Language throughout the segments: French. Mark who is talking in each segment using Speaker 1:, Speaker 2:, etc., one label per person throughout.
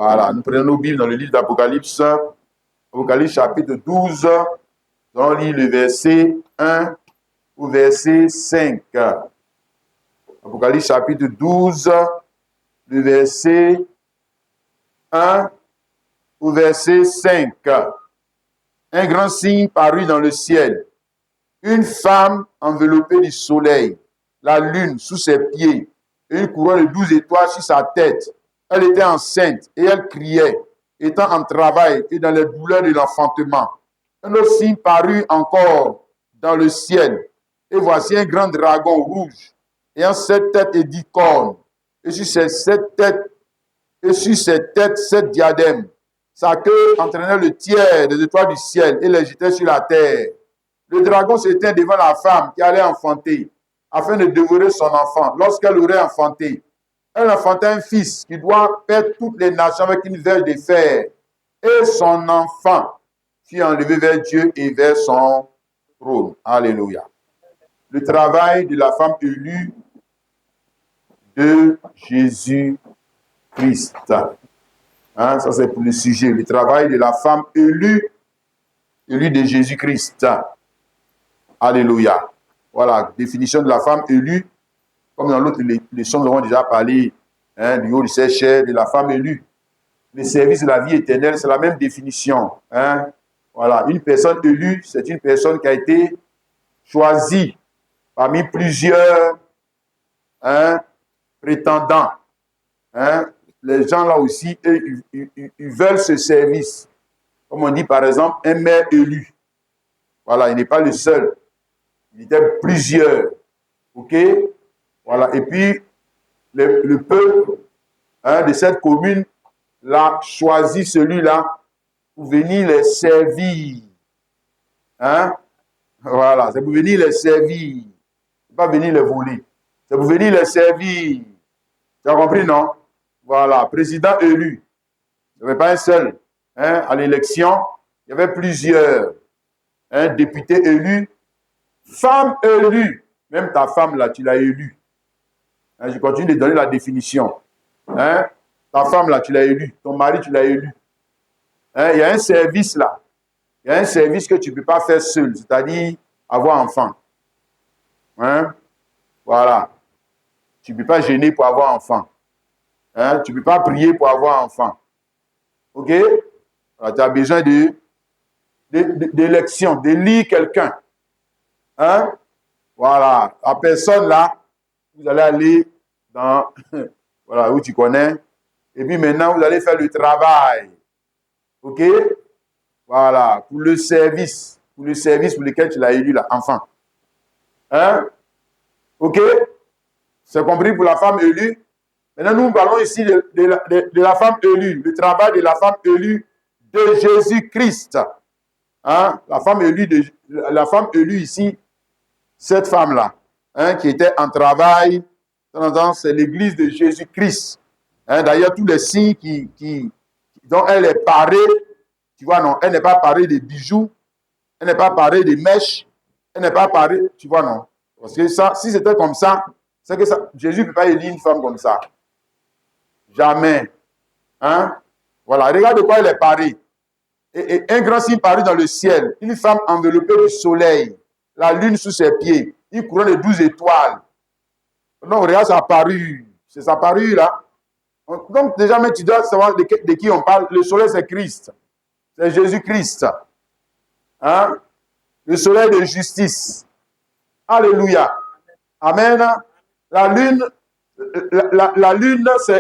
Speaker 1: Voilà, nous prenons nos Bibles dans le livre d'Apocalypse, Apocalypse chapitre 12, on lit le verset 1 au verset 5. Apocalypse chapitre 12, le verset 1 au verset 5. Un grand signe parut dans le ciel. Une femme enveloppée du soleil, la lune sous ses pieds, et une couronne de 12 étoiles sur sa tête. Elle était enceinte et elle criait, étant en travail et dans les douleurs de l'enfantement. Un autre signe parut encore dans le ciel. Et voici un grand dragon rouge, ayant 7 têtes et 10 cornes. Et sur ces 7 têtes, 7 diadèmes. Sa queue entraînait le tiers des étoiles du ciel et les jetait sur la terre. Le dragon se tint devant la femme qui allait enfanter, afin de dévorer son enfant. Lorsqu'elle aurait enfanté, elle enfanta un fils qui doit perdre toutes les nations avec une verge de fer. Et son enfant fut enlevé vers Dieu et vers son trône. Alléluia. Le travail de la femme élue de Jésus-Christ. Ça, c'est pour le sujet. Le travail de la femme élue de Jésus-Christ. Alléluia. Voilà, définition de la femme élue. Comme dans l'autre leçon, nous avons déjà parlé du haut du séchère, de la femme élue. Le service de la vie éternelle, c'est la même définition. Voilà, une personne élue, c'est une personne qui a été choisie parmi plusieurs prétendants. Les gens là aussi, ils veulent ce service. Comme on dit par exemple, un maire élu. Voilà, il n'est pas le seul. Il était plusieurs. OK? Voilà. Et puis, le peuple de cette commune l'a choisi celui-là pour venir les servir. Voilà. C'est pour venir les servir. C'est pas venir les voler. C'est pour venir les servir. Tu as compris, non? Voilà. Président élu. Il n'y avait pas un seul. À l'élection, il y avait plusieurs. Députés élus. Femme élue. Même ta femme, là, tu l'as élue. Je continue de donner la définition. Ta femme, là, tu l'as élue. Ton mari, tu l'as élu. Il y a un service, là. Il y a un service que tu ne peux pas faire seul, c'est-à-dire avoir enfant. Voilà. Tu ne peux pas gêner pour avoir enfant. Tu ne peux pas prier pour avoir enfant. OK? Alors, tu as besoin d'élection, d'élire quelqu'un. Voilà. La personne, là, vous allez aller dans, voilà, où tu connais. Et puis maintenant, vous allez faire le travail. OK? Voilà. Pour le service pour lequel tu l'as élu, là, enfant. OK? C'est compris pour la femme élue? Maintenant, nous parlons ici de la femme élue, le travail de la femme élue de Jésus-Christ. La femme élue ici, cette femme-là, qui était en travail, c'est l'église de Jésus-Christ. D'ailleurs, tous les signes dont elle est parée, tu vois, non, elle n'est pas parée de bijoux, elle n'est pas parée de mèches, elle n'est pas parée, tu vois, non. Parce que ça, si c'était comme ça, c'est que ça, Jésus ne peut pas élire une femme comme ça. Jamais. Voilà, regarde de quoi elle est parée. Et un grand signe parut dans le ciel, une femme enveloppée du soleil, la lune sous ses pieds, une couronne de 12 étoiles. Donc, regarde, ça a paru. C'est ça paru là. Donc, déjà, mais tu dois savoir de qui on parle. Le soleil, c'est Christ. C'est Jésus-Christ. Le soleil de justice. Alléluia. Amen. La lune,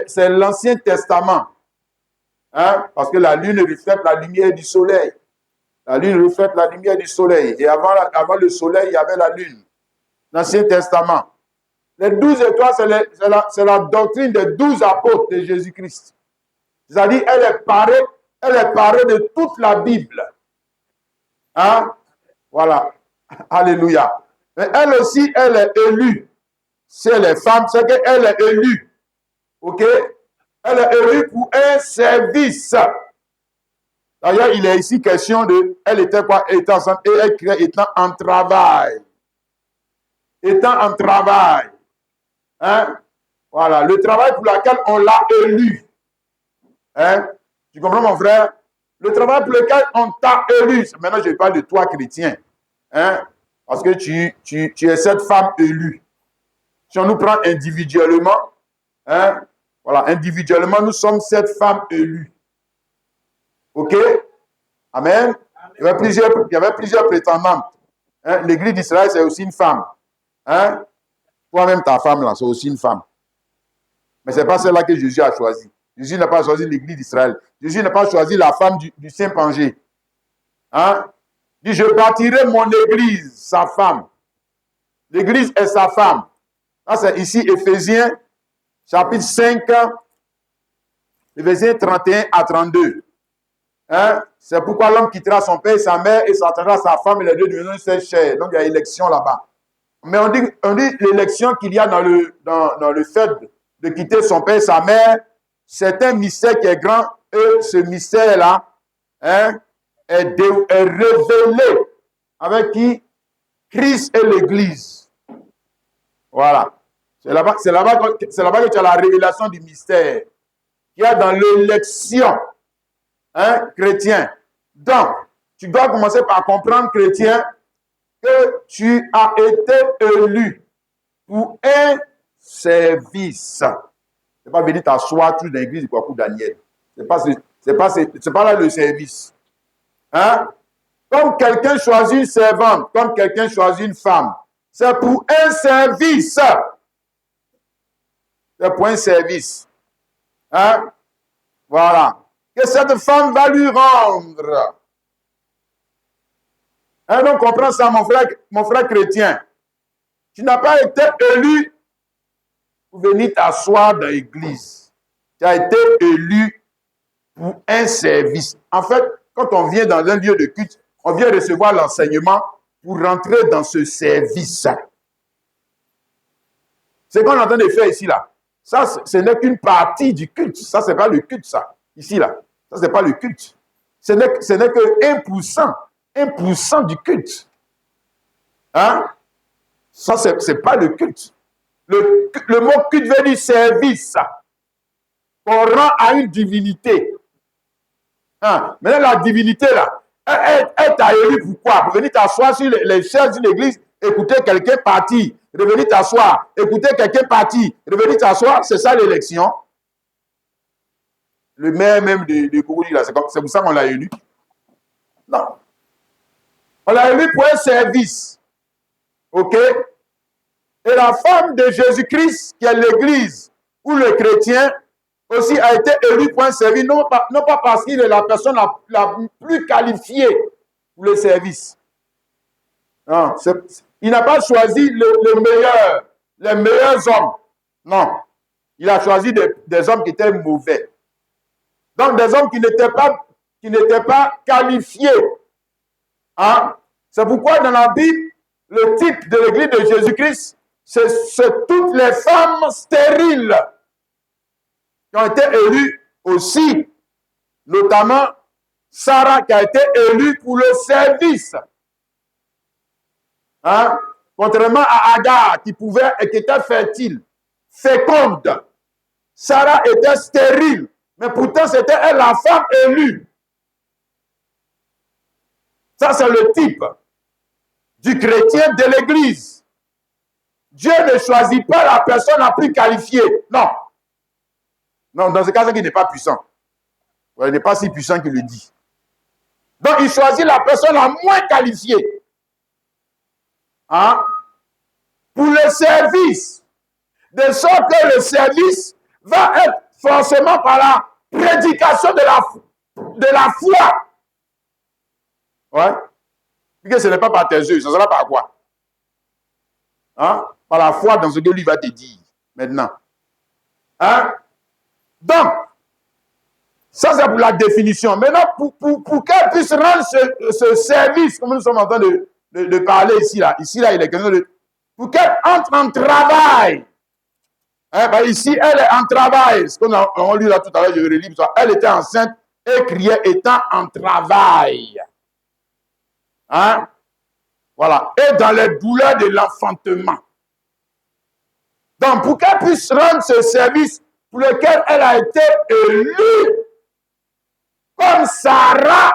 Speaker 1: c'est l'Ancien Testament. Parce que la lune reflète la lumière du soleil. La lune reflète la lumière du soleil. Et avant le soleil, il y avait la lune. L'Ancien Testament. Les 12 étoiles, c'est la doctrine des 12 apôtres de Jésus-Christ. C'est-à-dire, elle est parée de toute la Bible. Voilà. Alléluia. Mais elle aussi, elle est élue. C'est les femmes, c'est qu'elle est élue. OK? Elle est élue pour un service. D'ailleurs, il est ici question de, elle était quoi? Étant en travail. Étant en travail. Voilà, le travail pour lequel on l'a élu. Hein? Tu comprends, mon frère? Le travail pour lequel on t'a élu. Maintenant, je parle de toi, chrétien. Hein? Parce que tu es cette femme élue. Si on nous prend individuellement, hein? Voilà, individuellement, nous sommes cette femme élue. OK? Amen. Il y avait plusieurs prétendantes. Hein? L'église d'Israël, c'est aussi une femme. Hein? Toi-même, ta femme, là, c'est aussi une femme. Mais ce n'est pas celle-là que Jésus a choisi. Jésus n'a pas choisi l'église d'Israël. Jésus n'a pas choisi la femme du Saint-Pangé. Hein? Il dit, je bâtirai mon église, sa femme. L'église est sa femme. Ça, c'est ici Éphésiens, chapitre 5, versets 31 à 32. Hein? C'est pourquoi l'homme quittera son père et sa mère et s'attachera à sa femme et les deux deviendront une seule chair. Donc, il y a élection là-bas. Mais on dit l'élection qu'il y a dans le fait de quitter son père et sa mère, c'est un mystère qui est grand. Et ce mystère-là, hein, est révélé avec qui? Christ et l'Église. Voilà. C'est là-bas que tu as la révélation du mystère qu'il y a dans l'élection, hein, chrétien. Donc, tu dois commencer par comprendre, chrétien, que tu as été élu pour un service. C'est pas venir t'asseoir tout dans l'église de Kwaku Daniel. C'est pas là le service. Hein? Comme quelqu'un choisit une servante, comme quelqu'un choisit une femme, c'est pour un service. C'est pour un service. Hein? Voilà. Que cette femme va lui rendre. Hein, donc, comprends ça, mon frère chrétien. Tu n'as pas été élu pour venir t'asseoir dans l'église. Tu as été élu pour un service. En fait, quand on vient dans un lieu de culte, on vient recevoir l'enseignement pour rentrer dans ce service. C'est ce qu'on est en train de faire ici, là. Ça, ce n'est qu'une partie du culte. Ça, ce n'est pas le culte, ça. Ici, là. Ça, ce n'est pas le culte. Ce n'est que 1%. 1% du culte. Hein? Ça, ce n'est pas le culte. Le mot culte veut dire service. On rend à une divinité. Hein? Maintenant, la divinité, là, elle t'a élu pourquoi? Pour venir t'asseoir sur les chaises d'une église, écouter quelqu'un partir, revenir t'asseoir, écouter quelqu'un partir, revenir t'asseoir, c'est ça l'élection. Le maire même de Kourouli, là, c'est pour ça qu'on l'a élu. Non. On l'a élu pour un service. OK? Et la femme de Jésus-Christ, qui est l'église, ou le chrétien, aussi a été élu pour un service, non pas parce qu'il est la personne la plus qualifiée pour le service. Non, il n'a pas choisi les meilleurs hommes. Non. Il a choisi des hommes qui étaient mauvais. Donc, des hommes qui n'étaient pas qualifiés. Hein? C'est pourquoi dans la Bible, le type de l'église de Jésus-Christ, c'est toutes les femmes stériles qui ont été élues aussi, notamment Sarah qui a été élue pour le service. Hein? Contrairement à Agar qui était fertile, féconde. Sarah était stérile, mais pourtant c'était elle la femme élue. Ça, c'est le type du chrétien de l'église. Dieu ne choisit pas la personne la plus qualifiée. Non. Non, dans ce cas, c'est qu'il n'est pas puissant. Il n'est pas si puissant qu'il le dit. Donc, il choisit la personne la moins qualifiée. Hein? Pour le service. De sorte que le service va être forcément par la prédication de la foi. Ouais. Parce que ce n'est pas par tes yeux, ça sera par quoi? Hein? Par la foi dans ce que lui va te dire maintenant. Hein? Donc, ça c'est pour la définition. Maintenant, pour qu'elle puisse rendre ce service, comme nous sommes en train de parler ici, là, il est question de... Pour qu'elle entre en travail. Hein? Ben ici, elle est en travail. Ce qu'on a lu là tout à l'heure, je vais relire ça. Elle était enceinte et criait étant en travail. Hein? Voilà. Et dans les douleurs de l'enfantement. Donc, pour qu'elle puisse rendre ce service pour lequel elle a été élue, Sarah,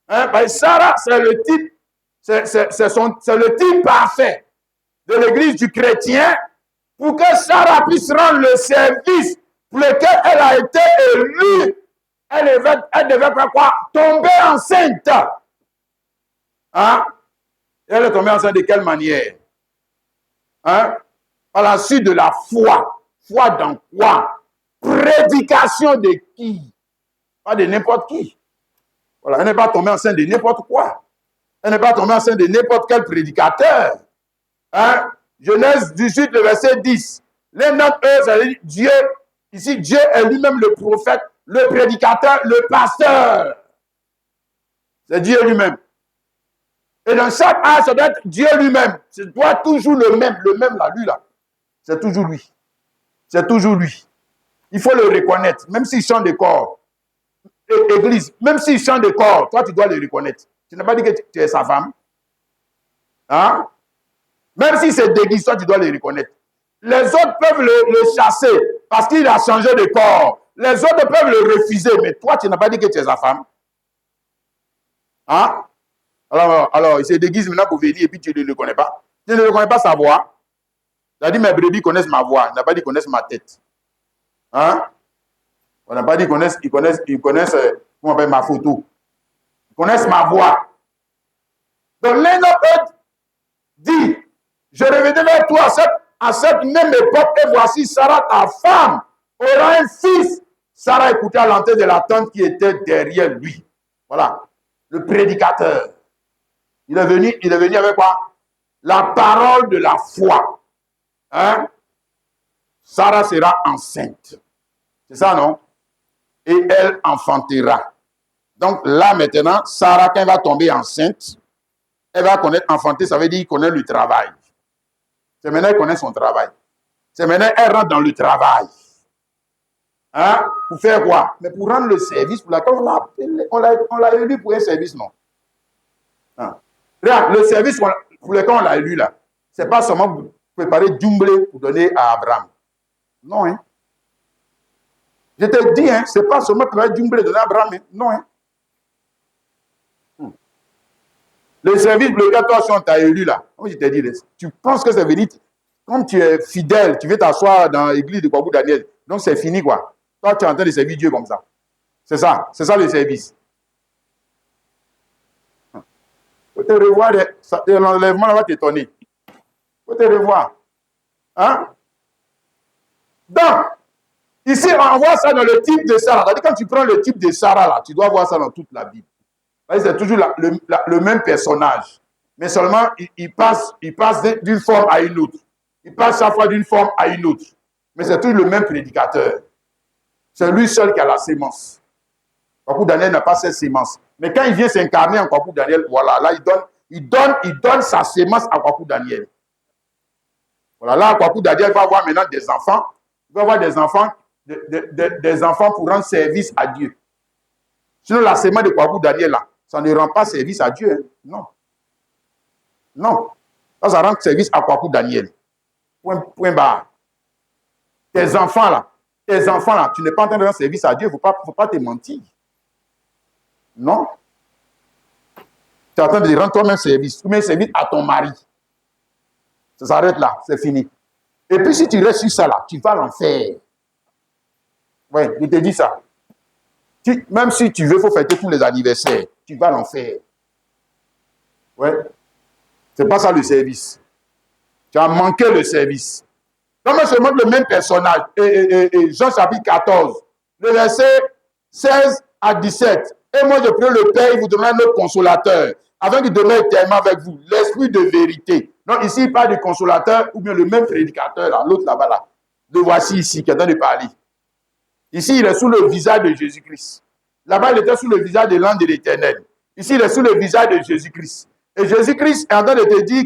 Speaker 1: hein, parce que Sarah, c'est le type, c'est le type parfait de l'église du chrétien, pour que Sarah puisse rendre le service pour lequel elle a été élue. Elle devait faire quoi? Tomber enceinte. Hein? Et elle est tombée enceinte de quelle manière? Hein? À la suite de la foi. Foi dans quoi? Prédication de qui? Pas de n'importe qui. Voilà, elle n'est pas tombée enceinte de n'importe quoi. Elle n'est pas tombée enceinte de n'importe quel prédicateur. Hein? Genèse 18, le verset 10. Les notes, ça veut dire Dieu. Ici, Dieu est lui-même le prophète, le prédicateur, le pasteur. C'est Dieu lui-même. Et dans chaque âge, ça doit être Dieu lui-même. C'est doit toujours le même là, lui là. C'est toujours lui. C'est toujours lui. Il faut le reconnaître, même s'il chante des corps. Église, même s'il chante des corps, toi tu dois le reconnaître. Tu n'as pas dit que tu es sa femme. Hein? Même si c'est déguisé, toi tu dois le reconnaître. Les autres peuvent le chasser parce qu'il a changé de corps. Les autres peuvent le refuser, mais toi tu n'as pas dit que tu es sa femme. Hein? Alors, il se déguise maintenant pour venir et puis tu ne le connais pas. Tu ne reconnais pas sa voix. Tu as dit, mes brebis connaissent ma voix. Il n'a pas dit qu'ils connaissent ma tête. Hein? On n'a pas dit qu'ils connaissent comment on appelle ma photo. Ils connaissent ma voix. Donc, l'un d'entre eux dit, je reviendrai vers toi à cette même époque et voici Sarah, ta femme, aura un fils. Sarah écoutait à l'entrée de la tente qui était derrière lui. Voilà. Le prédicateur. Il est venu avec quoi? La parole de la foi. Hein? Sarah sera enceinte. C'est ça, non? Et elle enfantera. Donc là, maintenant, Sarah, quand elle va tomber enceinte, elle va connaître enfanter, ça veut dire qu'elle connaît le travail. C'est maintenant qu'elle connaît son travail. C'est maintenant qu'elle rentre dans le travail. Hein? Pour faire quoi? Mais pour rendre le service pour lequel on l'a élu pour un service, non? Hein? Regarde, le service pour lequel on l'a élu là, c'est pas seulement préparer du blé pour donner à Abraham. Non, hein. Je te dis, hein, c'est pas seulement préparer du blé pour donner à Abraham, hein. Non, hein. Le service pour lequel toi, on t'a élu là, comme je t'ai dit, tu penses que c'est venu, comme tu es fidèle, tu veux t'asseoir dans l'église de Kwabou Daniel, donc c'est fini quoi. Toi, tu es en train de servir Dieu comme ça. C'est ça le service. Faut te revoir, l'enlèvement va t'étonner. Faut te revoir. Hein? Donc, ici, on voit ça dans le type de Sarah. C'est-à-dire, quand tu prends le type de Sarah, là, tu dois voir ça dans toute la Bible. C'est toujours le même personnage. Mais seulement, il passe d'une forme à une autre. Il passe chaque fois d'une forme à une autre. Mais c'est toujours le même prédicateur. C'est lui seul qui a la sémence. Kwabou Daniel n'a pas cette sémence. Mais quand il vient s'incarner en Kwabou Daniel, voilà, là, il donne sa sémence à Kwabou Daniel. Voilà, là, Kwabou Daniel va avoir maintenant des enfants. Il va avoir des enfants pour rendre service à Dieu. Sinon, la sémence de Kwabou Daniel, là, ça ne rend pas service à Dieu. Hein. Non. Non. Ça rend service à Kwabou Daniel. Point barre. Tes enfants, là, tu n'es pas en train de rendre service à Dieu. Il ne faut pas te mentir. Non. Tu es en train de rendre toi-même service. Tu mets service à ton mari. Ça s'arrête là, c'est fini. Et puis si tu restes sur ça là, tu vas l'enfer. Oui, je te dis ça. Même si tu veux, il faut fêter tous les anniversaires. Tu vas l'enfer. Oui. C'est pas ça le service. Tu as manqué le service. Donc, moi, je montre le même personnage. Et Jean chapitre 14, le verset 16 à 17. Et moi, je prie le Père, il vous donnera un autre consolateur, afin qu'il demeure éternellement avec vous, l'esprit de vérité. Donc, ici, il parle du consolateur, ou bien le même prédicateur, là, l'autre là-bas, là. Le voici ici, qui est en train de parler. Ici, il est sous le visage de Jésus-Christ. Là-bas, il était sous le visage de l'ange de l'Éternel. Ici, il est sous le visage de Jésus-Christ. Et Jésus-Christ est en train de te dire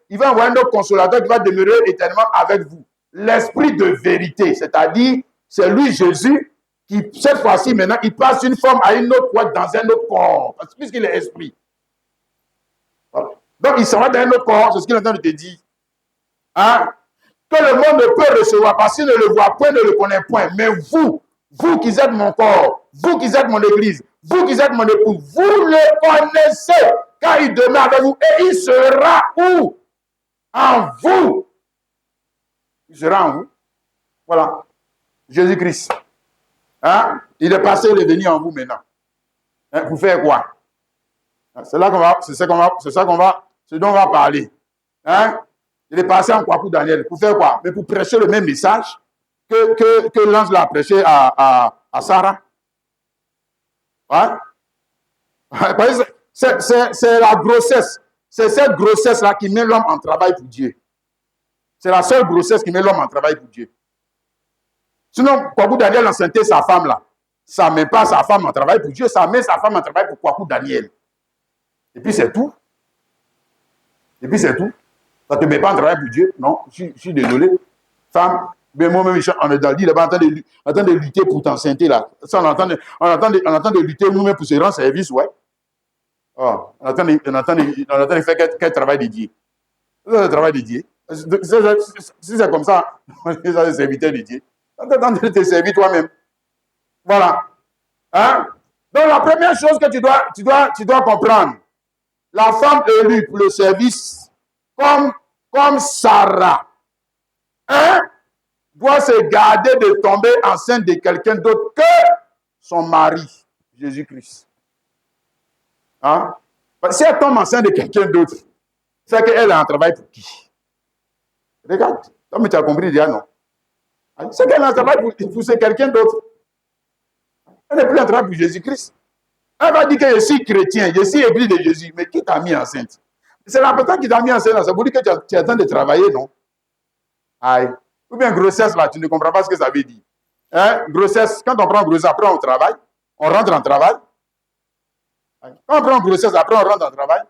Speaker 1: qu'il va envoyer un autre consolateur qui va demeurer éternellement avec vous. L'esprit de vérité, c'est-à-dire, c'est lui, Jésus, qui, cette fois-ci, maintenant, il passe d'une forme à une autre fois dans un autre corps, puisqu'il est esprit. Voilà. Donc, il s'en va dans un autre corps, c'est ce qu'il est en train de te dire. Hein? Que le monde ne peut recevoir, parce qu'il ne le voit point, ne le connaît point. Mais vous qui êtes mon corps, vous qui êtes mon église, vous qui êtes mon époux, vous le connaissez, car il demeure avec vous et il sera où? En vous. Il sera en vous. Voilà. Jésus-Christ. Hein? Il est passé, il est venu en vous maintenant. Hein? Pour faire quoi? C'est là qu'on va, c'est ça qu'on va, ce dont on va parler. Hein? Il est passé en quoi pour Daniel? Pour faire quoi? Mais pour prêcher le même message que l'ange l'a prêché à Sarah. Ouais? C'est la grossesse. C'est cette grossesse-là qui met l'homme en travail pour Dieu. C'est la seule grossesse qui met l'homme en travail pour Dieu. Sinon, Kwaku Daniel enceintait sa femme là. Ça ne met pas sa femme en travail pour Dieu, ça met sa femme en travail pour Kwaku Daniel. Et puis c'est tout. Et puis c'est tout. Ça ne te met pas en travail pour Dieu. Non, je suis désolé. Femme, mais moi-même, on est dans le lit, là-bas, en train de lutter pour t'enceinte là. Ça, on entend de lutter nous-mêmes pour se rendre service, ouais. Oh, on entend de faire quel travail de Dieu. C'est le travail de Dieu. Si c'est comme ça, c'est le serviteur de Dieu. On t'attend de te servir toi-même. Voilà. Hein? Donc la première chose que tu dois comprendre, la femme élue pour le service, comme Sarah, hein, doit se garder de tomber enceinte de quelqu'un d'autre que son mari, Jésus-Christ. Hein? Si elle tombe enceinte de quelqu'un d'autre, c'est qu'elle est en travail pour qui? Regarde, comme tu as compris déjà, non? C'est qu'elle est en travail pour quelqu'un d'autre. Elle n'est plus en travail pour Jésus-Christ. Elle va dire que je suis chrétien, je suis église de Jésus, mais qui t'a mis enceinte? C'est la personne qui t'a mis enceinte, ça veut dire que tu es en train de travailler, non? Aïe. Ou bien grossesse, là, tu ne comprends pas ce que ça veut dire. Hein? Grossesse, quand on prend grossesse, après on travaille, on rentre en travail. Quand on prend grossesse, après on rentre en travail.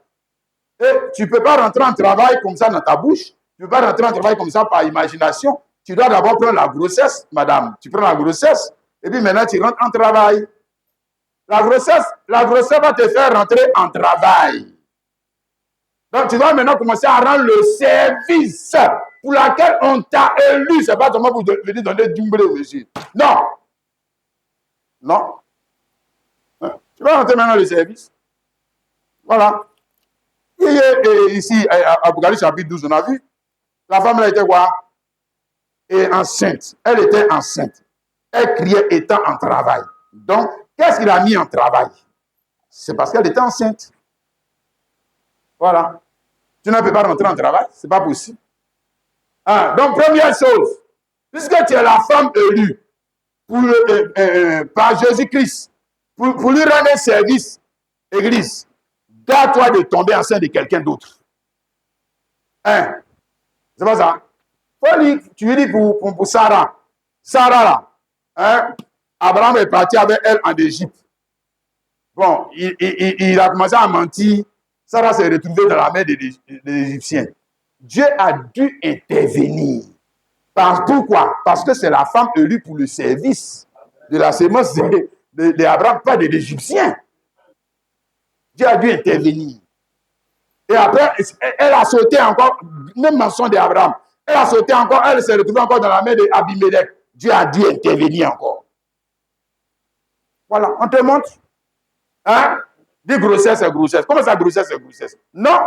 Speaker 1: Et tu ne peux pas rentrer en travail comme ça dans ta bouche. Tu ne peux pas rentrer en travail comme ça par imagination. Tu dois d'abord prendre la grossesse, madame. Tu prends la grossesse, et puis maintenant tu rentres en travail. La grossesse va te faire rentrer en travail. Donc tu dois maintenant commencer à rendre le service pour lequel on t'a élu. Ce n'est pas seulement pour venir donner du blé aux yeux. Non. Non. Tu vas rentrer maintenant le service. Voilà. Et ici, à Apocalypse chapitre 12, on a vu. La femme, elle était quoi? Et enceinte. Elle était enceinte. Elle criait étant en travail. Donc, qu'est-ce qu'il a mis en travail? C'est parce qu'elle était enceinte. Voilà. Tu ne peux pas rentrer en travail. Ce n'est pas possible. Ah, donc, première chose, puisque tu es la femme élue par Jésus-Christ, pour lui rendre un service, Église, garde-toi de tomber enceinte de quelqu'un d'autre. Hein? C'est pas ça. Tu lui dis pour Sarah. Sarah, là, hein? Abraham est parti avec elle en Égypte. Bon, il a commencé à mentir. Sarah s'est retrouvée dans la main des Égyptiens. Dieu a dû intervenir. Pourquoi? Parce que c'est la femme élue pour le service de la sémence d'Abraham, pas de l'Égyptien. Dieu a dû intervenir. Et après, elle a sauté encore, même mention d'Abraham. Elle a sauté encore, elle s'est retrouvée encore dans la main d'Abimelech. Dieu a dû intervenir encore. Voilà, on te montre. Hein? Dis grossesse, c'est grossesse. Comment ça, grossesse, c'est grossesse? Non,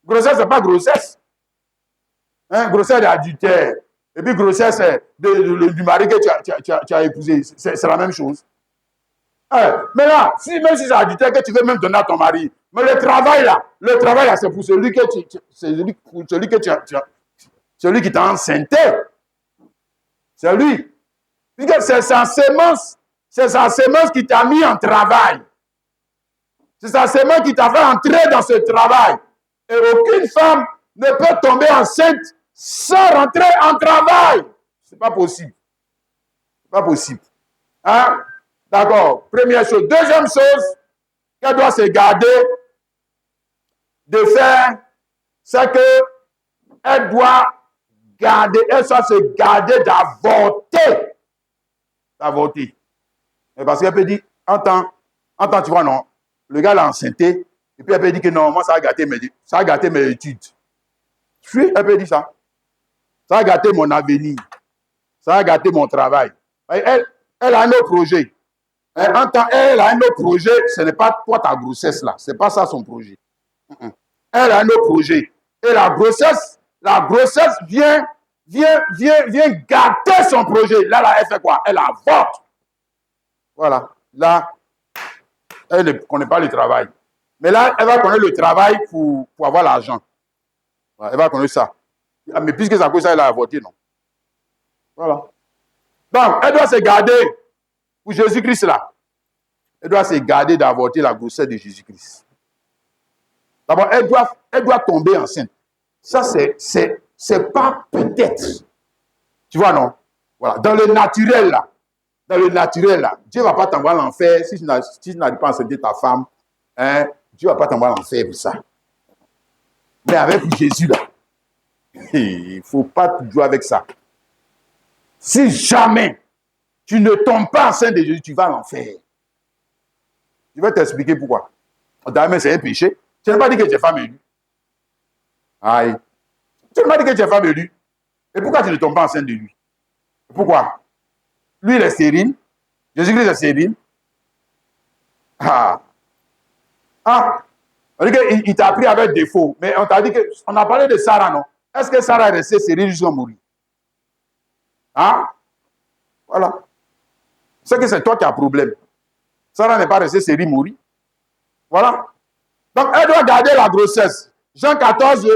Speaker 1: grossesse, c'est pas grossesse. Hein? Grossesse d'adultère. Et puis grossesse du mari que tu as épousé. C'est la même chose. Mais là, même si c'est adultère que tu veux même donner à ton mari, mais le travail là, c'est pour celui qui t'a enceinté. C'est lui. C'est sa sémence qui t'a mis en travail. C'est sa sémence qui t'a fait entrer dans ce travail. Et aucune femme ne peut tomber enceinte sans rentrer en travail. C'est pas possible. C'est pas possible. Hein? D'accord. Première chose. Deuxième chose qu'elle doit se garder de faire, c'est qu'elle doit se garder d'avorter. D'avorter. Parce qu'elle peut dire, en temps, tu vois, non, le gars l'a enceinté, et puis elle peut dire que non, moi, ça a gâté mes études. Oui, elle peut dire ça. Ça a gâté mon avenir. Ça a gâté mon travail. Elle a un autre projet. En temps, elle a un autre projet, ce n'est pas toi ta grossesse là. Ce n'est pas ça son projet. Elle a un autre projet. Et la grossesse vient gâter son projet. Là, elle fait quoi? Elle avorte. Voilà. Là, elle ne connaît pas le travail. Mais là, elle va connaître le travail pour avoir l'argent. Voilà, elle va connaître ça. Mais puisque ça cause ça, elle a avorté, non? Voilà. Donc, elle doit se garder pour Jésus-Christ là. Elle doit se garder d'avorter la grossesse de Jésus-Christ. D'abord, elle doit tomber enceinte. Ça, c'est pas peut-être. Tu vois, non? Voilà. Dans le naturel là, Dieu ne va pas t'envoyer à l'enfer si tu n'arrives pas à enceinte ta femme. Hein, Dieu ne va pas t'envoyer à l'enfer pour ça. Mais avec Jésus là, il ne faut pas jouer avec ça. Si jamais tu ne tombes pas enceinte de Jésus, tu vas à l'enfer. Je vais t'expliquer pourquoi. D'ailleurs, c'est un péché. Tu n'as pas dit que tu es femme élue. Aïe. Tu n'as pas dit que tu es femme élue. Et pourquoi tu ne tombes pas enceinte de lui? Pourquoi? Lui, il est stérile. Jésus-Christ est stérile. On dit qu'il t'a pris avec défaut. Mais on t'a dit que. On a parlé de Sarah, non? Est-ce que Sarah est restée stérile jusqu'à mourir? Voilà. C'est que c'est toi qui as problème. Sarah n'est pas restée stérile, mourir. Voilà. Donc, elle doit garder la grossesse. Jean 14,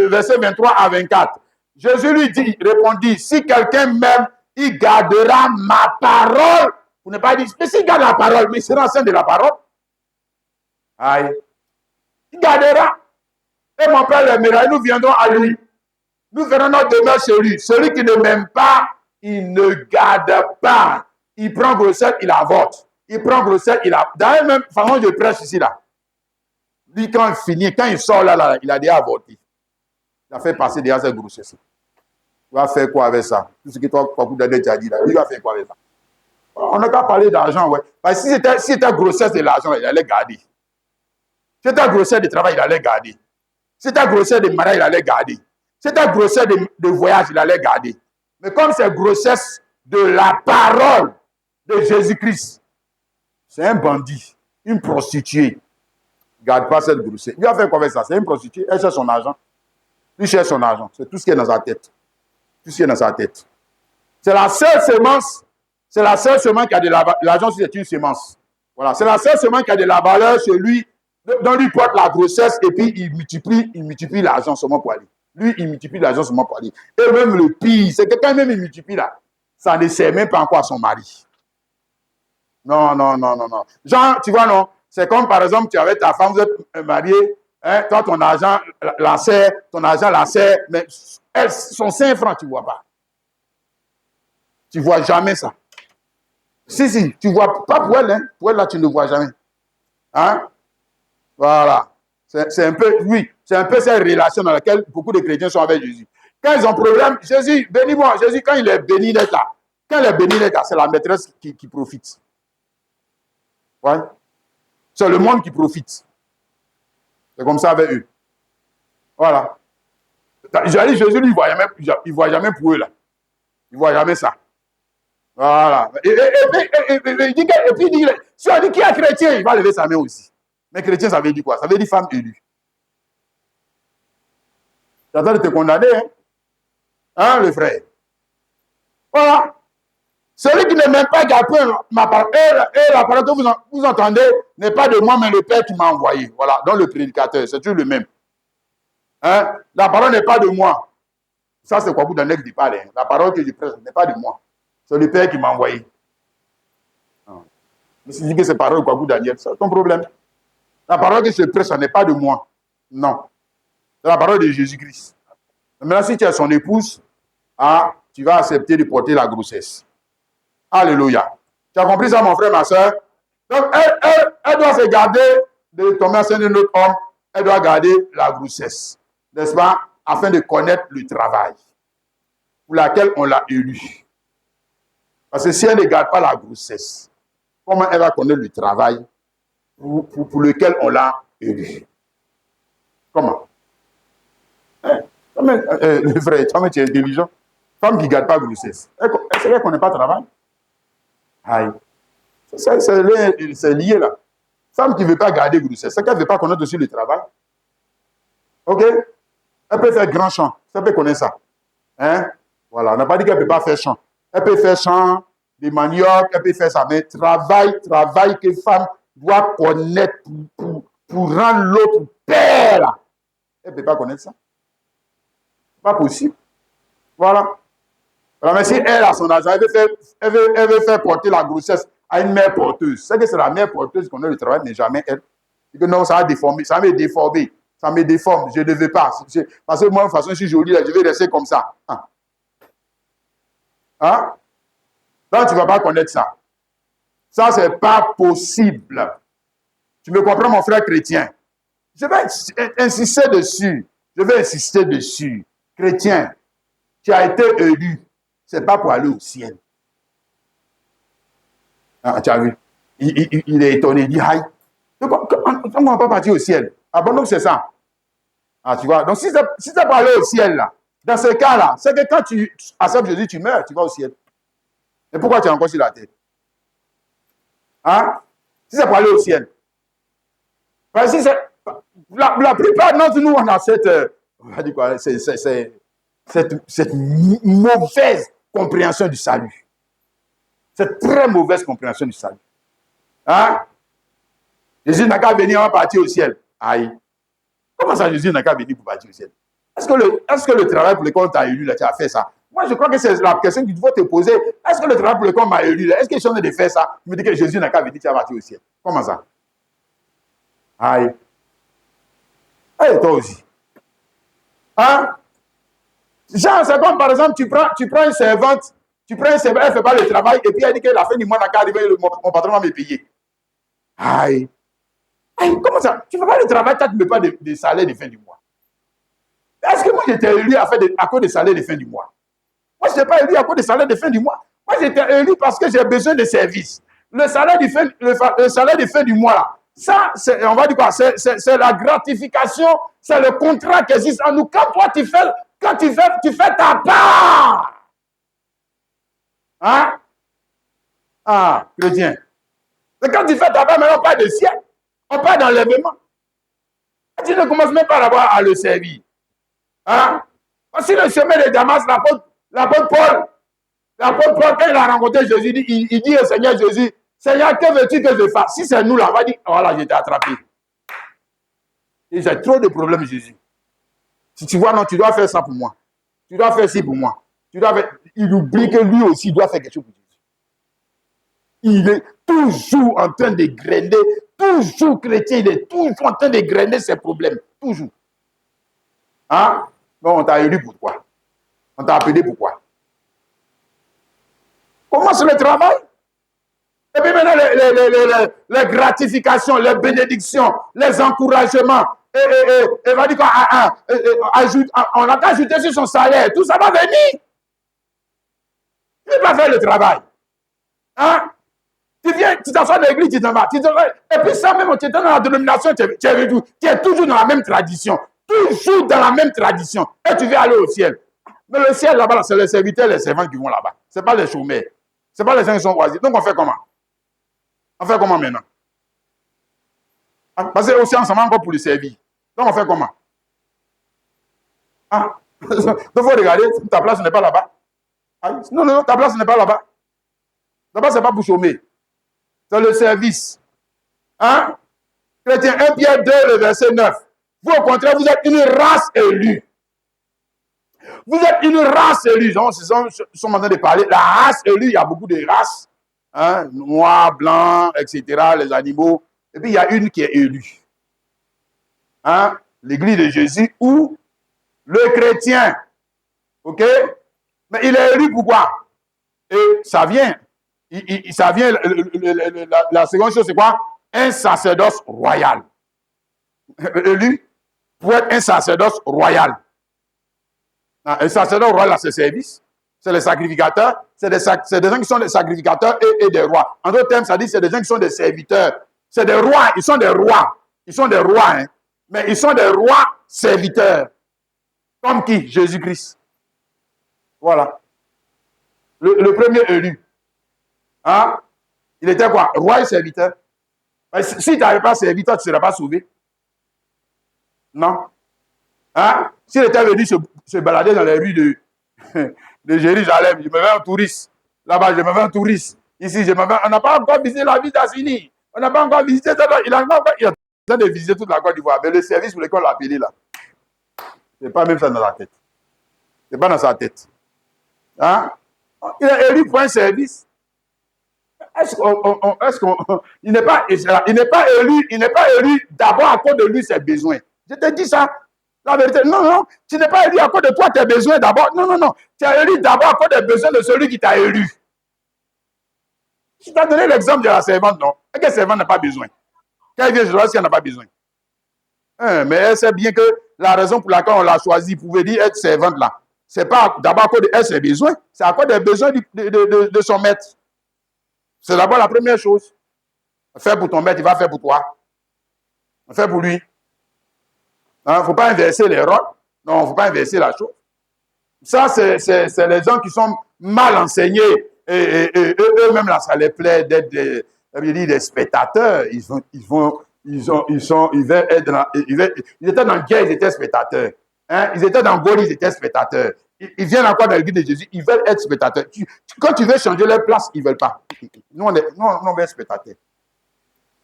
Speaker 1: verset 23 à 24. Jésus lui répondit, si quelqu'un m'aime, il gardera ma parole. Vous n'avez pas dit, mais s'il garde la parole, mais il sera enceinte de la parole. Aïe. Il gardera. Et mon Père l'aimera, nous viendrons à lui. Nous ferons notre demeure chez lui. Celui qui ne m'aime pas, il ne garde pas. Il prend grossesse, il avorte. Il prend grossesse, il avorte. Dans la même façon, je prêche ici, là. Lui, quand il finit, quand il sort là, il a déjà avorté. Il a fait passer déjà cette grossesse. Il va faire quoi avec ça? Tout ce que toi, beaucoup d'années, tu as dit là. Il va faire quoi avec ça? On n'a qu'à parler d'argent, ouais. Parce que si c'était grossesse de l'argent, il allait garder. Si c'était grossesse de travail, il allait garder. Si c'était grossesse de mariage, il allait garder. Si c'était grossesse de voyage, il allait garder. Mais comme c'est grossesse de la parole de Jésus-Christ, c'est un bandit, une prostituée. Ne garde pas cette grossesse. Il va faire quoi avec ça? C'est une prostituée. Elle cherche son argent. Lui cherche son argent. C'est tout ce qui est dans sa tête. Tout ce qui est dans sa tête. C'est la seule semence. C'est la seule semence qui a de l'argent, c'est une semence. Voilà. C'est la seule semence qui a de la valeur chez lui, dont lui porte la grossesse et puis il multiplie l'argent seulement pour aller. Lui, il multiplie l'argent seulement pour aller. Et même le pire, c'est que quand même il multiplie là, ça ne sert même pas encore à son mari. Non. Genre, tu vois, non? C'est comme par exemple, tu es avec ta femme, vous êtes mariés, hein, toi, ton argent la sert, mais son 5 francs, tu ne vois pas. Tu ne vois jamais ça. Si, tu ne vois pas pour elle, hein. Pour elle, là, tu ne vois jamais. Hein? Voilà. C'est un peu, oui, c'est un peu cette relation dans laquelle beaucoup de chrétiens sont avec Jésus. Quand ils ont problème, Jésus, bénis-moi. Jésus, quand il est béni d'être là, c'est la maîtresse qui profite. Ouais. C'est le monde qui profite. C'est comme ça avec eux. Voilà. Jésus, lui, il ne voit jamais pour eux, là. Il ne voit jamais ça. Voilà. Et puis, il dit, si on dit qui est chrétien, il va lever sa main aussi. Mais chrétien, ça veut dire quoi? Ça veut dire femme élue. Tu attends de te condamner, hein? Hein, le frère? Voilà. Celui qui ne m'aime pas garde ma parole. Et la parole que vous entendez n'est pas de moi, mais le Père qui m'a envoyé. Voilà. Donc le prédicateur, c'est toujours le même. Hein? La parole n'est pas de moi. Ça, c'est quoi vous donnez que je parle. Hein? La parole que je prêche n'est pas de moi. C'est le Père qui m'a envoyé. Mais si tu dis que c'est parole de Kwabou Daniel, c'est ton problème. La parole que je prêche, ce n'est pas de moi. Non. C'est la parole de Jésus-Christ. Maintenant, si tu es son épouse, tu vas accepter de porter la grossesse. Alléluia. Tu as compris ça, mon frère, ma soeur? Donc, elle doit se garder de tomber enceinte de notre homme. Elle doit garder la grossesse. N'est-ce pas? Afin de connaître le travail pour lequel on l'a élu. Parce que si elle ne garde pas la grossesse, comment elle va connaître le travail pour lequel on l'a élu? Comment? Le frère, toi, tu es intelligent. Femme qui ne garde pas grossesse, elle ne connaît pas le travail. Aïe. C'est lié là. Femme qui ne veut pas garder grossesse, c'est qu'elle ne veut pas connaître aussi le travail. Ok? Elle peut faire grand champ. Ça peut connaître ça. Hein? Voilà. On n'a pas dit qu'elle ne peut pas faire champ. Elle peut faire champ, des manioc, elle peut faire ça. Mais travail que femme doit connaître pour rendre l'autre père. Là. Elle ne peut pas connaître ça. Pas possible. Voilà. Alors, mais si elle a son argent, elle veut faire porter la grossesse à une mère porteuse. C'est que c'est la mère porteuse qui connaît le travail, mais jamais elle. Et que non, ça va déformer, ça me déformer, ça me déforme, je ne veux pas. Parce que moi, de toute façon, je suis jolie, je vais rester comme ça. Hein? Donc, tu ne vas pas connaître ça. Ça, ce n'est pas possible. Tu me comprends, mon frère chrétien? Je vais insister dessus. Je vais insister dessus. Chrétien, tu as été élu. Ce n'est pas pour aller au ciel. Ah, tu as vu? Il est étonné. Il dit, aïe, on ne va pas partir au ciel. Ah bon, donc c'est ça. Ah, tu vois? Donc, si c'est pour aller au ciel, là, dans ce cas-là, c'est que quand tu acceptes Jésus, tu meurs, tu vas au ciel. Et pourquoi tu es encore sur la terre? Hein? Si c'est pour aller au ciel. Parce que la plupart d'entre nous, on a cette mauvaise compréhension du salut. Cette très mauvaise compréhension du salut. Hein? Jésus n'a qu'à venir, on va partir au ciel. Aïe. Comment ça, Jésus n'a qu'à venir pour partir au ciel? Est-ce que le travail pour lequel on t'a élu, là, tu as fait ça? Moi, je crois que c'est la question que tu dois te poser. Est-ce que le travail pour lequel on m'a élu, est-ce que je suis en train de faire ça? Tu me dis que Jésus n'a qu'à venir, tu vas partir au ciel. Comment ça? Aïe. Et toi aussi. Hein? Genre, c'est comme par exemple, tu prends une servante, elle ne fait pas le travail, et puis elle dit que la fin du mois n'a qu'à arriver, mon patron va me payer. Aïe. Aïe, comment ça? Tu ne fais pas le travail, tu ne mets pas de salaire de fin du mois. Est-ce que moi j'étais élu à cause des salaires de fin du mois? Moi, je n'étais pas élu à cause des salaires de fin du mois. Moi, j'étais élu parce que j'ai besoin de services. Le salaire de fin du mois, là, ça, on va dire quoi? C'est la gratification, c'est le contrat qui existe en nous. Quand toi, tu fais ta part. Hein? Ah, chrétien. C'est quand tu fais ta part, maintenant on parle de ciel. On parle d'enlèvement. Tu ne commences même pas à le servir. Hein? Si le chemin de Damas, l'apôtre Paul, quand il a rencontré Jésus, il dit au Seigneur Jésus, Seigneur, que veux-tu que je fasse? Si c'est nous là, on va dire, voilà, j'ai été attrapé. Et j'ai trop de problèmes, Jésus. Si tu vois, non, tu dois faire ça pour moi. Tu dois faire ci pour moi. Il oublie que lui aussi doit faire quelque chose pour Jésus. Il est toujours en train de grainer, toujours chrétien, il est toujours en train de grainer ses problèmes. Toujours. Hein? Bon, on t'a élu pour quoi? On t'a appelé pour quoi? Comment c'est le travail? Et puis maintenant, les gratifications, les bénédictions, les encouragements, et va dire on a qu'à ajouter sur son salaire, tout ça va venir. Tu ne vas pas faire le travail. Hein? Tu viens, tu t'assois dans l'église, tu t'en vas. Et puis ça même, tu es dans la dénomination, tu es toujours dans la même tradition. Toujours dans la même tradition. Et tu veux aller au ciel. Mais le ciel là-bas, c'est les serviteurs, les servants qui vont là-bas. Ce n'est pas les chômeurs. Ce n'est pas les gens qui sont oisifs. Donc on fait comment? On fait comment maintenant? Parce que aussi ensemble encore pour le servir. Donc on fait comment? Ah. Donc il faut regarder, ta place n'est pas là-bas. Ah. Non, ta place n'est pas là-bas. Là-bas, ce n'est pas pour chômer. C'est le service. Hein? Chrétien 1 Pierre 2, le verset 9. Vous, au contraire, vous êtes une race élue. Vous êtes une race élue. Nous sommes en train de parler. La race élue, il y a beaucoup de races. Hein? Noir, blanc, etc. Les animaux. Et puis, il y a une qui est élue. Hein? L'église de Jésus ou le chrétien. OK? Mais il est élu pourquoi? Et ça vient. La seconde chose, c'est quoi? Un sacerdoce royal. Élu pour être un sacerdoce royal. Un sacerdoce royal, c'est service. C'est les sacrificateurs. C'est des gens qui sont des sacrificateurs et des rois. En d'autres termes, ça dit que c'est des gens qui sont des serviteurs. C'est des rois. Ils sont des rois. Ils sont des rois. Hein. Mais ils sont des rois serviteurs. Comme qui? Jésus-Christ. Voilà. Le premier élu. Hein? Il était quoi? Roi et serviteur. Si tu n'avais pas servi, toi, tu ne serais pas sauvé. Non. Hein? S'il était venu se balader dans les rues de Jérusalem, je me fais un touriste. Là-bas, je me fais un touriste. Ici, je me fais... On n'a pas encore visité la ville d'Assini. On n'a pas encore visité ça. Il est en train de visiter toute la Côte d'Ivoire. Mais le service pour lequel on l'a appelé là, ce n'est pas même ça dans la tête. Ce n'est pas dans sa tête. Hein? Il est élu pour un service. Il n'est pas élu d'abord à cause de lui ses besoins. Je te dis ça. La vérité, non, non, tu n'es pas élu à cause de toi, tes besoins d'abord. Non, non, non. Tu es élu d'abord à cause des besoins de celui qui t'a élu. Je t'ai donné l'exemple de la servante, non? Et que la servante n'a pas besoin. Quand elle vient, je dois dire qu'elle n'a pas besoin. Mais elle sait bien que la raison pour laquelle on l'a choisie pouvait dire être servante là. Ce n'est pas d'abord à cause de ses besoins, c'est à cause des besoins de son maître. C'est d'abord la première chose. Fais pour ton maître, il va faire pour toi. Fais pour lui. Il ne faut pas inverser les rôles. Non, il ne faut pas inverser la chose. Ça, c'est les gens qui sont mal enseignés. Et eux-mêmes, là, ça les plaît d'être des spectateurs. Ils étaient dans guerre, ils étaient spectateurs. Hein? Ils étaient dans Gaulle, ils étaient spectateurs. Ils viennent encore dans l'église de Jésus, ils veulent être spectateurs. Quand tu veux changer leur place, ils ne veulent pas. Nous, on veut être spectateurs.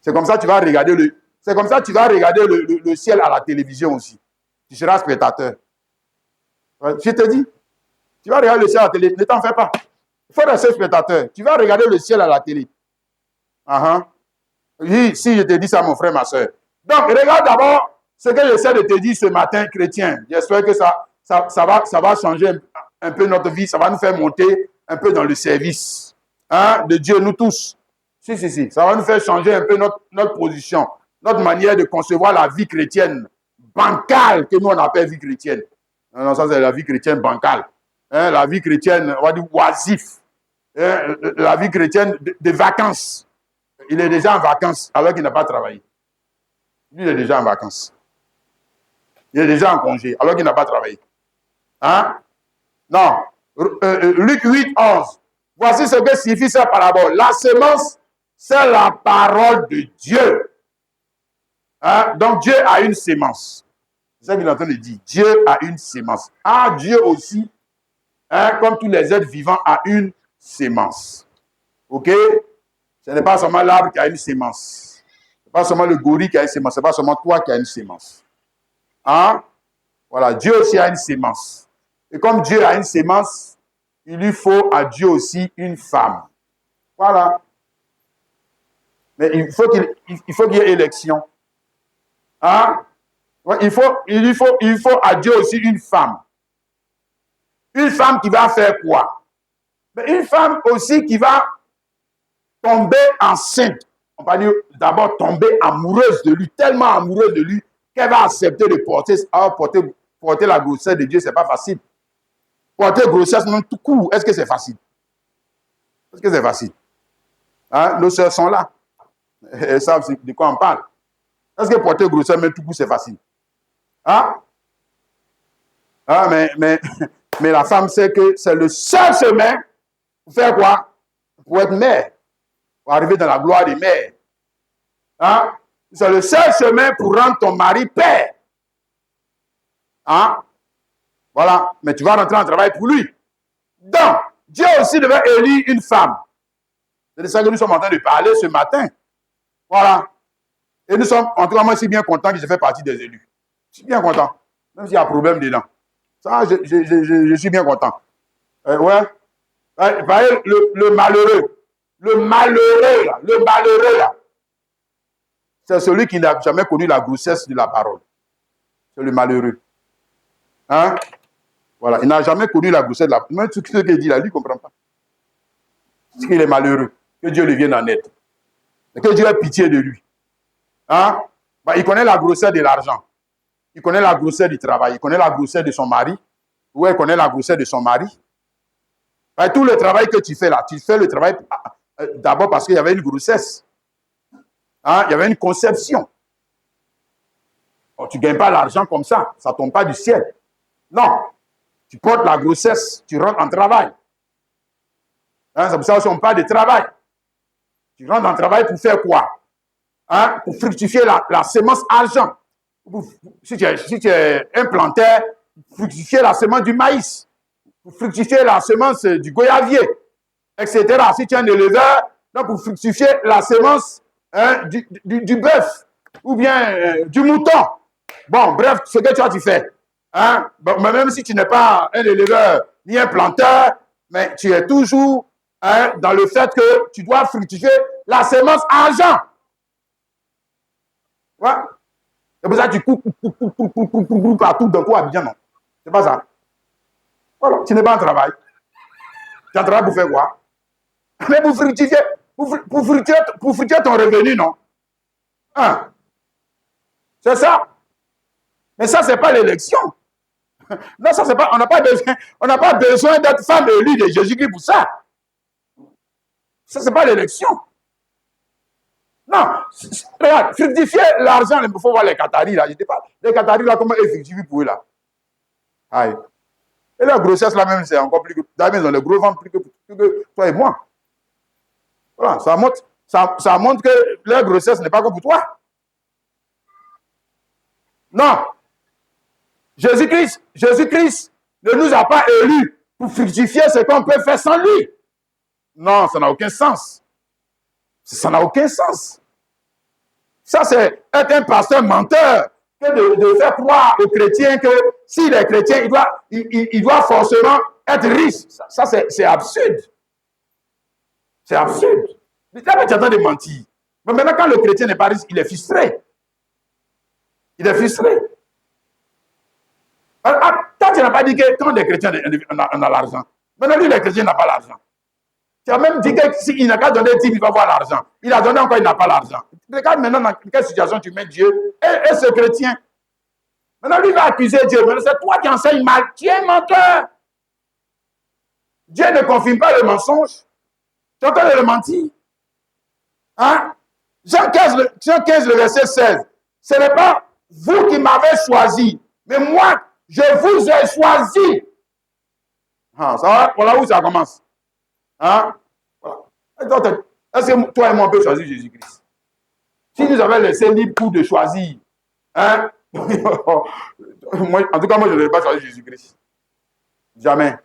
Speaker 1: C'est comme ça que tu vas regarder le ciel à la télévision aussi. Tu seras spectateur. Je te dis, tu vas regarder le ciel à la télé, ne t'en fais pas. Il faut rester spectateur. Tu vas regarder le ciel à la télé. Oui, si je te dis ça, mon frère, ma soeur. Donc, regarde d'abord ce que j'essaie de te dire ce matin, chrétien. J'espère que ça va changer un peu notre vie. Ça va nous faire monter un peu dans le service de Dieu, nous tous. Si. Ça va nous faire changer un peu notre position, notre manière de concevoir la vie chrétienne bancale que nous, on appelle vie chrétienne. Non, ça, c'est la vie chrétienne bancale. La vie chrétienne, on va dire oisif. La vie chrétienne de vacances. Il est déjà en vacances alors qu'il n'a pas travaillé. Lui, il est déjà en vacances. Il est déjà en congé alors qu'il n'a pas travaillé. Hein? Non. Luc 8, 11. Voici ce que signifie cette parabole. La semence, c'est la parole de Dieu. Hein? Donc, Dieu a une sémence. C'est ça qu'il est en train de dire. Dieu a une sémence. Dieu aussi, comme tous les êtres vivants, a une sémence. OK? Ce n'est pas seulement l'arbre qui a une sémence. Ce n'est pas seulement le gorille qui a une sémence. Ce n'est pas seulement toi qui as une sémence. Voilà, Dieu aussi a une sémence. Et comme Dieu a une sémence, il lui faut à Dieu aussi une femme. Voilà. Mais il faut qu'il y ait élection. Il faut à Dieu aussi une femme. Une femme qui va faire quoi? Mais une femme aussi qui va tomber enceinte. On va dire d'abord tomber amoureuse de lui, tellement amoureuse de lui, qu'elle va accepter de porter la grossesse de Dieu. Ce n'est pas facile. Porter grossesse, même tout court, est-ce que c'est facile? Est-ce que c'est facile? Nos sœurs sont là. Elles savent de quoi on parle. Est-ce que porter grossesse, même tout court, c'est facile? Mais la femme sait que c'est le seul chemin pour faire quoi? Pour être mère. Pour arriver dans la gloire des mères. C'est le seul chemin pour rendre ton mari père. Voilà. Mais tu vas rentrer en travail pour lui. Donc, Dieu aussi devait élire une femme. C'est de ça que nous sommes en train de parler ce matin. Voilà. Et nous sommes, en tout cas, moi, je suis bien content que je fais partie des élus. Je suis bien content. Même s'il y a un problème dedans. Ça, je suis bien content. Ouais. Le malheureux. Le malheureux, là. C'est celui qui n'a jamais connu la grossesse de la parole. C'est le malheureux. Voilà. Il n'a jamais connu la grossesse de la parole. Même ce qu'il dit là, lui, il ne comprend pas. C'est qu'il est malheureux. Que Dieu lui vienne en aide. Et que Dieu ait pitié de lui. Il connaît la grossesse de l'argent. Il connaît la grossesse du travail. Il connaît la grossesse de son mari. Oui, il connaît la grossesse de son mari. Tout le travail que tu fais là, tu fais le travail d'abord parce qu'il y avait une grossesse. Il y avait une conception. Tu ne gagnes pas l'argent comme ça. Ça ne tombe pas du ciel. Non. Tu portes la grossesse, tu rentres en travail. C'est pour ça qu'on parle de travail. Tu rentres dans le travail pour faire quoi? Hein? Pour fructifier la semence argent. Si tu es un planteur, fructifier la semence du maïs, pour fructifier la semence du goyavier, etc. Si tu es un éleveur, donc pour fructifier la semence du bœuf ou bien du mouton. Bon, bref, ce que tu fais. Hein? Bon, même si tu n'es pas un éleveur ni un planteur, mais tu es toujours dans le fait que tu dois fructifier la semence argent. Ouais. C'est pour ça que tu cours partout d'un coup à bien, non. C'est pas ça. Voilà, tu n'es pas en travail. Tu es en travail pour faire quoi? Mais pour fructifier, pour fructifier ton revenu, non? Hein? C'est ça. Mais ça, c'est pas l'élection. Non, ça, c'est pas. On n'a pas besoin d'être femme élue de Jésus-Christ pour ça. Ça, c'est pas l'élection. Non, regarde, fructifier l'argent, il faut voir les Qataris là. Je dis pas, les Qataris là, comment ils fructifient pour eux là? Aïe. Et la grossesse là même, c'est encore plus que. D'ailleurs, ils ont les gros ventres plus que toi et moi. Voilà, ça montre que leur grossesse n'est pas comme pour toi. Non. Jésus-Christ ne nous a pas élus pour fructifier ce qu'on peut faire sans lui. Non, ça n'a aucun sens. Ça n'a aucun sens. Ça, c'est être un pasteur menteur que de faire croire aux chrétiens que s'il est chrétien, il doit forcément être riche. Ça c'est absurde. C'est absurde. Là, tu attends de mentir. Mais maintenant, quand le chrétien n'est pas riche, il est frustré. Il est frustré. Toi, tu n'as pas dit que quand les chrétiens on a l'argent. Maintenant, lui, les chrétiens n'a pas l'argent. Tu as même dit que s'il n'a qu'à donner 10, il va avoir l'argent. Il a donné encore, il n'a pas l'argent. Regarde maintenant dans quelle situation tu mets Dieu et ce chrétien. Maintenant, lui va accuser Dieu. Mais c'est toi qui enseignes mal. Tu es menteur. Dieu ne confirme pas le mensonge. Tu es en train de le mentir. Hein? Jean 15, le verset 16. Ce n'est pas vous qui m'avez choisi, mais moi, je vous ai choisi. Ah, ça va? Voilà où ça commence. Hein? Voilà. Est-ce que toi et moi, on peut choisir Jésus-Christ? Si nous avions laissé libre pour de choisir, hein? Moi, en tout cas, moi, je ne vais pas choisir Jésus-Christ. Jamais.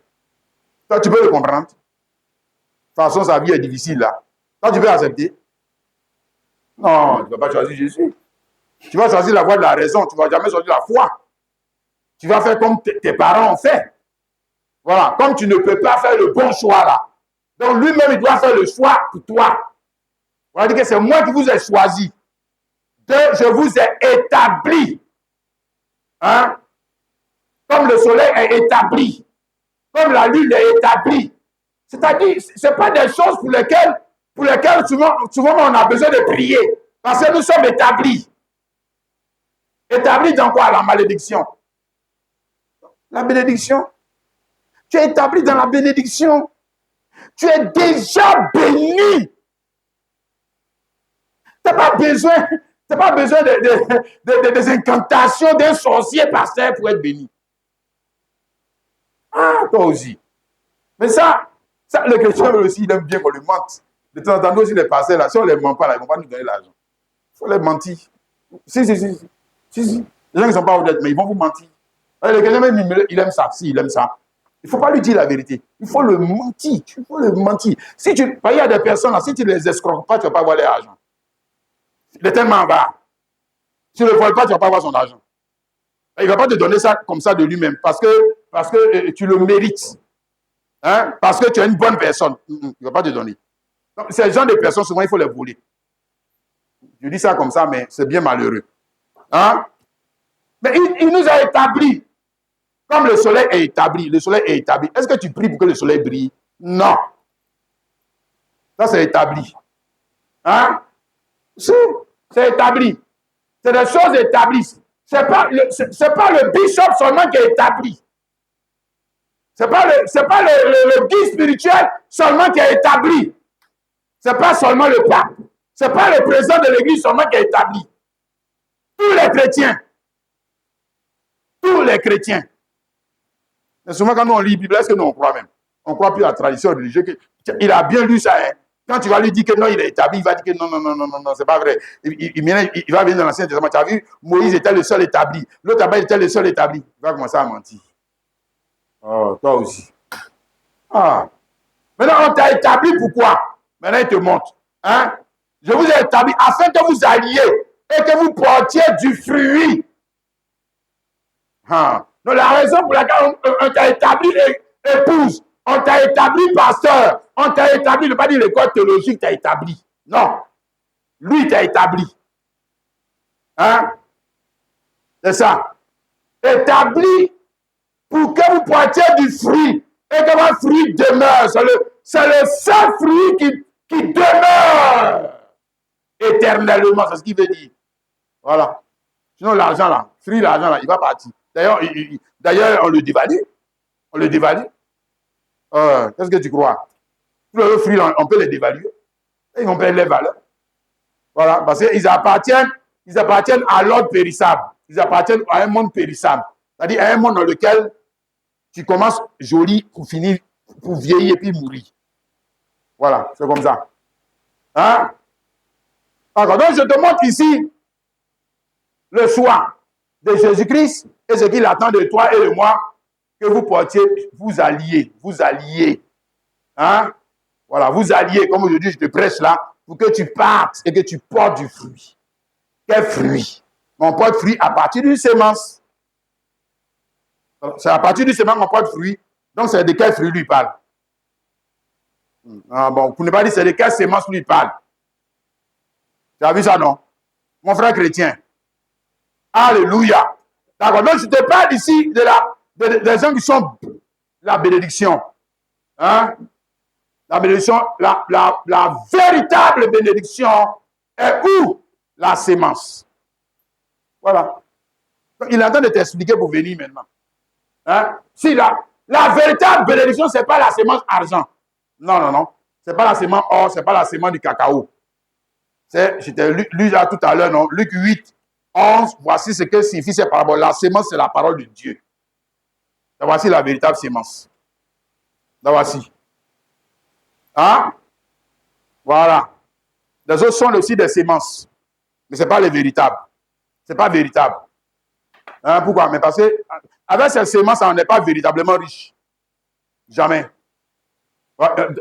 Speaker 1: Toi, tu peux le comprendre. De toute façon, sa vie est difficile, là. Toi, tu peux accepter. Non, tu ne vas pas choisir Jésus. Tu vas choisir la voie de la raison. Tu ne vas jamais choisir la foi. Tu vas faire comme tes parents ont fait. Voilà. Comme tu ne peux pas faire le bon choix, là. Donc, lui-même, il doit faire le choix pour toi. On va dire que c'est moi qui vous ai choisi. Je vous ai établi. Hein? Comme le soleil est établi. Comme la lune est établie. C'est-à-dire, ce n'est pas des choses pour lesquelles souvent on a besoin de prier. Parce que nous sommes établis. Établis dans quoi? La malédiction. La bénédiction. Tu es établi dans la bénédiction. Tu es déjà béni. Tu n'as pas besoin, des incantations d'un sorcier pasteur pour être béni. Ah, toi aussi. Mais ça le chrétien aussi, il aime bien qu'on lui mente. De temps en temps, aussi, les pasteurs, là, si on ne les ment pas, là, ils ne vont pas nous donner l'argent. Il faut les mentir. Si. Les gens qui ne sont pas honnêtes, mais ils vont vous mentir. Le chrétien, même, il aime ça. Si, il aime ça. Il ne faut pas lui dire la vérité. Il faut le mentir. Il faut le mentir. Il y a des personnes, là, si tu ne les escroques pas, tu ne vas pas avoir l'argent. Il est tellement bas. Si tu ne le voles pas, tu ne vas pas avoir son argent. Il ne va pas te donner ça comme ça de lui-même parce que tu le mérites. Hein? Parce que tu es une bonne personne. Il ne va pas te donner. Donc, ces gens de personnes, souvent, il faut les voler. Je dis ça comme ça, mais c'est bien malheureux. Hein? Mais il nous a établis. Comme le soleil est établi. Le soleil est établi. Est-ce que tu pries pour que le soleil brille? Non. Ça, c'est établi. Hein? Si, c'est établi. C'est des choses établies. Ce n'est pas le bishop seulement qui est établi. Ce n'est pas le guide spirituel seulement qui est établi. Ce n'est pas seulement le pape. Ce n'est pas le président de l'église seulement qui est établi. Tous les chrétiens. Tous les chrétiens. Mais souvent, quand nous on lit la Bible, est-ce que nous on croit même? On ne croit plus à la tradition religieuse. Il a bien lu ça. Hein? Quand tu vas lui dire que non, il est établi, il va dire que non, non, non, non, non, non, c'est pas vrai. Il va venir dans l'Ancien Testament. Tu as vu, Moïse était le seul établi. L'autre là-bas était le seul établi. Il va commencer à mentir. Oh, toi aussi. Ah. Maintenant, on t'a établi pourquoi? Maintenant, il te montre. Hein? Je vous ai établi afin que vous alliez et que vous portiez du fruit. Ah. Donc, la raison pour laquelle on t'a établi épouse, on t'a établi pasteur, on t'a établi, ne pas dire l'école théologique t'a établi. Non. Lui t'a établi. Hein? C'est ça. Établi pour que vous portiez du fruit et que votre fruit demeure. C'est le seul fruit qui demeure éternellement. C'est ce qu'il veut dire. Voilà. Sinon, l'argent là, fruit, l'argent là, il va partir. D'ailleurs, on le dévalue. On le dévalue. Qu'est-ce que tu crois? Tous les fruits, on peut les dévaluer. Et ils vont perdre les valeurs. Voilà. Parce qu'ils appartiennent à l'ordre périssable. Ils appartiennent à un monde périssable. C'est-à-dire à un monde dans lequel tu commences joli pour finir, pour vieillir et puis mourir. Voilà, c'est comme ça. Hein? Alors, donc je te montre ici le choix de Jésus-Christ et ce qu'il attend de toi et de moi, que vous portiez, vous alliez. Hein? Voilà, vous alliez, comme aujourd'hui je te prêche là, pour que tu partes et que tu portes du fruit. Quel fruit? On porte fruit à partir d'une sémence. C'est à partir du sémence qu'on porte fruit. Donc, c'est de quel fruit lui parle? Ah bon, vous ne pas dire c'est de quelle sémence lui parle. Tu as vu ça, non? Mon frère chrétien. Alléluia. D'accord. Donc, je te parle ici des gens qui sont la bénédiction. Hein? La bénédiction, la véritable bénédiction est où? La sémence. Voilà. Donc, il est en train de t'expliquer pour venir maintenant. Hein? Si la véritable bénédiction, ce n'est pas la sémence argent. Non, non, non. Ce n'est pas la sémence or, ce n'est pas la sémence du cacao. Je t'ai lu là tout à l'heure, non? Luc 8, 11, voici ce que signifie cette parabole. La sémence, c'est la parole de Dieu. Donc, voici la véritable sémence. Donc, voici. Hein? Voilà. Les autres sont aussi des sémences. Mais ce n'est pas les véritables. Ce n'est pas véritable. Hein? Pourquoi? Mais parce que avec ces sémences, on n'est pas véritablement riche. Jamais.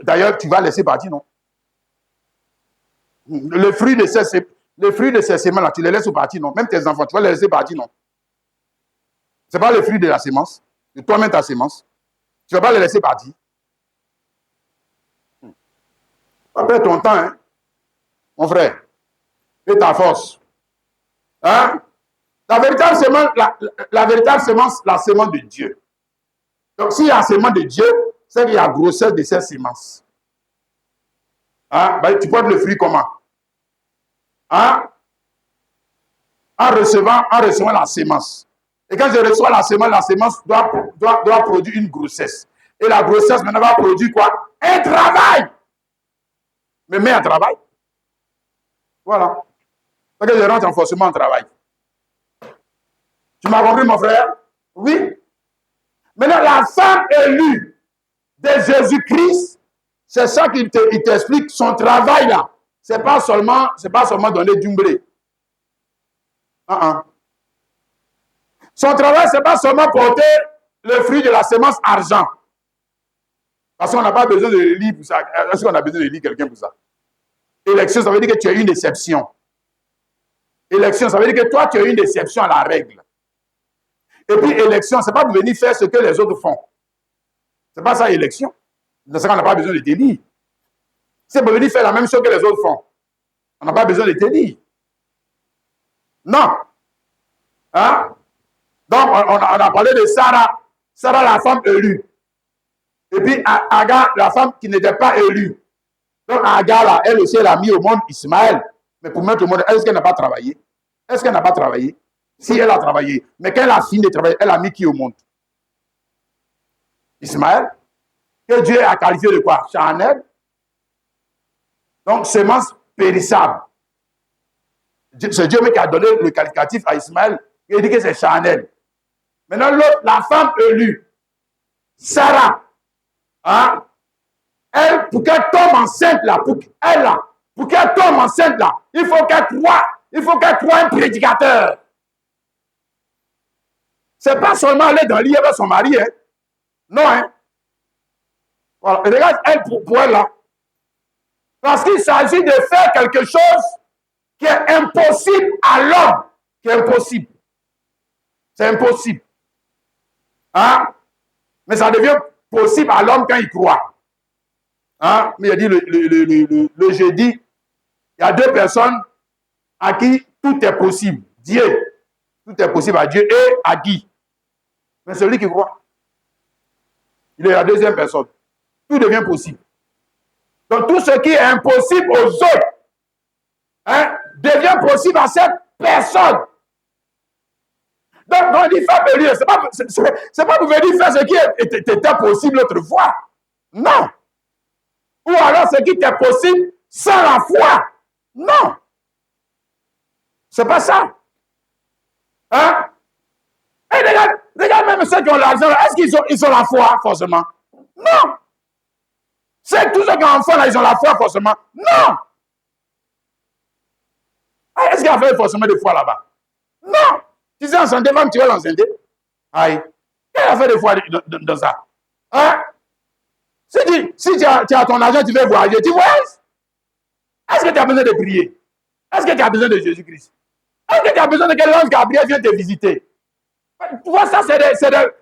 Speaker 1: D'ailleurs, tu vas laisser partir, non? Le fruit de ces semences-là, tu les laisses partir, non? Même tes enfants, tu vas les laisser partir, non? Ce n'est pas le fruit de la sémence, de toi-même ta sémence. Tu ne vas pas les laisser partir. Après ton temps, hein, mon frère, et ta force. Hein? La véritable sémence, la sémence de Dieu. Donc, s'il y a la sémence de Dieu, c'est qu'il y a la grossesse de cette sémence. Hein? Ben, tu portes le fruit comment? Hein? En recevant la sémence. Et quand je reçois la sémence doit produire une grossesse. Et la grossesse maintenant va produire quoi? Un travail. Me met en travail. Voilà. Parce que je rentre forcément en travail. Tu m'as compris, mon frère? Oui. Maintenant, la femme élue de Jésus-Christ, c'est ça qu'il t'explique, son travail là. C'est pas seulement donner du blé. Son travail, c'est pas seulement porter le fruit de la semence argent. Parce qu'on n'a pas besoin de lire pour ça. Est-ce qu'on a besoin de lire quelqu'un pour ça? Élection, ça veut dire que tu as une exception. Élection, ça veut dire que toi, tu as une exception à la règle. Et puis, élection, ce n'est pas pour venir faire ce que les autres font. Ce n'est pas ça, élection. Dans ce cas, on n'a pas besoin de te lire. C'est pour venir faire la même chose que les autres font. On n'a pas besoin de te lire. Non. Hein? Donc, on a parlé de Sarah. Sarah, la femme élue. Et puis, Agar, la femme qui n'était pas élue. Donc, Agar, là, elle aussi, elle a mis au monde Ismaël. Mais pour mettre au monde, est-ce qu'elle n'a pas travaillé? Est-ce qu'elle n'a pas travaillé? Si, elle a travaillé. Mais quand elle a fini de travailler, elle a mis qui au monde? Ismaël. Que Dieu a qualifié de quoi? Charnel. Donc, semence périssable. C'est Dieu qui a donné le qualificatif à Ismaël. Il dit que c'est charnel. Maintenant, l'autre, la femme élue, Sarah, hein, elle, pour qu'elle tombe enceinte là, pour qu'elle tombe enceinte là, il faut qu'elle croie un prédicateur. C'est pas seulement aller dans l'île avec son mari, hein. Non, hein. Voilà. Et regarde, elle, pour elle là. Parce qu'il s'agit de faire quelque chose qui est impossible à l'homme. Qui est impossible. C'est impossible. Hein? Mais ça devient possible à l'homme quand il croit. Hein? Mais il a dit le jeudi, il y a deux personnes à qui tout est possible. Dieu. Tout est possible à Dieu et à qui? Mais celui qui croit. Il est la deuxième personne. Tout devient possible. Donc tout ce qui est impossible aux autres, hein, devient possible à cette personne. Donc on dit faire bénir, c'est pas pour venir faire ce qui était possible autrefois. Non. Ou alors ce qui était possible sans la foi. Non. C'est pas ça. Hein? Et regarde même ceux qui ont l'argent, est-ce qu'ils ont la foi forcément? Non. C'est tous ceux qui ont un enfant là, ils ont la foi forcément? Non. Est-ce qu'il y a forcément de foi là-bas? Non. Tu sais enceinté, même tu vas l'enceinter. Aïe. Quel a fait de foi dans ça? Hein? Si tu as ton argent, tu veux voyager, tu voyages? Est-ce que tu as besoin de prier? Est-ce que tu as besoin de Jésus-Christ? Est-ce que tu as besoin de que l'ange Gabriel vienne te visiter? Tu vois, ça,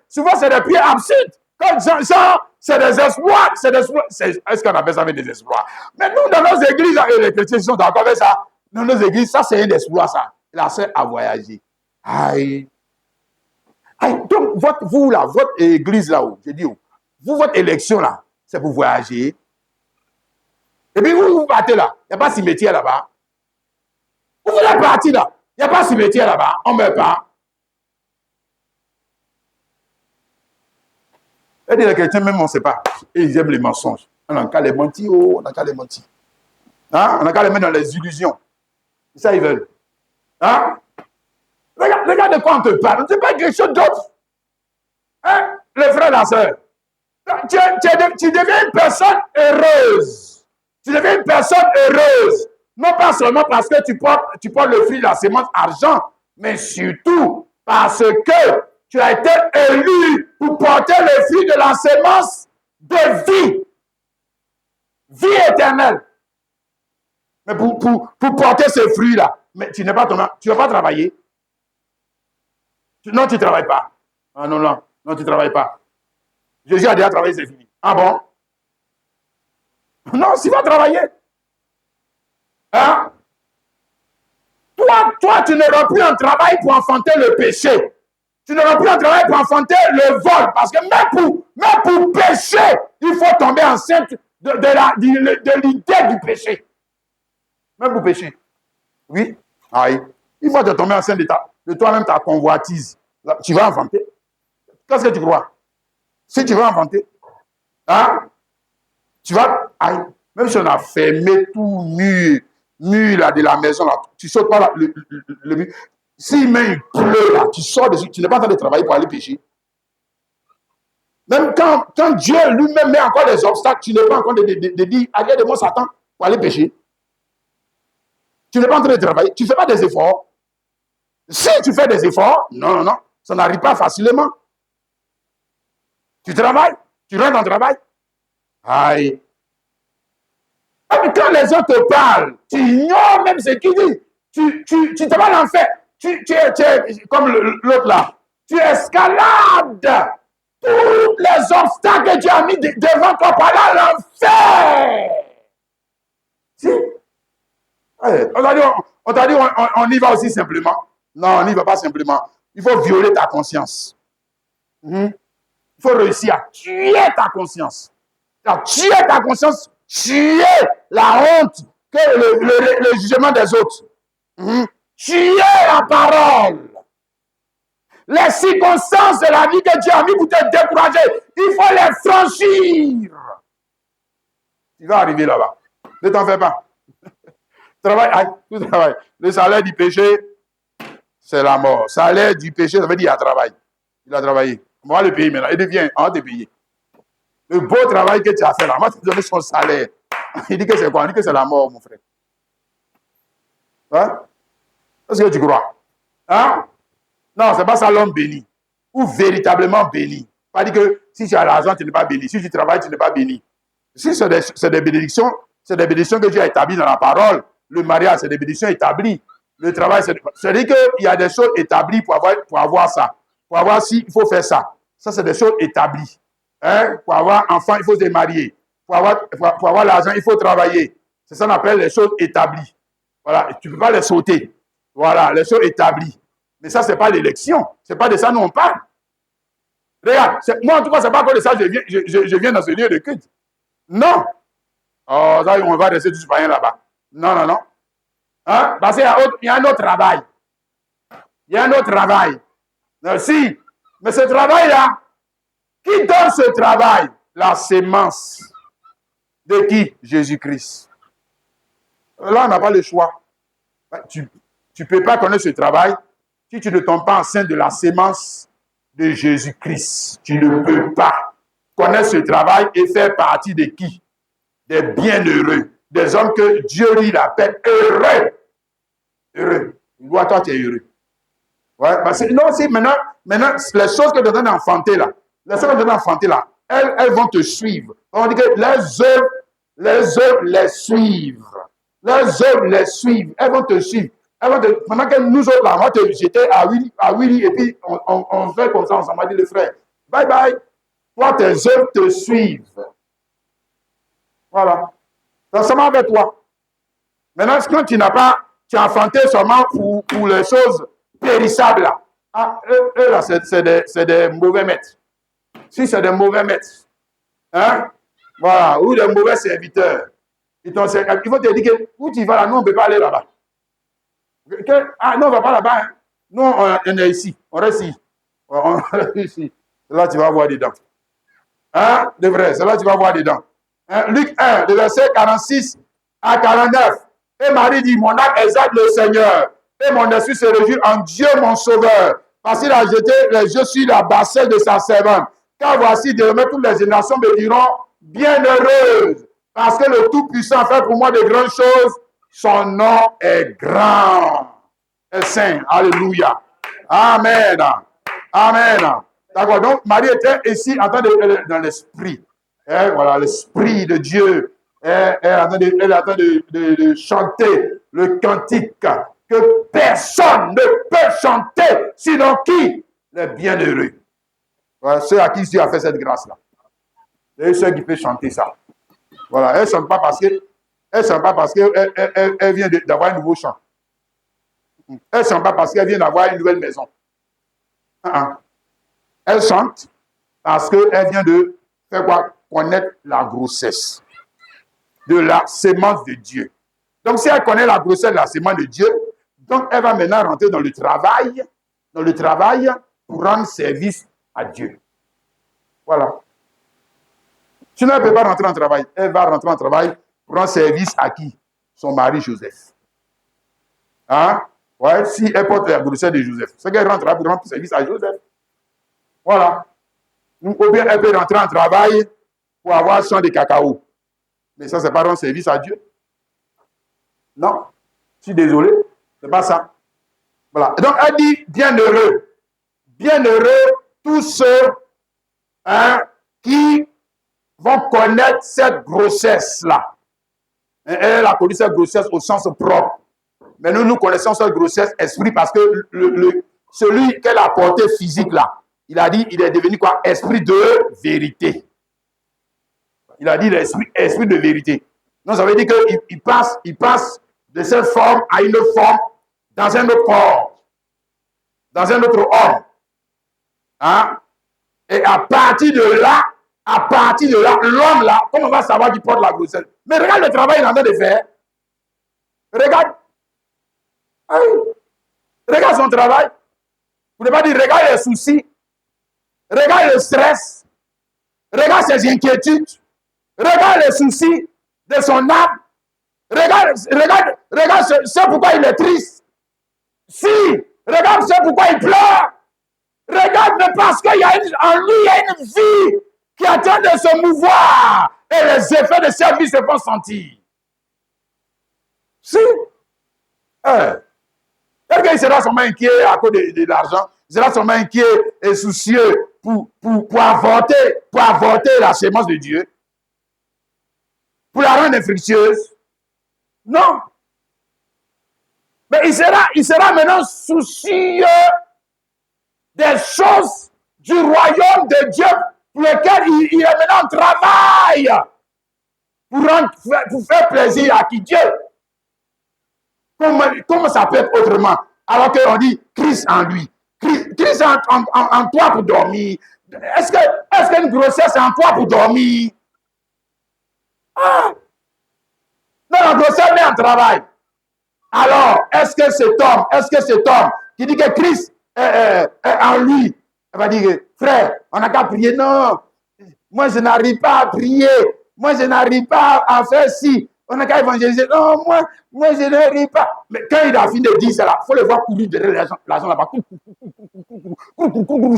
Speaker 1: souvent, c'est des prières absurdes. Comme genre, c'est des exploits. Est-ce qu'on appelle ça avec des exploits? Mais nous, dans nos églises, et les chrétiens sont d'accord avec ça. Dans nos églises, ça, c'est un exploit, ça. La sœur a voyagé. Aïe. Aïe. Donc, votre église là-haut, je dis, votre élection là, c'est pour voyager. Et puis, vous partez là, il n'y a pas de cimetière là-bas. Vous voulez partir là, il n'y a pas de cimetière là-bas, on ne meurt pas. Et les chrétiens, même, on ne sait pas. Et ils aiment les mensonges. On n'a qu'à les mentir, on n'a qu'à les mentir. Hein? On n'a qu'à les mettre dans les illusions. C'est ça, ils veulent. Hein? Regarde de quoi on te parle. C'est pas quelque chose d'autre. Hein? Les frères et la sœur. Tu deviens une personne heureuse. Tu deviens une personne heureuse. Non pas seulement parce que tu portes le fruit de la sémence argent, mais surtout parce que tu as été élu pour porter le fruit de la sémence de vie. Vie éternelle. Mais pour porter ce fruit-là, mais tu ne vas pas travailler. Non, tu ne travailles pas. Ah non, tu ne travailles pas. Jésus a déjà travaillé, c'est fini. Ah bon? Non, tu vas travailler. Hein? Toi, tu n'auras plus un travail pour enfanter le péché. Tu n'auras plus un travail pour enfanter le vol. Parce que même pour pécher, il faut tomber enceinte de l'idée du péché. Même pour pécher. Oui. Aïe. Il faut te tomber enceinte de toi-même, ta convoitise. Là, tu vas enfanter. Qu'est-ce que tu crois? Si tu vas enfanter, hein? Tu vas. Aïe. Même si on a fermé tout mur là, de la maison, là, tu sautes pas là, le mur. S'il pleut là, tu sors dessus, tu n'es pas en train de travailler pour aller pécher. Même quand Dieu lui-même met encore des obstacles, tu n'es pas encore de dire, allez de moi Satan pour aller pécher. Tu n'es pas en train de travailler, tu ne fais pas des efforts. Si tu fais des efforts, non, ça n'arrive pas facilement. Tu travailles, tu rentres en travail. Aïe. Mais quand les autres te parlent, tu ignores même ce qu'ils disent. Tu te vas l'enfer. Tu es comme l'autre là. Tu escalades tous les obstacles que tu as mis devant toi par là l'enfer. Si? On t'a dit, on y va aussi simplement. Non, on n'y va pas simplement. Il faut violer ta conscience. Il faut réussir à tuer ta conscience. À tuer ta conscience, tuer la honte que le jugement des autres. Tuer la parole. Les circonstances de la vie que Dieu a mis pour te décourager, il faut les franchir. Tu vas arriver là-bas. Ne t'en fais pas. Travaille, tout travail. Le salaire du péché, c'est la mort. Le salaire du péché, ça veut dire qu'il a travaillé. Il a travaillé. On va le payer maintenant. Il devient, on va te payer. Le beau travail que tu as fait là, moi, tu te donnes son salaire. Il dit que c'est quoi? Il dit que c'est la mort, mon frère. Hein? Est-ce que tu crois? Hein? Non, c'est pas ça l'homme béni. Ou véritablement béni. Pas dire que si tu as l'argent, tu n'es pas béni. Si tu travailles, tu n'es pas béni. Si c'est des bénédictions, c'est des bénédictions que Dieu a établies dans la parole. Le mariage, c'est des bénédictions établies. Le travail, c'est-à-dire qu'il y a des choses établies pour avoir ça. Pour avoir si, il faut faire ça. Ça, c'est des choses établies. Hein? Pour avoir enfant, il faut se marier. Pour avoir l'argent, il faut travailler. C'est ça qu'on appelle les choses établies. Voilà, tu ne peux pas les sauter. Voilà, les choses établies. Mais ça, ce n'est pas l'élection. Ce n'est pas de ça dont on parle. Regarde, moi, en tout cas, ce n'est pas que de ça je viens dans ce lieu de culte. Non. Oh, ça, on va rester tous païens là-bas. Non, non, non. Hein? Parce qu'il y a un autre travail. Il y a un autre travail. Si. Mais ce travail-là, qui donne ce travail? La sémence. De qui? Jésus-Christ. Là, on n'a pas le choix. Tu ne peux pas connaître ce travail si tu ne tombes pas enceinte de la sémence de Jésus-Christ. Tu ne peux pas connaître ce travail et faire partie de qui? Des bienheureux. Des hommes que Dieu lui l'appelle heureux. Heureux. Toi, tu es heureux. Ouais, parce que, non, si maintenant, les choses que tu es en train d'enfanter là, elles vont te suivre. On dit que les œuvres les suivent. Les œuvres les suivent. Elles vont te suivre. Pendant que nous autres là, moi j'étais à Willy et puis on fait comme ça, on m'a dit le frère, bye bye. Toi, tes œuvres te suivent. Voilà. Donc, ça va avec toi. Maintenant, quand tu as enfanté seulement pour les choses périssables là. Ah, eux là, c'est des mauvais maîtres. Si c'est des mauvais maîtres, hein, voilà, ou des mauvais serviteurs, il faut te dire que où tu vas là, nous on ne peut pas aller là-bas. Ah non, on ne va pas là-bas. Hein. Nous, on est ici, on reste ici. On reste ici. Là, tu vas voir dedans. Hein, de vrai, c'est là tu vas voir dedans. Hein? Luc 1, de verset 46 à 49. Et Marie dit, mon âme exalte le Seigneur, et mon esprit se réjouit en Dieu mon sauveur, parce qu'il a jeté les yeux sur la bassesse de sa servante. Car voici, désormais, toutes les générations me diront, bienheureuse, parce que le Tout-Puissant fait pour moi de grandes choses, son nom est grand et saint. Alléluia. Amen. Amen. D'accord, donc Marie était ici en train de dans l'esprit. Voilà, l'esprit de Dieu. Elle est en train de chanter le cantique que personne ne peut chanter, sinon qui? Les bienheureux. Voilà, ceux à qui Dieu a fait cette grâce-là. Et ceux qui peuvent chanter ça. Voilà, elle ne chante pas parce qu'elle vient d'avoir un nouveau chant. Elle ne chante pas parce qu'elle vient d'avoir une nouvelle maison. Elle chante parce qu'elle vient de faire quoi? Connaître la grossesse de la sémence de Dieu. Donc, si elle connaît la grossesse de la sémence de Dieu, donc elle va maintenant rentrer dans le travail pour rendre service à Dieu. Voilà. Sinon, elle ne peut pas rentrer en travail. Elle va rentrer en travail pour rendre service à qui? Son mari Joseph. Hein? Ouais, si elle porte la grossesse de Joseph, c'est qu'elle rentre pour rendre service à Joseph. Voilà. Ou bien elle peut rentrer en travail pour avoir champ de cacao. Mais ça, c'est pas rendre service à Dieu. Non. Je suis désolé. C'est pas ça. Voilà. Donc, elle dit bienheureux. Bienheureux tous ceux qui vont connaître cette grossesse-là. Elle a connu cette grossesse au sens propre. Mais nous connaissons cette grossesse esprit parce que celui qu'elle a porté physique là, il a dit, il est devenu quoi? Esprit de vérité. Il a dit esprit de vérité. Donc ça veut dire qu'il passe de cette forme à une autre forme dans un autre corps, dans un autre homme. Hein? Et à partir de là, l'homme là, comment on va savoir qu'il porte la grossesse? Mais regarde le travail qu'il est en train de faire. Regarde. Regarde son travail. Vous ne pouvez pas dire, regarde les soucis. Regarde le stress. Regarde ses inquiétudes. Regarde les soucis de son âme. Regarde, c'est pourquoi il est triste. Si, regarde, c'est pourquoi il pleure. Regarde, mais parce qu'il y a en lui, il y a une vie qui est en train de se mouvoir et les effets de sa vie se font sentir. Si. Est-ce qu'il sera seulement inquiet à cause de l'argent? Il sera seulement inquiet et soucieux pour avorter la sémence de Dieu? Pour la rendre infructueuse? Non. Mais il sera maintenant soucieux des choses du royaume de Dieu pour lesquelles il est maintenant en travail pour faire plaisir à qui Dieu. Comment ça peut être autrement? Alors qu'on dit Christ en lui. Christ en toi pour dormir. Est-ce qu'une grossesse est en toi pour dormir? Ah! Non, la grossesse est en travail. Alors, est-ce que cet homme qui dit que Christ est en lui, il va dire, frère, on n'a qu'à prier. Non, moi je n'arrive pas à prier. Moi je n'arrive pas à faire ci. On n'a qu'à évangéliser. Non, moi je n'arrive pas. Mais quand il a fini de dire cela, il faut le voir courir derrière l'argent là-bas.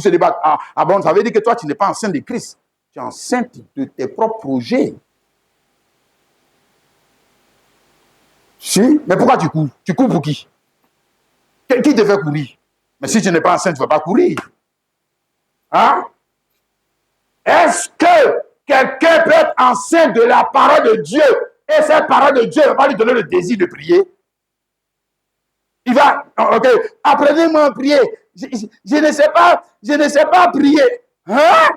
Speaker 1: Se débattre. Ah bon, ça veut dire que toi, tu n'es pas enceinte de Christ. Tu es enceinte de tes propres projets. Si, mais pourquoi tu cours? Tu cours pour qui? Qui te fait courir? Mais si tu n'es pas enceinte, tu ne vas pas courir. Hein? Est-ce que quelqu'un peut être enceinte de la parole de Dieu et cette parole de Dieu ne va pas lui donner le désir de prier? Il va, ok, apprenez-moi à prier. Je ne sais pas prier. Hein?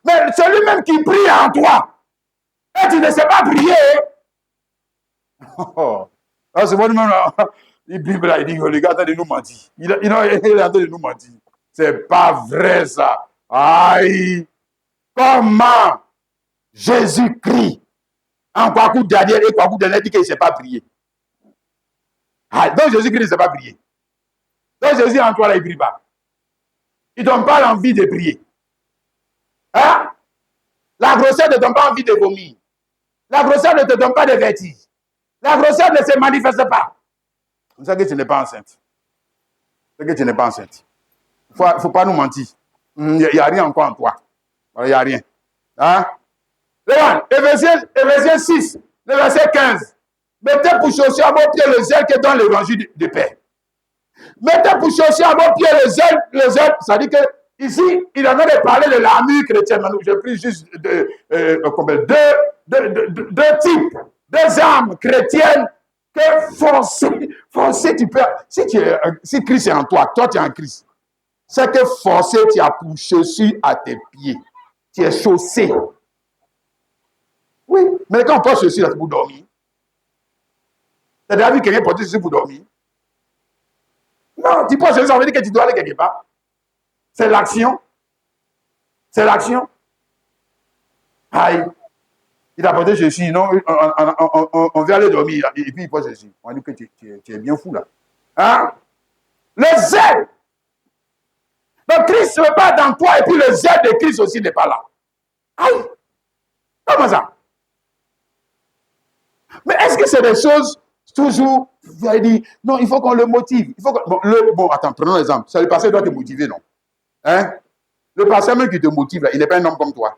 Speaker 1: Mais celui-même qui prie en toi, et tu ne sais pas prier. Oh. Ah, c'est bon, même là. Il Bible là, il dit que les gars est en train de nous mentir. Il est en train de nous mentir. C'est pas vrai ça. Aïe. Comment Jésus-Christ, en quoi coup dernier et quoi coup dernier, dit qu'il ne sait pas prier. Ah, donc Jésus-Christ ne sait pas prier. Donc Jésus en toi là, il ne prie pas. Il ne donne pas l'envie de prier. Hein? La grossesse ne donne pas envie de vomir. La grossesse ne te donne pas de vertige. La grossesse ne se manifeste pas. C'est ça que tu n'es pas enceinte. C'est que tu n'es pas enceinte. Il ne faut pas nous mentir. Il n'y a rien encore en toi. Il n'y a rien. Hein? Regarde, Éphésiens 6, le verset 15. Mettez pour chausser à vos pieds le zèle qui est dans l'évangile de paix. Mettez pour chausser à vos pieds le zèle, ça dit que ici, il en a de parler de l'armure chrétienne. J'ai pris juste deux types, deux armes chrétiennes que forcer, tu peux. Si Christ est en toi, toi tu es en Christ. C'est que forcer, tu as pour chaussure à tes pieds. Tu es chaussé. Oui, mais quand on porte chaussure, c'est pour dormir. Tu as déjà vu quelqu'un porter chaussure pour dormir? Non, tu portes chaussure, ça veut dire que tu dois aller quelque part. C'est l'action. C'est l'action. Aïe. Il a porté chaussure, non, on vient aller dormir, et puis il porte chaussure. On dit que tu es bien fou là. Hein? Le zèle. Donc Christ ne veut pas dans toi, et puis le zèle de Christ aussi n'est pas là. Aïe. Comment ça? Mais est-ce que c'est des choses toujours, vous avez dit, non, il faut qu'on le motive. Il faut bon, attends, prenons l'exemple. Le pasteur doit te motiver, non? Hein? Le pasteur même qui te motive, là, il n'est pas un homme comme toi.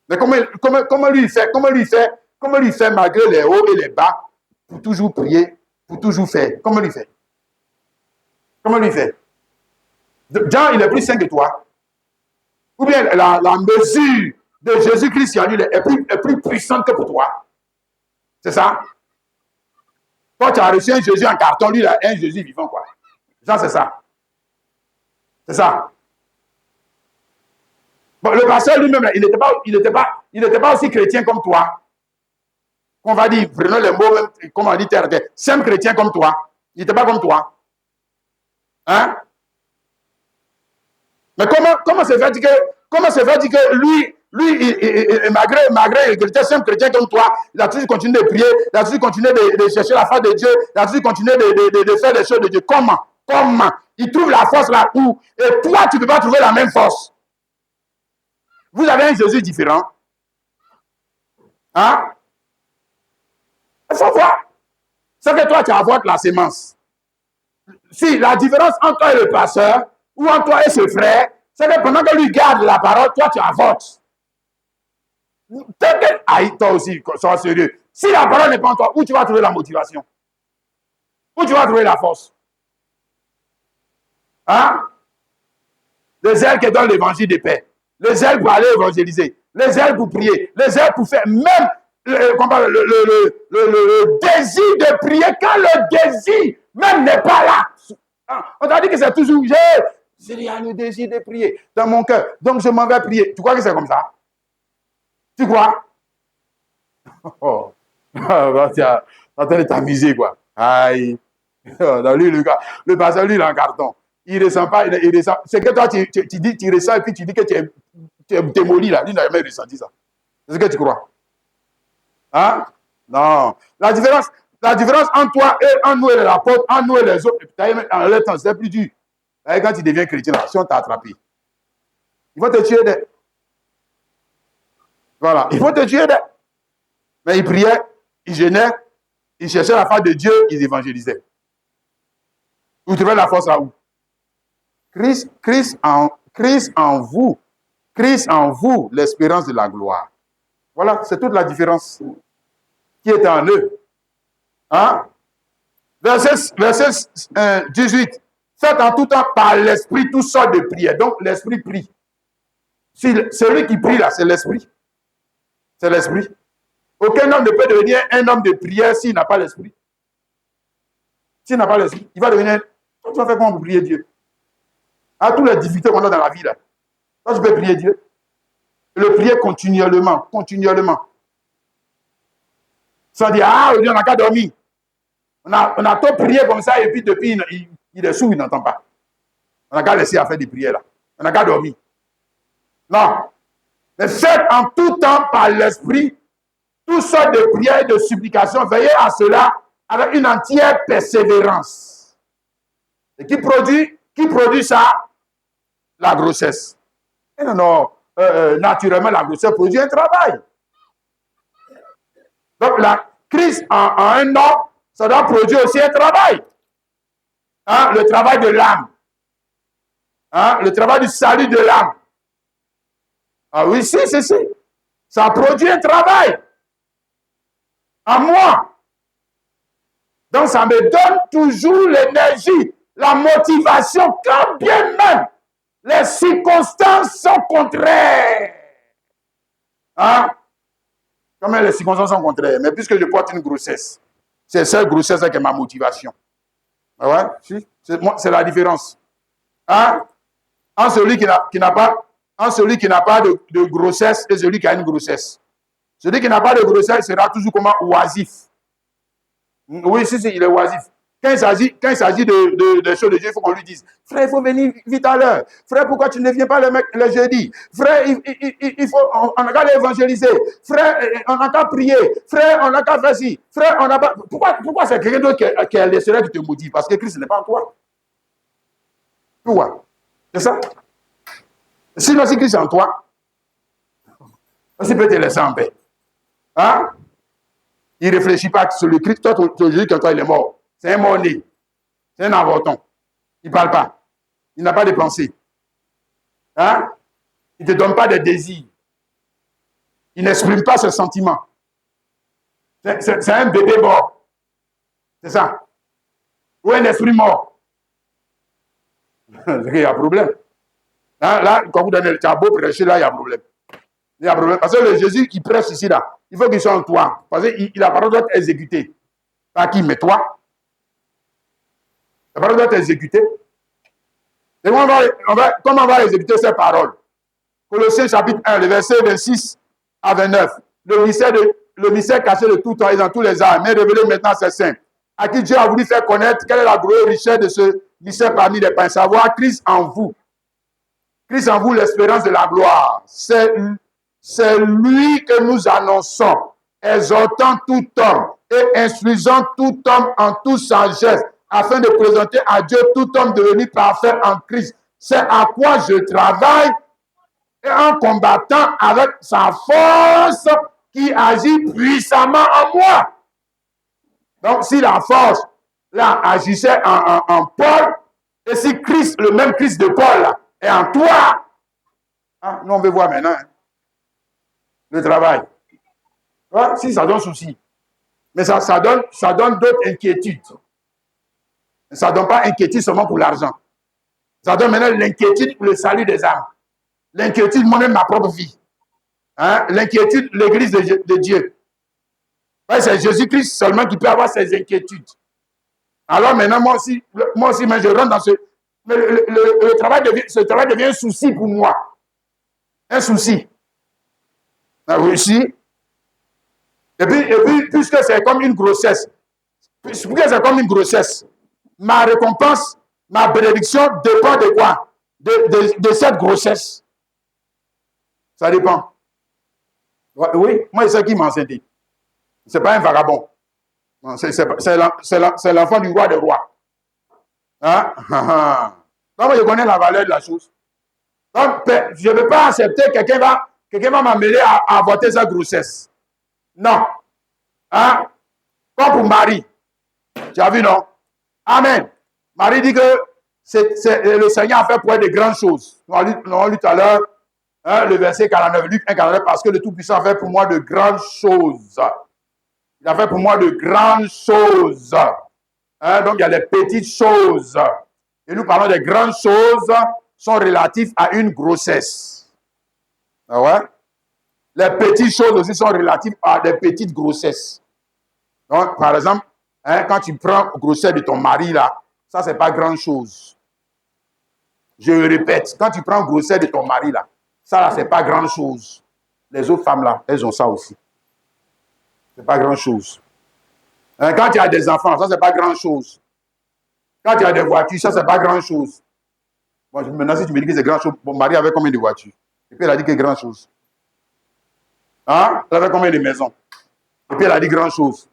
Speaker 1: Mais comment lui fait malgré les hauts et les bas, pour toujours prier, pour toujours faire? Comment lui fait? Comment lui fait? Jean, il est plus saint que toi. Ou bien la mesure de Jésus-Christ en lui est plus puissante que pour toi. C'est ça? Toi, tu as reçu un Jésus en carton, lui, il a un Jésus vivant, quoi. Jean, c'est ça. C'est ça. Bon, le pasteur lui-même, il n'était pas aussi chrétien comme toi. On va dire, prenons les mots, même, comme on dit, simple chrétien comme toi. Il n'était pas comme toi. Hein? Mais comment se fait que lui, malgré il était simple chrétien comme toi, il a toujours continué de prier, il a toujours continué de chercher la face de Dieu, il a toujours continué de faire les choses de Dieu. Comment? Il trouve la force là où? Et toi, tu ne peux pas trouver la même force. Vous avez un Jésus différent. Hein? Il faut voir. C'est que toi, tu avortes la sémence. Si la différence entre toi et le pasteur, ou entre toi et ce frère, C'est que pendant que lui garde la parole, toi, tu avortes. Toi aussi, sois sérieux. Si la parole n'est pas en toi, où tu vas trouver la motivation? Où tu vas trouver la force? Hein? Le zèle qui donne l'évangile de paix. Le zèle pour aller évangéliser. Le zèle pour prier. Le zèle pour faire même le désir de prier quand le désir même n'est pas là. On t'a dit que c'est toujours il y a le désir de prier dans mon cœur. Donc je m'en vais prier. Tu crois que c'est comme ça? Tu crois? Oh. Tu es en train de t'amuser, quoi. Aïe. Lui, le pasteur, lui, il est en carton. Il ne ressent pas. Il ressent. C'est que toi, tu dis, tu ressens et puis tu dis que tu es démoli là. Lui n'a jamais ressenti ça. C'est ce que tu crois. Hein? Non. La différence entre toi et entre nous et les apôtres, entre nous et les autres, en leur temps, c'est plus dur. Et quand tu deviens chrétien, là, si on t'a attrapé, il faut te tuer d'être. Voilà. Il faut te tuer d'être. Mais il priait, il jeûnait, il cherchait la face de Dieu, il évangélisait. Vous trouvez la force à où? Christ en vous, l'espérance de la gloire. Voilà, c'est toute la différence qui est en eux. Hein? Verset 18. Faites en tout temps par l'esprit toutes sortes de prières. Donc, l'esprit prie. Celui qui prie là, c'est l'esprit. C'est l'esprit. Aucun homme ne peut devenir un homme de prière s'il n'a pas l'esprit. S'il n'a pas l'esprit, il va devenir. Tu vas faire comment pour prier Dieu? À toutes les difficultés qu'on a dans la vie là. Toi, tu peux prier Dieu. Le prier continuellement. Sans dire, aujourd'hui, on n'a qu'à dormir. On a tout prié comme ça et puis depuis, il est sourd, il n'entend pas. On n'a qu'à laisser à faire des prières là. On n'a qu'à dormir. Non. Mais faites en tout temps par l'esprit toutes sortes de prières et de supplications. Veillez à cela avec une entière persévérance. Et qui produit ça? La grossesse. Et non, naturellement, la grossesse produit un travail. Donc, la crise en un homme, ça doit produire aussi un travail. Hein? Le travail de l'âme. Hein? Le travail du salut de l'âme. Ah oui, si. Ça produit un travail. En moi. Donc, ça me donne toujours l'énergie, la motivation, quand bien même les circonstances sont contraires. Hein? Quand même les circonstances sont contraires. Mais puisque je porte une grossesse, c'est cette grossesse qui est ma motivation. Ah ouais? Si? C'est la différence. Hein? En celui qui n'a pas de grossesse et celui qui a une grossesse. Celui qui n'a pas de grossesse sera toujours comme oisif. Oui, si, il est oisif. Quand il s'agit de choses de Dieu, il faut qu'on lui dise, frère, il faut venir vite à l'heure. Frère, pourquoi tu ne viens pas le jeudi? Frère, on n'a qu'à évangéliser. Frère, on n'a qu'à prier. Frère, on n'a qu'à faire ci. Frère, on n'a pas. Pourquoi c'est quelqu'un d'autre qui est l'extérieur qui te motive? Parce que Christ n'est pas en toi. Pourquoi? C'est ça? Sinon, si Christ est en toi, on peut te laisser en paix. Hein? Il ne réfléchit pas sur le Christ. Toi, tu dis que toi, il est mort. C'est un mort-né. C'est un avorton. Il ne parle pas. Il n'a pas de pensée. Hein? Il ne te donne pas de désir. Il n'exprime pas ses sentiments. C'est un bébé mort. C'est ça. Ou un esprit mort. Il y a un problème. Hein? Là, quand vous donnez, tu as beau prêcher, là, il y a un problème. Il y a un problème. Parce que le Jésus qui prêche ici, là, il faut qu'il soit en toi. Parce que la parole doit être exécutée. Pas qui, mais toi. La parole doit être exécutée. Et comment on va exécuter ces paroles? Colossiens chapitre 1, le verset 26 à 29. Le mystère caché de tout temps et dans tous les âges, mais révélé maintenant à ses saints, à qui Dieu a voulu faire connaître quelle est la glorieuse richesse de ce mystère parmi les païens. Savoir Christ en vous. Christ en vous, l'espérance de la gloire. C'est lui que nous annonçons, exhortant tout homme et instruisant tout homme en toute sagesse, afin de présenter à Dieu tout homme devenu parfait en Christ. C'est à quoi je travaille et en combattant avec sa force qui agit puissamment en moi. Donc, si la force là agissait en Paul, et si Christ, le même Christ de Paul là, est en toi, Ah, nous, on veut voir maintenant. Hein. Le travail. Ouais, si, ça donne souci. Mais ça donne d'autres inquiétudes. Ça ne donne pas inquiétude seulement pour l'argent. Ça donne maintenant l'inquiétude pour le salut des âmes. L'inquiétude, moi-même, ma propre vie. Hein? L'inquiétude, l'église de Dieu. Ouais, c'est Jésus-Christ seulement qui peut avoir ces inquiétudes. Alors maintenant, moi aussi, mais je rentre dans ce... ce travail devient un souci pour moi. Un souci. Ah oui, si. Et puis, puisque c'est comme une grossesse, ma récompense, ma bénédiction dépend de quoi? De cette grossesse. Ça dépend. Oui, moi, c'est ça qui m'a enseigné. Ce n'est pas un vagabond. C'est l'enfant du roi des rois. Hein? Donc, je connais la valeur de la chose. Donc, je ne veux pas accepter que quelqu'un va m'amener à avorter sa grossesse. Non. Hein? Comme pour Marie. Tu as vu, non? Amen. Marie dit que le Seigneur a fait pour elle de grandes choses. Nous avons lu tout à l'heure hein, le verset 49, Luc 1, 49, parce que le Tout-Puissant a fait pour moi de grandes choses. Il a fait pour moi de grandes choses. Hein, donc, il y a les petites choses. Et nous parlons des grandes choses sont relatives à une grossesse. Ah ouais? Les petites choses aussi sont relatives à des petites grossesses. Donc, par exemple, hein, quand tu prends la grossesse de ton mari, là, ça, c'est pas grand chose. Je le répète, quand tu prends la grossesse de ton mari, là, ça, là, c'est pas grand chose. Les autres femmes, là, elles ont ça aussi. C'est pas grand chose. Hein, quand tu as des enfants, ça, c'est pas grand chose. Quand tu as des voitures, ça, c'est pas grand chose. Bon, maintenant, si tu me dis que c'est grand chose, mon mari avait combien de voitures? Et puis, elle a dit que c'est grand chose. Hein? Elle avait combien de maisons? Et puis, elle a dit grand chose.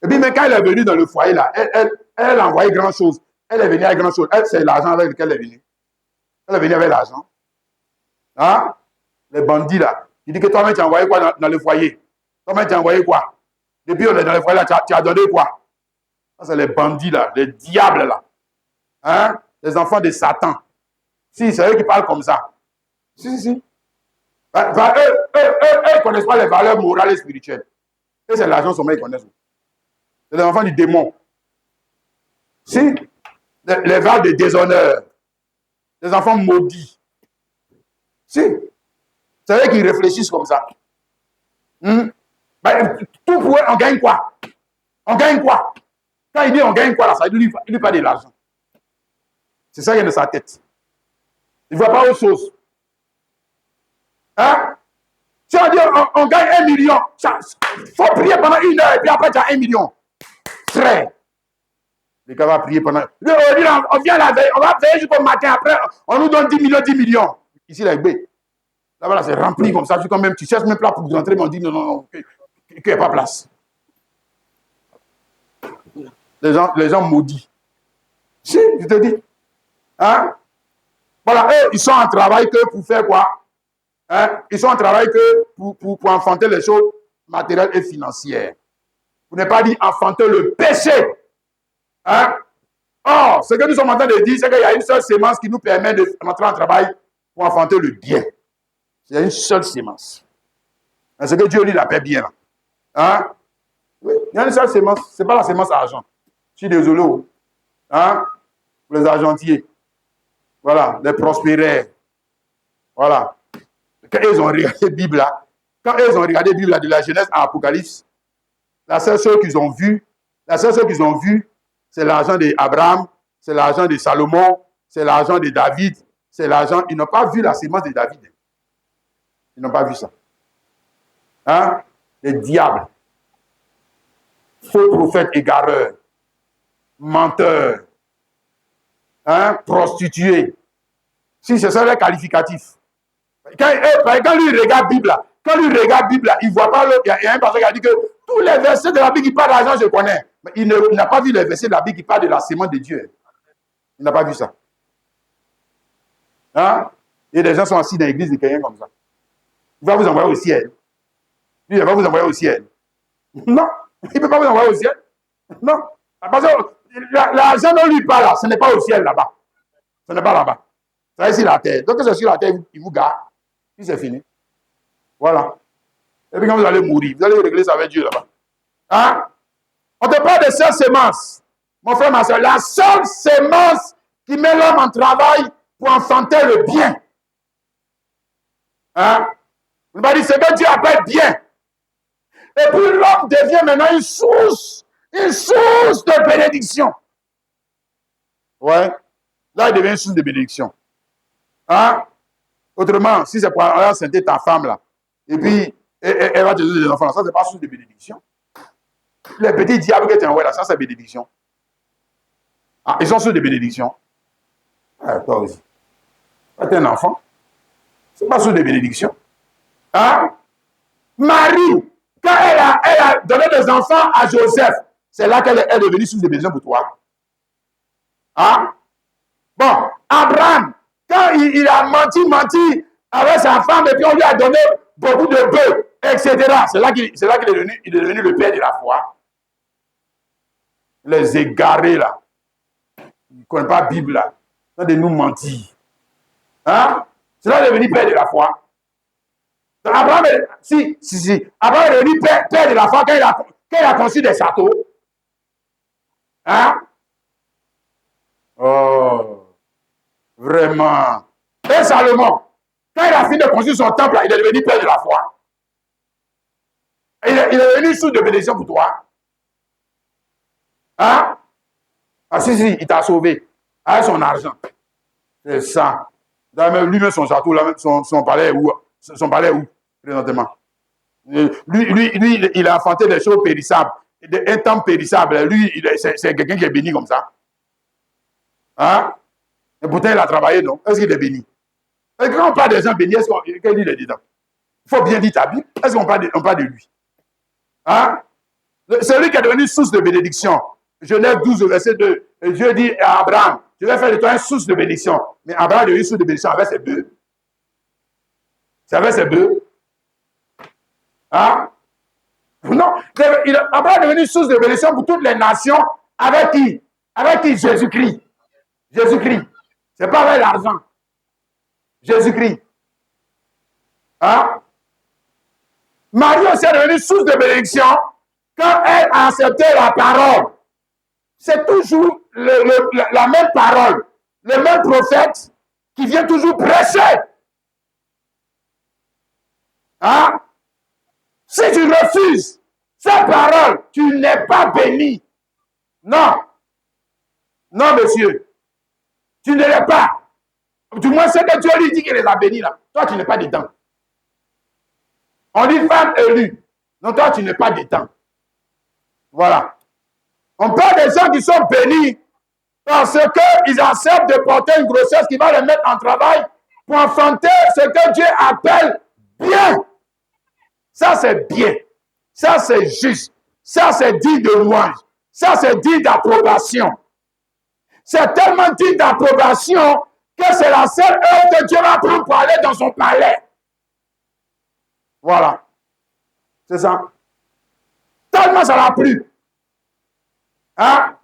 Speaker 1: Et puis, mais quand elle est venue dans le foyer, là, elle a envoyé grand chose. Elle est venue avec grand chose. C'est l'argent avec lequel elle est venue. Elle est venue avec l'argent. Hein? Les bandits, là. Il dit que toi-même, tu as envoyé quoi dans le foyer? Toi-même, tu as envoyé quoi? Depuis, on est dans le foyer, là, tu as donné quoi? Ça, c'est les bandits, là. Les diables, là. Hein? Les enfants de Satan. Si, c'est eux qui parlent comme ça. Si. Eux ne connaissent pas les valeurs morales et spirituelles. Et c'est l'argent seulement qu'ils connaissent. C'est les enfants du démon. Si, les valeurs de déshonneur. Les enfants maudits. Si, c'est eux qui réfléchissent comme ça. Ben, tout pour eux, on gagne quoi? On gagne quoi? Quand il dit on gagne quoi, là, ça veut dire qu'il lui parle de l'argent. C'est ça qui est dans sa tête. Il ne voit pas autre chose. Hein? Si on dit on gagne 1 million, il faut prier pendant 1 heure et puis après tu as 1 million. Frère. Le gars va prier pendant. On vient la veille, on va veiller jusqu'au matin, après on nous donne 10 millions, 10 millions. Ici, là, là-bas, c'est rempli comme ça. Tu cherches même pas pour rentrer, mais on dit non, qu'il n'y a pas place. Les gens maudits. Si, je te dis. Hein? Voilà, eux, ils sont en travail que pour faire quoi? Hein? Ils sont en travail que pour enfanter les choses matérielles et financières. Vous n'avez pas dit enfanter le péché. Hein? Or, ce que nous sommes en train de dire, c'est qu'il y a une seule sémence qui nous permet d'entrer en travail pour enfanter le bien. C'est une seule sémence. C'est que Dieu lui l'appelle bien. Là. Hein? Oui, il y a une seule sémence. Ce n'est pas la sémence à argent. Je suis désolé. Hein? Pour les argentiers. Voilà, les prospéraires. Voilà. Quand ils ont regardé la Bible là, de la Genèse à l'Apocalypse, la seule chose qu'ils ont vue, c'est l'argent d'Abraham, c'est l'argent de Salomon, c'est l'argent de David, c'est l'argent. Ils n'ont pas vu la sémence de David. Ils n'ont pas vu ça. Hein? Les diables, faux prophètes égareurs, menteurs, hein? Prostituées. Si c'est ça le qualificatif. Quand lui regarde la Bible, il ne voit pas l'autre. Il y a un pasteur qui a dit que tous les versets de la Bible qui parlent d'argent, je connais. Mais il n'a pas vu les versets de la Bible qui parlent de la sémence de Dieu. Il n'a pas vu ça. Hein? Et les gens sont assis dans l'église de quelqu'un comme ça. Il va vous envoyer au ciel. Lui, il va vous envoyer au ciel. Non, il ne peut pas vous envoyer au ciel. Non. Parce que l'argent dont lui parle, ce n'est pas au ciel là-bas. Ce n'est pas là-bas. Ça c'est sur la terre. Donc, c'est sur la terre, il vous garde. Puis c'est fini. Voilà. Et puis quand vous allez mourir, vous allez régler ça avec Dieu là-bas. Hein? On te parle de seule sémence. Mon frère, ma soeur, la seule sémence qui met l'homme en travail pour enfanter le bien. Hein? On va dire ce que Dieu appelle bien. Et puis l'homme devient maintenant une source de bénédiction. Ouais. Là, il devient une source de bénédiction. Hein? Autrement, si c'est pour enceinte ta femme là, et puis elle va te donner des enfants, ça, c'est pas source de bénédiction. Les petits diables que tu envoies là, ça, c'est bénédiction. Ah, ils sont source de bénédiction. Ah, toi aussi. Quand tu es un enfant, c'est pas source de bénédiction. Hein? Marie, quand elle a donné des enfants à Joseph, c'est là qu'elle est devenue source de bénédiction pour toi. Hein? Bon, Abraham, quand il a menti avec sa femme et puis on lui a donné beaucoup de bœufs, etc. C'est là qu'il est devenu le père de la foi. Les égarés là, ils ne connaissent pas la Bible là, ils sont de nous mentir. Hein? C'est là qu'il est devenu père de la foi. Abraham, Abraham est devenu père de la foi quand il a conçu des châteaux. Hein? Oh, vraiment. Et Salomon, quand il a fini de construire son temple, il est devenu père de la foi. Il est devenu source de bénédiction pour toi. Hein? Ah si, il t'a sauvé. Avec son argent. C'est ça. Lui-même, son château, son palais où? Son palais où, présentement? Lui, il a inventé des choses périssables. Un temps périssable. Lui, c'est quelqu'un qui est béni comme ça. Hein? Et pourtant, il a travaillé, non? Est-ce qu'il est béni? Et quand on parle des gens bénis, qu'est-ce qu'il est dedans? Il faut bien dire ta Bible. Est-ce qu'on parle de lui? Hein? C'est lui qui est devenu source de bénédiction. Genèse 12, verset 2. Et Dieu dit à Abraham, je vais faire de toi une source de bénédiction. Mais Abraham est devenu source de bénédiction avec ses bœufs. C'est avec ses bœufs. Hein? Non. Abraham est devenu source de bénédiction pour toutes les nations. Avec qui? Avec qui? Jésus-Christ. Jésus-Christ. Ce n'est pas avec l'argent. Jésus-Christ. Hein? Marie aussi est devenue source de bénédiction quand elle a accepté la parole. C'est toujours la même parole, le même prophète qui vient toujours prêcher. Hein? Si tu refuses cette parole, tu n'es pas béni. Non. Non, monsieur. Tu ne l'es pas. Du moins, c'est que Dieu lui dit qu'il les a bénis là. Toi, tu n'es pas dedans. On dit femme élue. Non, toi, tu n'es pas dedans. Voilà. On parle des gens qui sont bénis parce qu'ils acceptent de porter une grossesse qui va les mettre en travail pour enfanter ce que Dieu appelle bien. Ça, c'est bien. Ça, c'est juste. Ça, c'est digne de louange. Ça, c'est digne d'approbation. C'est tellement digne d'approbation que c'est la seule œuvre que Dieu va prendre pour aller dans son palais. Voilà. C'est ça. Tellement ça l'a plu. Hein?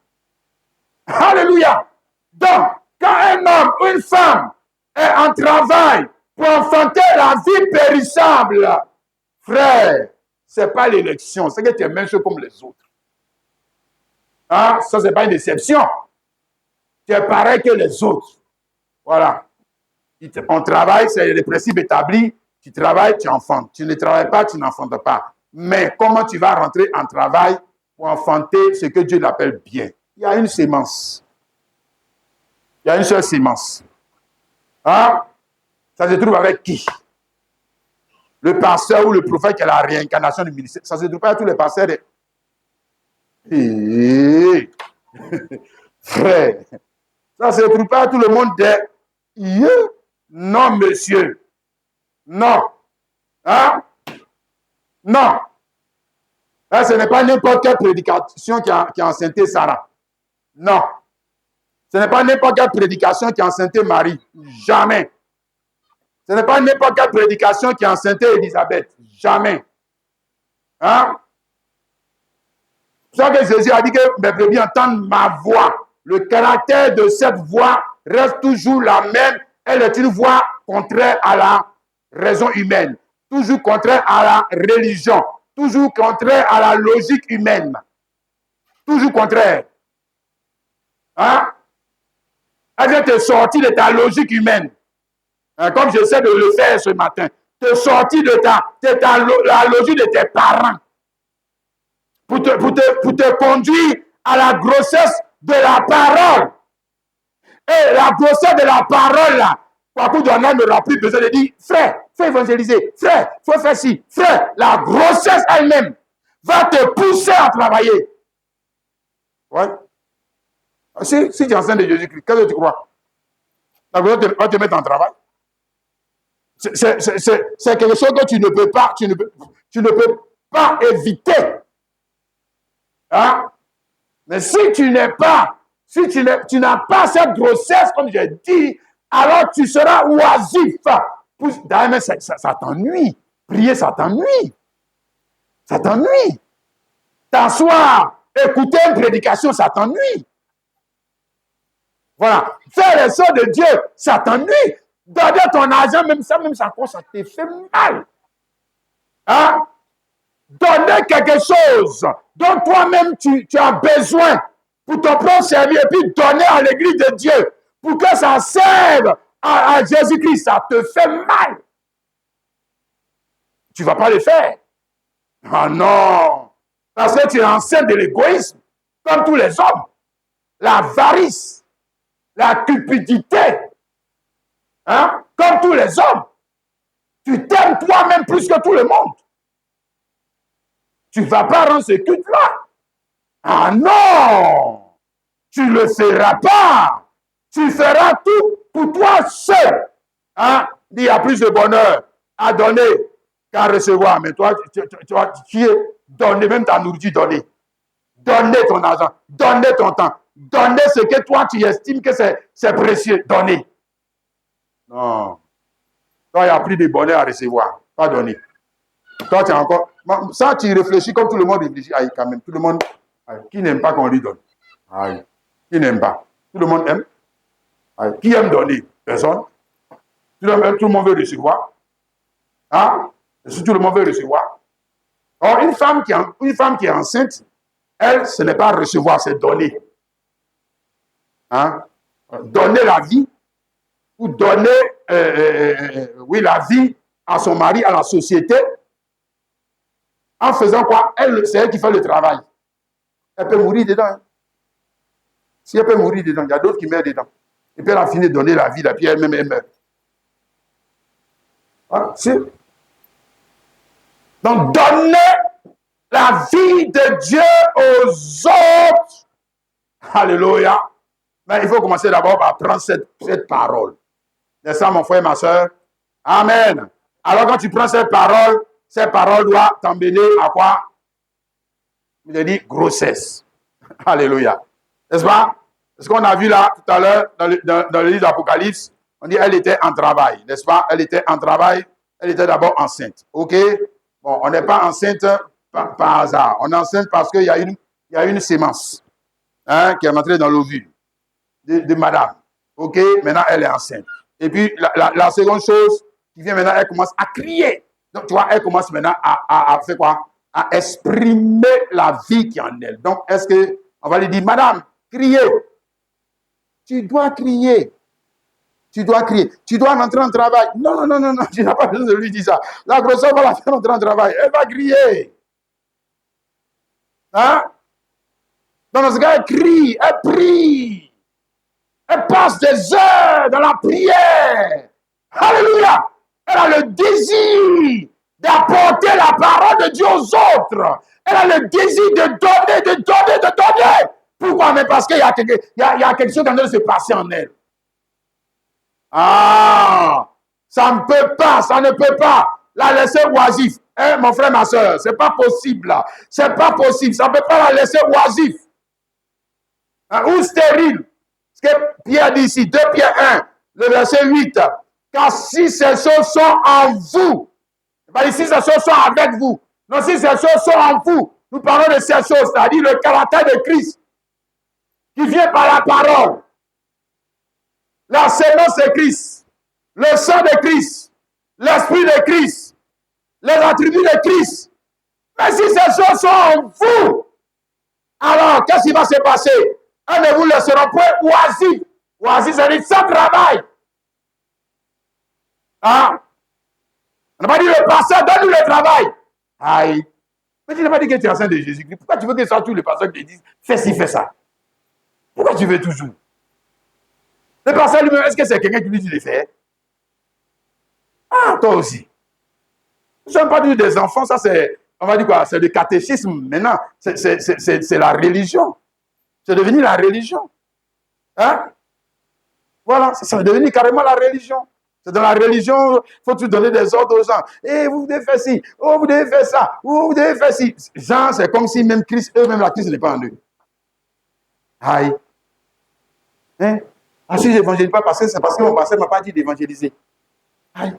Speaker 1: Alléluia. Donc, quand un homme ou une femme est en travail pour enfanter la vie périssable, frère, ce n'est pas l'élection, c'est que tu es même chose comme les autres. Hein? Ça, ce n'est pas une déception. Tu es pareil que les autres. Voilà. On travaille, c'est le principe établi. Tu travailles, tu enfantes. Tu ne travailles pas, tu n'enfantes pas. Mais comment tu vas rentrer en travail pour enfanter ce que Dieu appelle bien? Il y a une sémence. Il y a une seule sémence. Hein? Ça se trouve avec qui? Le pasteur ou le prophète qui est la réincarnation du ministère. Ça se trouve pas à tous les pasteurs. Frère, ça se trouve pas à tout le monde des... Non, monsieur. Non. Hein? Non. Là, ce n'est pas n'importe quelle prédication qui a enceinté Sarah. Non. Ce n'est pas n'importe quelle prédication qui a enceinté Marie. Jamais. Ce n'est pas n'importe quelle prédication qui a enceinté Élisabeth. Jamais. Hein? C'est ça que Jésus a dit que mes brebis entendent ma voix. Le caractère de cette voix reste toujours la même elle est une voie contraire à la raison humaine, toujours contraire à la religion, toujours contraire à la logique humaine. Toujours contraire. Hein? Elle vient te sortir de ta logique humaine. Hein, comme j'essaie de le faire ce matin. Te sortir de la logique de tes parents. Pour te conduire à la grossesse de la parole. Et la grossesse de la parole, là, Kwaku Dwana n'aura plus besoin de dire, frère, faut évangéliser, frère, faut faire ci, frère, la grossesse elle-même va te pousser à travailler. Ouais. Si tu enseignes de Jésus-Christ, qu'est-ce que tu crois? La grossesse va te mettre en travail. C'est quelque chose que tu ne peux pas éviter. Hein? Mais si tu n'as pas cette grossesse, comme j'ai dit, alors tu seras oisif. D'ailleurs, ça t'ennuie. Prier, ça t'ennuie. Ça t'ennuie. T'asseoir, écouter une prédication, ça t'ennuie. Voilà. Faire les choses de Dieu, ça t'ennuie. Donner ton argent, même ça te fait mal. Hein? Donner quelque chose dont toi-même tu as besoin pour ton propre servir et puis donner à l'église de Dieu pour que ça serve à Jésus-Christ, ça te fait mal. Tu ne vas pas le faire. Ah non. Parce que tu es enceinte de l'égoïsme, comme tous les hommes. L'avarice, la cupidité, hein? Comme tous les hommes. Tu t'aimes toi-même plus que tout le monde. Tu ne vas pas rendre ce culte-là. Ah non! Tu ne le feras pas. Tu feras tout pour toi seul. Hein? Il y a plus de bonheur à donner qu'à recevoir. Mais toi, tu es donné, même ta nourriture, donner. Donner ton argent, donner ton temps, donner ce que toi, tu estimes que c'est précieux. Donner. Non. Toi, il y a plus de bonheur à recevoir. Pas donner. Toi, tu as encore... Ça, tu réfléchis comme tout le monde réfléchit. Aïe, quand même. Tout le monde... Aïe, qui n'aime pas qu'on lui donne? Aïe. Qui n'aime pas? Tout le monde aime. Aïe. Qui aime donner? Personne. Tout le monde veut recevoir. Hein? Si tout le monde veut recevoir. Or, une femme qui est enceinte, elle, ce n'est pas recevoir, c'est donner. Hein? Donner la vie, ou donner la vie à son mari, à la société, en faisant quoi? C'est elle qui fait le travail. Elle peut mourir dedans. Hein? Si elle peut mourir dedans, il y a d'autres qui meurent dedans. Et puis elle a fini de donner la vie, la puis elle-même elle meurt. Hein? Donc, donner la vie de Dieu aux autres. Alléluia. Mais il faut commencer d'abord par prendre cette parole. C'est ça, mon frère, ma soeur. Amen. Alors, quand tu prends cette parole doit t'emmener à quoi? Je dis grossesse. Alléluia. N'est-ce pas? Ce qu'on a vu là tout à l'heure dans le livre d'Apocalypse, on dit elle était en travail. N'est-ce pas? Elle était en travail. Elle était d'abord enceinte. OK? Bon, on n'est pas enceinte par hasard. On est enceinte parce qu'il y a une sémence, hein, qui est entrée dans l'ovule de madame. OK? Maintenant, elle est enceinte. Et puis, la seconde chose qui vient maintenant, elle commence à crier. Donc, tu vois, elle commence maintenant à faire quoi? À exprimer la vie qui est en elle. Donc, est-ce qu'on va lui dire, madame, criez. Tu dois crier. Tu dois crier. Tu dois rentrer en travail. Non. Tu n'as pas besoin de lui dire ça. La grossesse va la faire entrer en travail. Elle va crier. Hein? Dans ce cas, elle crie, elle prie. Elle passe des heures dans la prière. Alléluia. Elle a le désir d'apporter la parole de Dieu aux autres. Elle a le désir de donner. Pourquoi? Mais parce qu'il y a quelque chose qui est en train de se passer en elle. Ah, ça ne peut pas la laisser oisif. Hein, mon frère, ma soeur, c'est pas possible là. C'est pas possible. Ça ne peut pas la laisser oisif. Hein, ou stérile. Ce que Pierre dit ici, 2 Pierre 1, le verset 8. Car si ces choses sont en vous, ben si ces choses sont avec vous, non, si ces choses sont en vous, nous parlons de ces choses, c'est-à-dire le caractère de Christ qui vient par la parole. La sémence de Christ. le sang de Christ, l'esprit de Christ, les attributs de Christ. Mais si ces choses sont en vous, alors qu'est-ce qui va se passer? Un de vous ne sera point oisif. Oisif, ça veut dire sans travail. Hein? On n'a pas dit le pasteur, donne-nous le travail. Aïe. Mais tu n'as pas dit que tu es enceinte de Jésus-Christ. Pourquoi tu veux que ce soit tous les pasteurs qui te disent fais ci, fais ça? Pourquoi tu veux toujours? Le pasteur lui-même, est-ce que c'est quelqu'un qui lui dit de faire? Ah, toi aussi. Nous ne sommes pas des enfants, ça c'est, on va dire quoi, c'est le catéchisme maintenant. C'est la religion. C'est devenu la religion. Hein? Voilà, ça est devenu carrément la religion. C'est dans la religion, il faut tout donner des ordres aux gens. Et vous devez faire ci, oh, vous devez faire ça, oh, vous devez faire ci. Gens, c'est comme si même Christ, eux-mêmes, la Christ n'est pas en eux. Aïe. Hein? Ah, si je n'évangélise pas, c'est parce que mon pasteur ne m'a pas dit d'évangéliser. Aïe.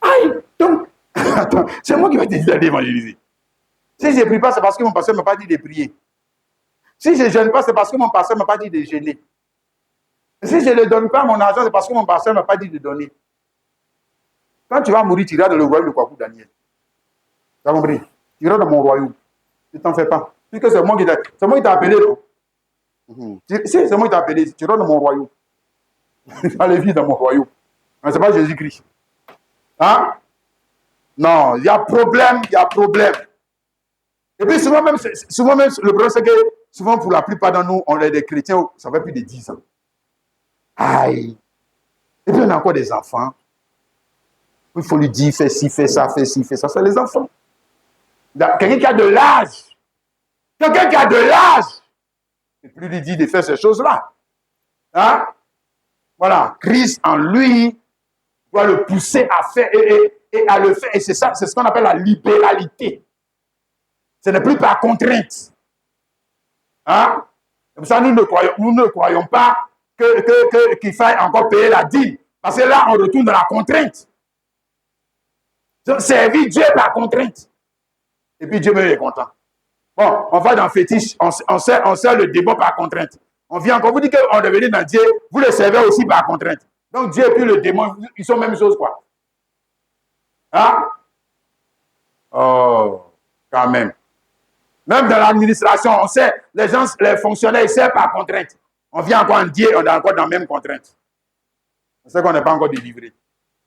Speaker 1: Aïe. Donc, attends, c'est moi qui vais te dire d'aller évangéliser. Si je ne prie pas, c'est parce que mon pasteur ne m'a pas dit de prier. Si je ne jeûne pas, c'est parce que mon pasteur ne m'a pas dit de jeûner. Si je ne donne pas mon argent, c'est parce que mon pasteur ne m'a pas dit de donner. Quand tu vas mourir, tu iras dans le royaume de Kwaku Daniel. Tu as compris? Tu iras dans mon royaume. Ne t'en fais pas. Puisque c'est moi qui t'a appelé, non? Si c'est moi qui t'a appelé, tu iras dans mon royaume. Tu vas aller vivre dans mon royaume. Mais ce n'est pas Jésus-Christ. Hein? Non, il y a problème, il y a problème. Et puis souvent même, le problème, c'est que souvent pour la plupart d'entre nous, on est des chrétiens, ça fait plus de 10 ans. Aïe. Et puis on a encore des enfants. Il faut lui dire, fais ci, fais ça, fais ci, fais ça. C'est les enfants. Quelqu'un qui a de l'âge. Quelqu'un qui a de l'âge. Et puis lui dit de faire ces choses-là. Hein? Voilà. Christ en lui doit le pousser à faire et à le faire. Et c'est ça, c'est ce qu'on appelle la libéralité. Ce n'est plus par contrainte. Hein? Comme ça, nous ne croyons pas qu'il faille encore payer la dîme. Parce que là, on retourne dans la contrainte. Donc, servir Dieu par contrainte. Et puis Dieu même est content. Bon, on va dans le fétiche, on sert le démon par contrainte. On vient encore, vous dites qu'on est venu dans Dieu, vous le servez aussi par contrainte. Donc Dieu et puis le démon, ils sont même chose, quoi. Hein? Oh, quand même. Même dans l'administration, on sait, les gens, les fonctionnaires, ils servent par contrainte. On vient encore en Dieu, on est encore dans la même contrainte. C'est qu'on n'est pas encore délivré.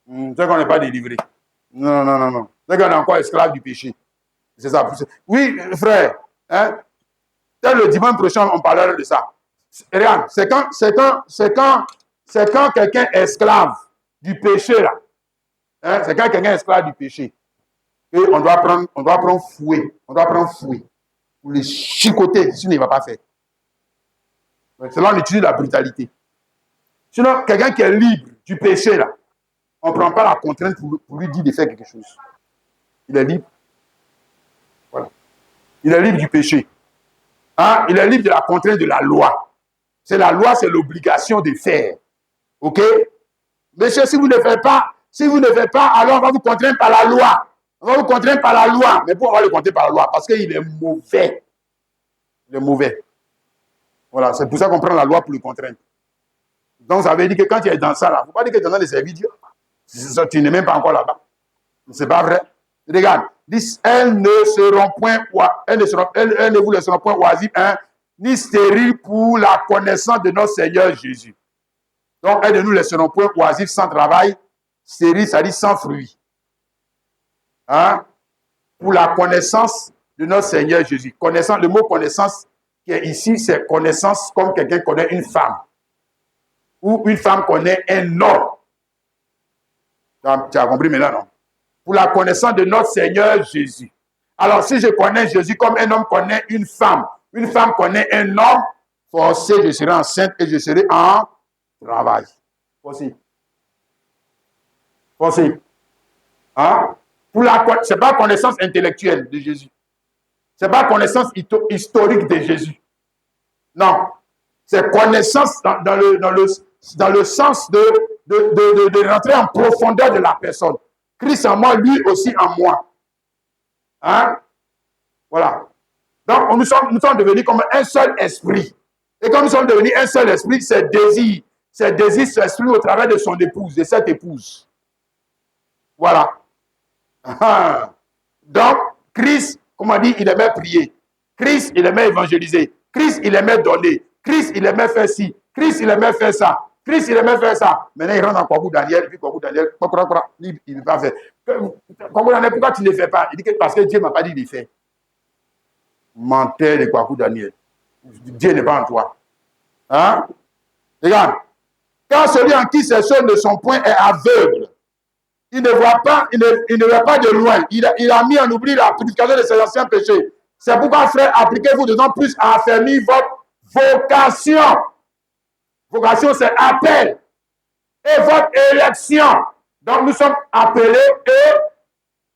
Speaker 1: C'est qu'on n'est pas délivré. Non. C'est qu'on est encore esclave du péché. C'est ça. Oui, frère. Hein? Le dimanche prochain, on parlera de ça. Regarde, c'est quand quelqu'un est esclave du péché, là. Hein? C'est quand quelqu'un est esclave du péché. Et on doit prendre fouet. On doit prendre fouet. Pour les chicoter, sinon il ne va pas faire. C'est là qu'on utilise la brutalité. Sinon, quelqu'un qui est libre du péché, là, on ne prend pas la contrainte pour lui dire de faire quelque chose. Il est libre. Voilà. Il est libre du péché. Hein? Il est libre de la contrainte de la loi. C'est la loi, c'est l'obligation de faire. OK? Monsieur, si vous ne faites pas, alors on va vous contraindre par la loi. On va vous contraindre par la loi. Mais pourquoi on va le contraindre par la loi? Parce qu'il est mauvais. Il est mauvais. Voilà, c'est pour ça qu'on prend la loi pour le contraindre. Donc, ça veut dire que quand tu es dans ça, là, il ne faut pas dire que tu es dans les services Dieu. Tu n'es même pas encore là-bas. Ce n'est pas vrai. Regarde, elles ne vous laisseront point oisifs, hein, ni stériles pour la connaissance de notre Seigneur Jésus. Donc, elles ne nous laisseront point oisifs sans travail, stériles, c'est-à-dire sans fruit. Hein? Pour la connaissance de notre Seigneur Jésus. Connaissance, le mot connaissance qui est ici, c'est connaissance comme quelqu'un connaît une femme. Ou une femme connaît un homme. Tu as compris maintenant, non? Pour la connaissance de notre Seigneur Jésus. Alors, si je connais Jésus comme un homme connaît une femme connaît un homme, forcé, je serai enceinte et je serai en travail. Forcé. Hein? Ce n'est pas connaissance intellectuelle de Jésus. Ce n'est pas connaissance historique de Jésus. Non. C'est connaissance dans le sens de rentrer en profondeur de la personne. Christ en moi, lui aussi en moi. Hein? Voilà. Donc, nous sommes devenus comme un seul esprit. Et comme nous sommes devenus un seul esprit, c'est désir, ses désirs s'expriment au travers de son épouse, de cette épouse. Voilà. Donc, Christ, comme on dit, il aimait prier. Christ, il aimait évangéliser. Christ, il aimait donner. Christ, il aimait faire ci. Christ, il aimait faire ça. Christ, il aimait faire ça. Maintenant, il rentre dans Kwaku Daniel, puis Kwaku Daniel, il ne veut pas faire. Kwaku Daniel, pourquoi tu ne le fais pas? Il dit que parce que Dieu ne m'a pas dit de le faire. Menteur de Kwaku Daniel. Dieu n'est pas en toi. Hein? Regarde. Quand celui en qui ces choses ne sont point est aveugle, il ne voit pas, il ne voit pas de loin. Il a mis en oubli la purification de ses anciens péchés. C'est pourquoi, frère, appliquez-vous d'autant plus à affermir votre vocation. Vocation, c'est appel. Et votre élection. Donc, nous sommes appelés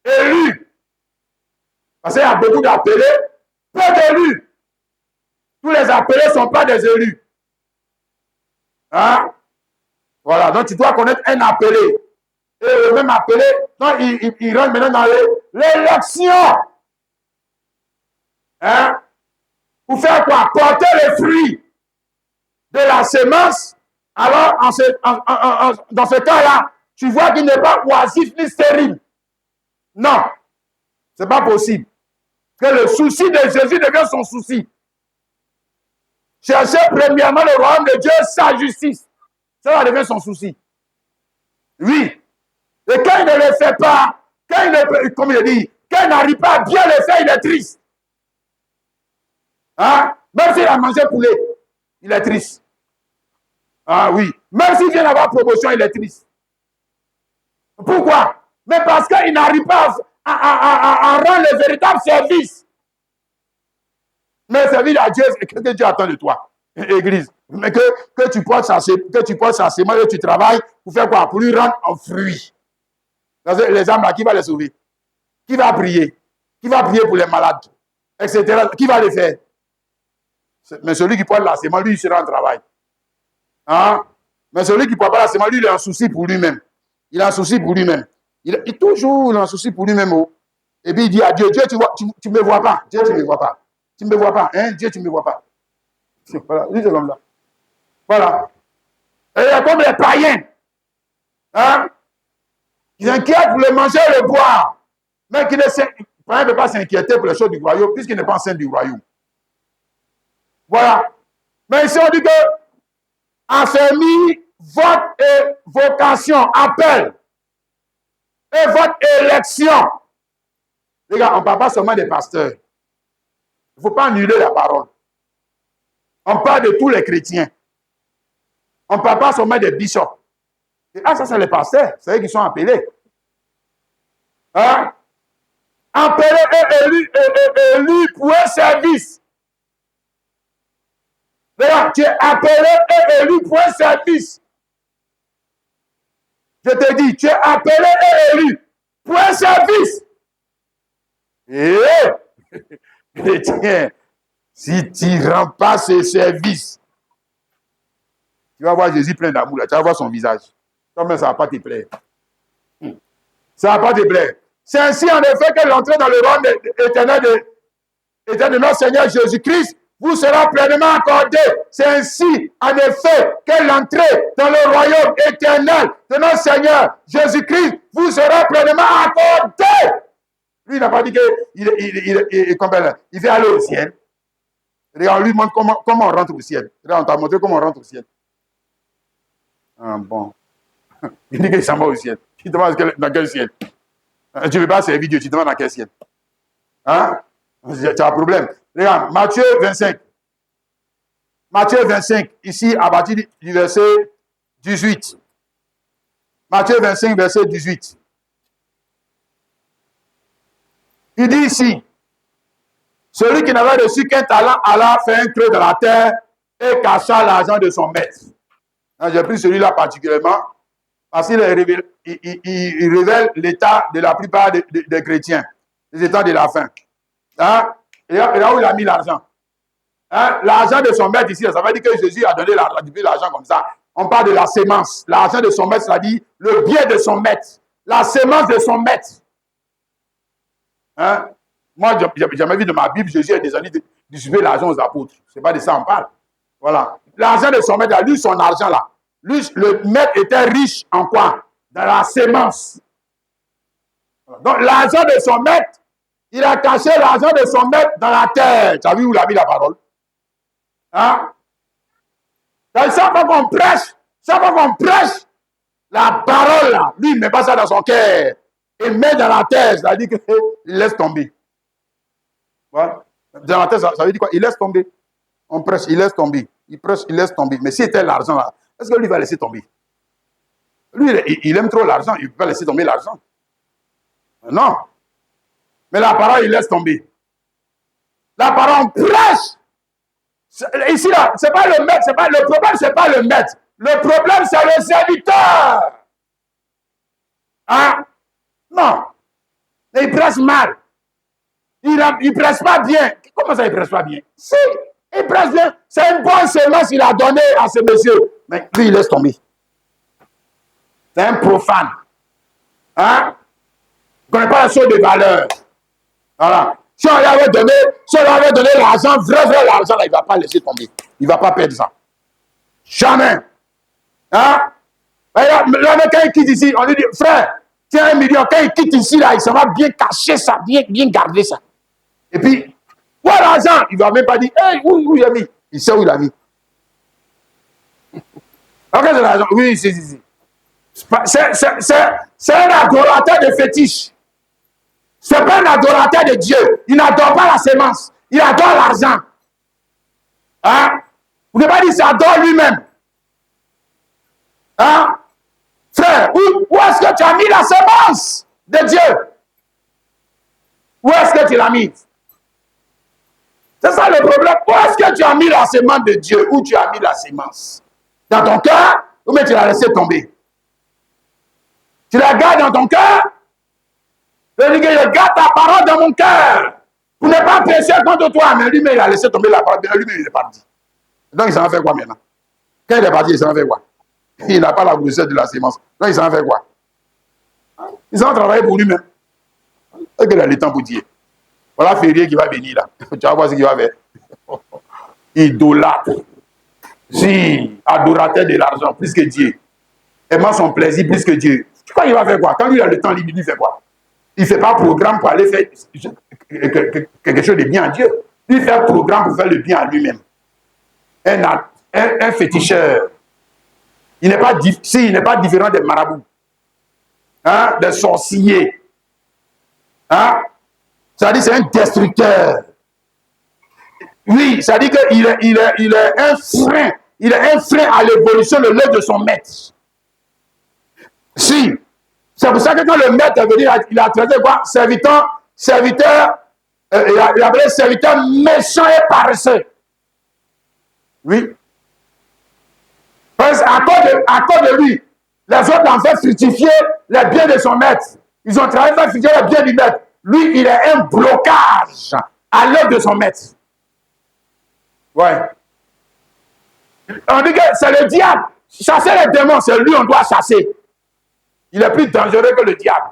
Speaker 1: et élus. Parce qu'il y a beaucoup d'appelés, peu d'élus. Tous les appelés ne sont pas des élus. Hein? Voilà. Donc, tu dois connaître un appelé. Et le même appelé, donc, il rentre maintenant dans l'élection. Hein? Pour faire quoi? Porter les fruits de la semence. Alors, dans ce cas-là, tu vois qu'il n'est pas oisif ni stérile. Non, ce n'est pas possible. Que le souci de Jésus devient son souci. Chercher premièrement le royaume de Dieu, sa justice. Ça va devenir son souci. Oui. Et quand il ne le fait pas, quand il ne, comme il dit, quand il n'arrive pas à bien le faire, il est triste. Hein? Même s'il a mangé poulet, il est triste. Ah oui. Même s'il vient d'avoir promotion, il est triste. Pourquoi? Mais parce qu'il n'arrive pas à rendre le véritable service. Mais servir à Dieu, c'est ce que Dieu attend de toi, Église. Mais que tu portes sa semence et tu travailles pour faire quoi? Pour lui rendre un fruit. Les âmes là, qui va les sauver? Qui va prier? Qui va prier pour les malades? Etc. Qui va les faire? Mais celui qui porte la semence, lui, il sera en travail. Hein? Mais celui qui ne porte pas la semence, lui, il a un souci pour lui-même. Il a un souci pour lui-même. Il a toujours un souci pour lui-même. Oh. Et puis il dit à Dieu, Dieu, tu ne me vois pas. Dieu, tu ne me vois pas. Tu ne me vois pas. Hein? Dieu, tu ne me vois pas. Voilà, c'est comme ça. Voilà. Et il y a comme les païens. Hein? Ils s'inquiètent pour le manger et le boire. Mais qui ne peut pas s'inquiéter pour les choses du royaume, puisqu'il n'est pas enceinte du royaume. Voilà. Mais ici, on dit que affermir votre vocation, appel, et votre élection. Les gars, on ne parle pas seulement des pasteurs. Il ne faut pas annuler la parole. On parle de tous les chrétiens. On ne parle pas seulement des bishops. Et, ça, c'est les pasteurs. C'est eux qui sont appelés. Hein? Appelés et élus pour un service. Regarde, tu es appelé et élu pour un service. Je te dis, tu es appelé et élu pour un service. Et chrétien, si tu ne rends pas ce service, tu vas voir Jésus plein d'amour, tu vas voir son visage. Comme ça ne va pas te plaire. Ça ne va pas te plaire. C'est ainsi en effet que l'entrée dans le royaume éternel de notre Seigneur Jésus-Christ vous sera pleinement accordée. C'est ainsi en effet que l'entrée dans le royaume éternel de notre Seigneur Jésus-Christ vous sera pleinement accordée. Lui, il n'a pas dit qu'il veut aller au ciel. Regarde, on lui montre comment on rentre au ciel. Regarde, on t'a montré comment on rentre au ciel. Ah, bon. Il dit qu'il s'en va au ciel. Tu te demandes dans quel ciel? Tu ne veux pas servir Dieu, tu te demandes dans quel ciel? Hein? Tu as un problème. Regarde, Matthieu 25. Matthieu 25, ici, à partir du verset 18. Matthieu 25, verset 18. Il dit ici, celui qui n'avait reçu qu'un talent alla faire un creux dans la terre et cacha l'argent de son maître. J'ai pris celui-là particulièrement parce qu'il révèle l'état de la plupart des chrétiens, les états de la fin. Hein? Et là où il a mis l'argent. Hein? L'argent de son maître ici, ça veut dire que Jésus a donné l'argent comme ça. On parle de la sémence. L'argent de son maître, ça dit le bien de son maître. La sémence de son maître. Hein? Moi, je n'ai jamais vu de ma Bible, Jésus a déjà dit de distribuer l'argent aux apôtres. Ce n'est pas de ça qu'on parle. Voilà. L'argent de son maître, lui, son argent là. Lui, le maître était riche en quoi? Dans la sémence. Donc, l'argent de son maître, il a caché l'argent de son maître dans la terre. Tu as vu où il a mis la parole? Hein? Chaque fois qu'on prêche, la parole, là, lui, il ne met pas ça dans son cœur. Il met dans la terre, c'est-à-dire qu'il laisse tomber. Voilà. Dans la terre, ça veut dire quoi? Il laisse tomber. On prêche, il laisse tomber. Il prêche, il laisse tomber. Mais si c'était l'argent, là, est-ce que lui va laisser tomber? Lui, il aime trop l'argent, il ne peut pas laisser tomber l'argent. Non. Mais la parole, il laisse tomber. La parole, on prêche. Ici, là, c'est pas le maître, le problème, c'est pas le maître. Le problème, c'est le serviteur. Hein? Non. Il presse mal. Il ne presse pas bien. Comment ça, il ne presse pas bien? Si, il presse bien. C'est une bonne semence qu'il a donnée à ce monsieur. Mais lui, il laisse tomber. C'est un profane. Hein? Il ne connaît pas la chose de valeur. Voilà. Si on lui avait donné l'argent, vrai l'argent, il ne va pas laisser tomber. Il ne va pas perdre ça. Jamais. Hein? Là, quand il quitte ici, on lui dit, frère, tiens 1 million. Quand il quitte ici, là, il s'en va bien cacher ça, bien garder ça. Et puis, où est l'argent? Il ne va même pas dire, hey, où il a mis? Il sait où il a mis. Ok, c'est l'argent. Oui, si. C'est un adorateur de fétiche. Ce n'est pas un adorateur de Dieu. Il n'adore pas la sémence. Il adore l'argent. Hein? Vous ne pouvez pas dire qu'il adore lui-même. Hein? Frère, où est-ce que tu as mis la sémence de Dieu? Où est-ce que tu l'as mis? C'est ça le problème. Où est-ce que tu as mis la sémence de Dieu? Où tu as mis la sémence? Dans ton cœur? Ou bien tu l'as laissé tomber? Tu la gardes dans ton cœur? Je garde ta parole dans mon cœur. Pour ne pas pécher contre toi. Mais lui-même, il a laissé tomber la parole. Lui-même, il est parti. Donc, il s'en fait quoi maintenant? Quand il est parti, il s'en fait quoi? Il n'a pas la grosseur de la sémence. Donc, il s'en fait quoi? Il s'en travaille pour lui-même. Est-ce qu'il a le temps pour dire? Voilà Férié qui va venir là. Tu vas voir ce qu'il va faire. Idolâtre. Si, adorateur de l'argent, plus que Dieu. Aimant son plaisir plus que Dieu. Tu crois qu'il va faire quoi? Quand lui a le temps, il fait quoi? Il ne fait pas programme pour aller faire quelque chose de bien à Dieu. Il fait un programme pour faire le bien à lui-même. Un féticheur. Il n'est pas différent des marabouts. Hein? Des sorciers. Hein? C'est-à-dire c'est un destructeur. Oui, c'est-à-dire qu'il est un frein. Il est un frein à l'évolution de l'œuvre de son maître. Si. C'est pour ça que quand le maître est venu, il a traité quoi? Serviteur, il a appelé serviteur méchant et paresseux. Oui. Parce qu'à cause de lui, les autres ont fait fructifier les biens de son maître. Ils ont travaillé pour fructifier les biens du maître. Lui, il est un blocage à l'œuvre de son maître. Ouais. On dit que c'est le diable. Chasser les démons, c'est lui on doit chasser. Il est plus dangereux que le diable.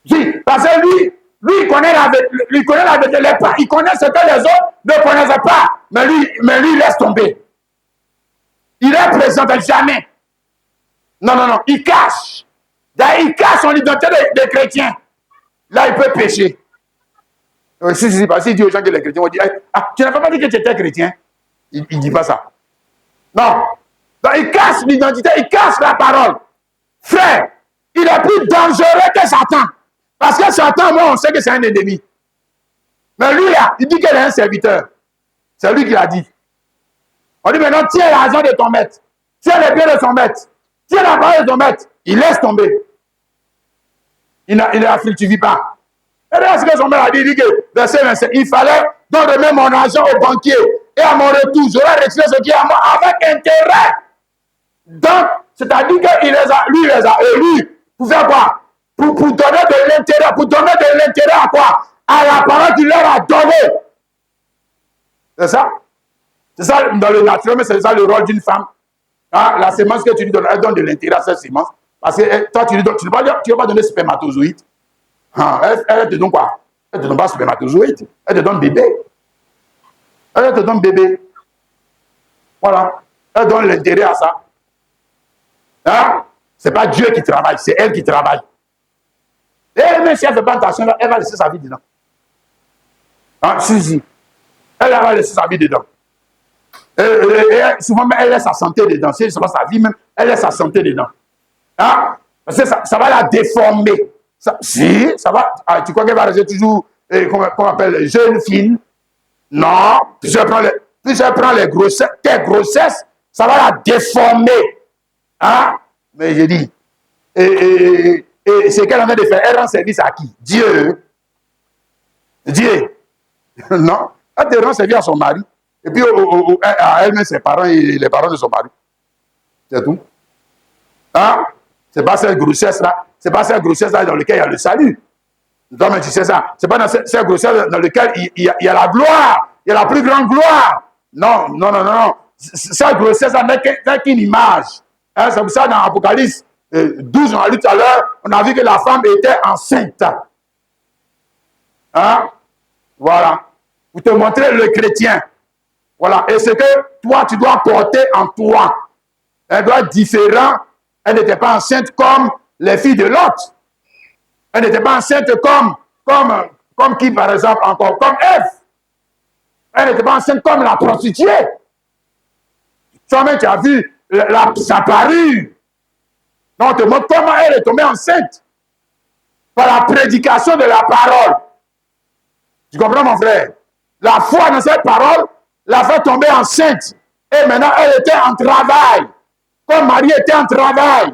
Speaker 1: Si, parce que lui, il connaît la vérité. Il connaît ce que les autres ne connaissaient pas. Mais lui, il laisse tomber. Il est présent jamais. Non. Il cache. Il cache son identité de chrétien. Là, il peut pécher. Si, parce qu'il dit aux gens que les chrétiens vont dire, tu n'as pas dit que tu étais chrétien. Il ne dit pas ça. Non. Donc, il cache l'identité, il cache la parole. Frère, il est plus dangereux que Satan. Parce que Satan, moi, on sait que c'est un ennemi. Mais lui, là, il dit qu'il est un serviteur. C'est lui qui l'a dit. On dit maintenant, tiens l'argent de ton maître. Tiens les biens de son maître. Tiens la parole de ton maître. Il laisse tomber. Il ne fructifie pas. Et là, ce que son maître a dit, il dit que, verset 25, il fallait donc remettre mon argent au banquier. Et à mon retour, j'aurais retiré ce qui est à moi avec intérêt. Donc, c'est-à-dire qu'il les a élus. Pour faire quoi? Pour donner de l'intérêt. Pour donner de l'intérêt à quoi? À la parole qu'il leur a donnée. C'est ça? C'est ça, dans le naturel, mais c'est ça le rôle d'une femme. Hein? La sémence que tu lui donnes, elle donne de l'intérêt à cette sémence. Parce que toi, tu ne vas pas donner spermatozoïde. Hein? Elle te donne quoi? Elle ne te donne pas spermatozoïde. Elle te donne bébé. Elle te donne bébé. Voilà. Elle donne l'intérêt à ça. Hein? Ce n'est pas Dieu qui travaille, c'est elle qui travaille. Et même si elle ne fait pas attention, elle va laisser sa vie dedans. Hein? Si. Elle va laisser sa vie dedans. Et souvent, elle laisse sa santé dedans. Si ce n'est pas sa vie même, elle laisse sa santé dedans. Hein? Parce que ça va la déformer. Ça va. Ah, tu crois qu'elle va rester toujours, qu'on appelle, jeune fille? Non. Plus elle prend les grossesses, tes grossesses, ça va la déformer. Hein? Mais je dis, et c'est qu'elle en a de faire. Elle rend service à qui? Dieu. Dieu. Non. Elle te rend service à son mari. Et puis à elle-même, ses parents et les parents de son mari. C'est tout. Hein? C'est pas cette grossesse-là. C'est pas cette grossesse-là dans laquelle il y a le salut. Toi-même, tu sais ça. C'est pas dans cette grossesse dans laquelle il y a la gloire. Il y a la plus grande gloire. Non. Cette grossesse-là n'est qu'une image. Hein? C'est pour ça, dans Apocalypse 12, on a lu tout à l'heure, on a vu que la femme était enceinte. Hein? Voilà. Pour te montrer le chrétien. Voilà. Et ce que toi, tu dois porter en toi. Elle doit être différente. Elle n'était pas enceinte comme les filles de Lot. Elle n'était pas enceinte comme qui, par exemple, encore? Comme Ève. Elle n'était pas enceinte comme la prostituée. Toi-même, tu as vu sa parure. Donc, on te montre comment elle est tombée enceinte. Par la prédication de la parole. Tu comprends, mon frère? La foi dans cette parole l'a fait tomber enceinte. Et maintenant, elle était en travail. Comme Marie était en travail.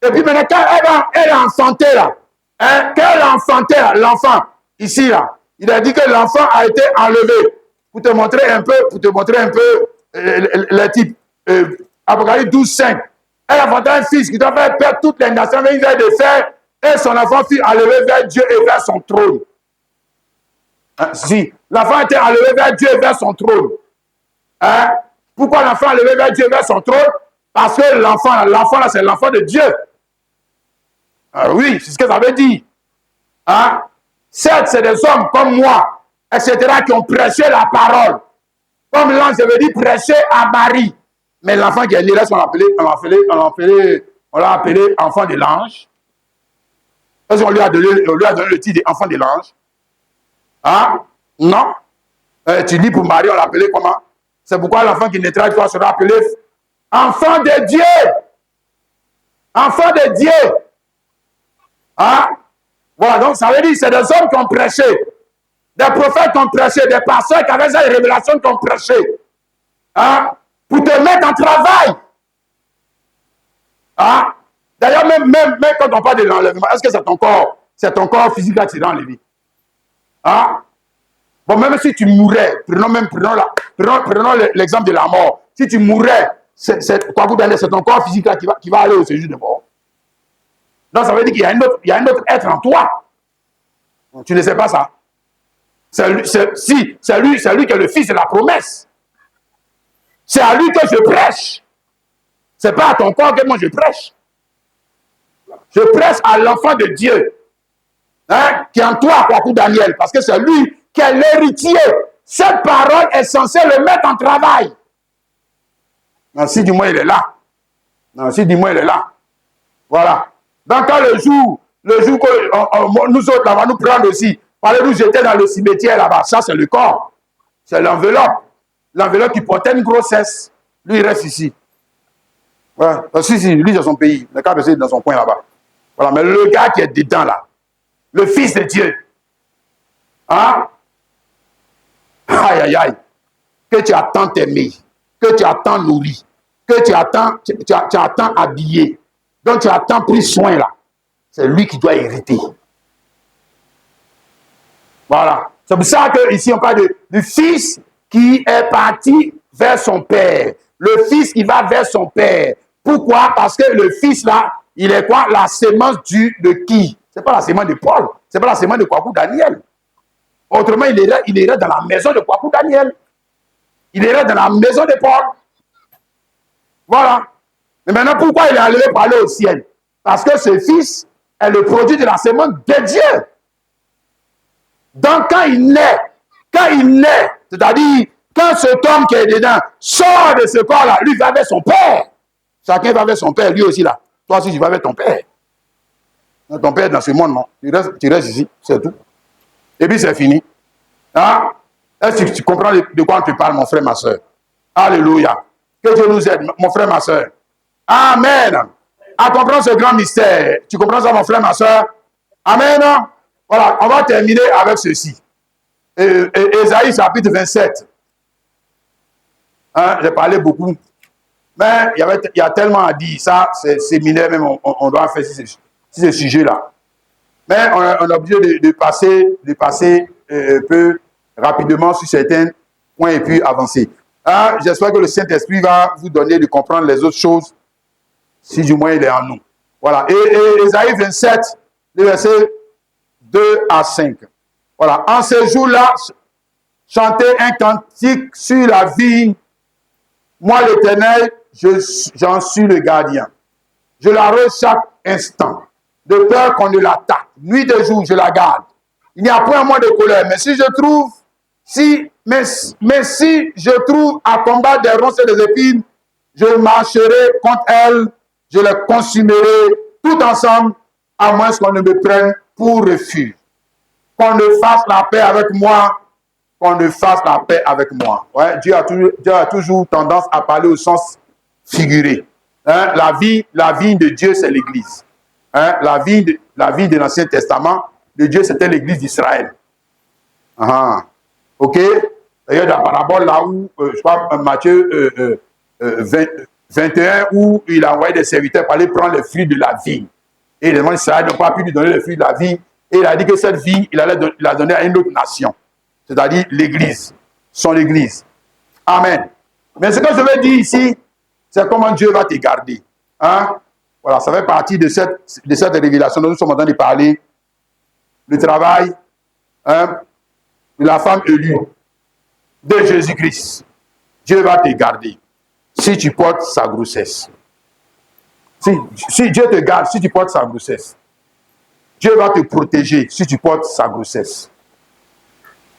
Speaker 1: Et puis maintenant, quand elle a enfanté là, hein, quand elle a enfanté l'enfant, ici là, il a dit que l'enfant a été enlevé. Pour te montrer un peu le type. Apocalypse 12, 5. Elle a enfanté un fils qui doit faire perdre toutes les nations, mais il vient de faire, et son enfant fut enlevé vers Dieu et vers son trône. Hein, si, l'enfant a été enlevé vers Dieu et vers son trône. Hein? Pourquoi l'enfant est enlevé vers Dieu et vers son trône? Parce que l'enfant là, c'est l'enfant de Dieu. Oui, c'est ce que ça veut dire. Hein? Certes, c'est des hommes comme moi, etc., qui ont prêché la parole. Comme l'ange veut dire prêcher à Marie. Mais l'enfant qui est né là, on l'a appelé enfant de l'ange. Est-ce qu'on lui a donné le titre d'enfant de l'ange? Hein? Non. Tu lis pour Marie, on l'a appelé comment? C'est pourquoi l'enfant qui naîtra de toi sera appelé enfant de Dieu. Enfant de Dieu. Hein? Voilà, donc ça veut dire que c'est des hommes qui ont prêché. Des prophètes qui ont prêché. Des pasteurs qui avaient cette révélation qui ont prêché. Hein? Pour te mettre en travail. Hein? D'ailleurs, même quand on parle de l'enlèvement, est-ce que c'est ton corps physique qui sera enlevé? Hein? Bon, même si tu mourrais, prenons l'exemple de la mort. Si tu mourrais, c'est ton corps physique là qui va aller au séjour de mort. Donc, ça veut dire qu'il y a un autre être en toi. Tu ne sais pas ça. C'est lui qui est le fils de la promesse. C'est à lui que je prêche. Ce n'est pas à ton corps que moi je prêche. Je prêche à l'enfant de Dieu. Hein, qui est en toi, Kwaku Daniel. Parce que c'est lui qui est l'héritier. Cette parole est censée le mettre en travail. Non, si du moins il est là. Non, si du moins il est là. Voilà. Donc quand le jour que nous autres, là, on va nous prendre aussi. Parlez nous jeter dans le cimetière là-bas. Ça, c'est le corps. C'est l'enveloppe. L'enveloppe qui portait une grossesse. Lui, il reste ici. Ouais. Si, lui, c'est son pays. Le cas c'est dans son coin là-bas. Voilà. Mais le gars qui est dedans là, le Fils de Dieu. Hein? Aïe, aïe, aïe. Que tu as tant aimé, que tu as tant nourri, que tu as tant habillé, dont tu as tant pris soin là. C'est lui qui doit hériter. Voilà. C'est pour ça qu'ici on parle du fils qui est parti vers son père. Le fils qui va vers son père. Pourquoi? Parce que le fils là, il est quoi? La sémence de qui? Ce n'est pas la sémence de Paul. Ce n'est pas la sémence de Kwaku Daniel. Autrement, il irait dans la maison de Kwaku Daniel. Il irait dans la maison de Paul. Voilà. Mais maintenant, pourquoi il est allé parler au ciel? Parce que ce fils est le produit de la sémence de Dieu. Donc, quand il naît, c'est-à-dire, quand cet homme qui est dedans sort de ce corps-là, lui va vers son père. Chacun va vers son père, lui aussi là. Toi aussi, tu vas avec ton père. Ton père est dans ce monde, non? Tu restes ici, c'est tout. Et puis c'est fini. Hein? Est-ce que tu comprends de quoi on te parle, mon frère, ma soeur? Alléluia. Que Dieu nous aide, mon frère, ma soeur. Amen. À comprendre ce grand mystère. Tu comprends ça, mon frère, ma soeur? Amen. Voilà, on va terminer avec ceci. Ésaïe chapitre 27. Hein, j'ai parlé beaucoup. Mais il y a tellement à dire. Ça, c'est séminaire même, on doit faire ce sujet-là. Mais on est obligé de passer un peu rapidement sur certains points et puis avancer. Hein, j'espère que le Saint-Esprit va vous donner de comprendre les autres choses, si du moins il est en nous. Voilà. Et Ésaïe 27, les versets 2 à 5. Voilà. En ce jour-là, chantez un cantique sur la vigne. Moi, l'Éternel, j'en suis le gardien. Je l'arrose chaque instant, de peur qu'on ne l'attaque. Nuit et jour, je la garde. Il n'y a point moins de colère. Mais si je trouve, si je trouve à combattre des ronces et des épines, je marcherai contre elles, je les consumerai tout ensemble, à moins qu'on ne me prenne pour refuge. Qu'on ne fasse la paix avec moi, qu'on ne fasse la paix avec moi. Ouais, Dieu a toujours tendance à parler au sens figuré. Hein, la vie de Dieu, c'est l'Église. Hein, la vie de l'Ancien Testament, de Dieu, c'était l'Église d'Israël. Ok? D'ailleurs, dans la parabole là où, je crois, Matthieu 21, où il a envoyé des serviteurs pour aller prendre les fruits de la vigne. Et les gens d'Israël n'ont pas pu lui donner les fruits de la vigne. Et il a dit que cette vigne, il l'a donnée à une autre nation. C'est-à-dire l'Église, son Église. Amen. Mais ce que je veux dire ici, c'est comment Dieu va te garder. Hein? Voilà, ça fait partie de cette révélation dont nous sommes en train de parler. Le travail, hein, de la femme élue de Jésus-Christ. Dieu va te garder si tu portes sa grossesse. Si Dieu te garde, si tu portes sa grossesse. Dieu va te protéger si tu portes sa grossesse.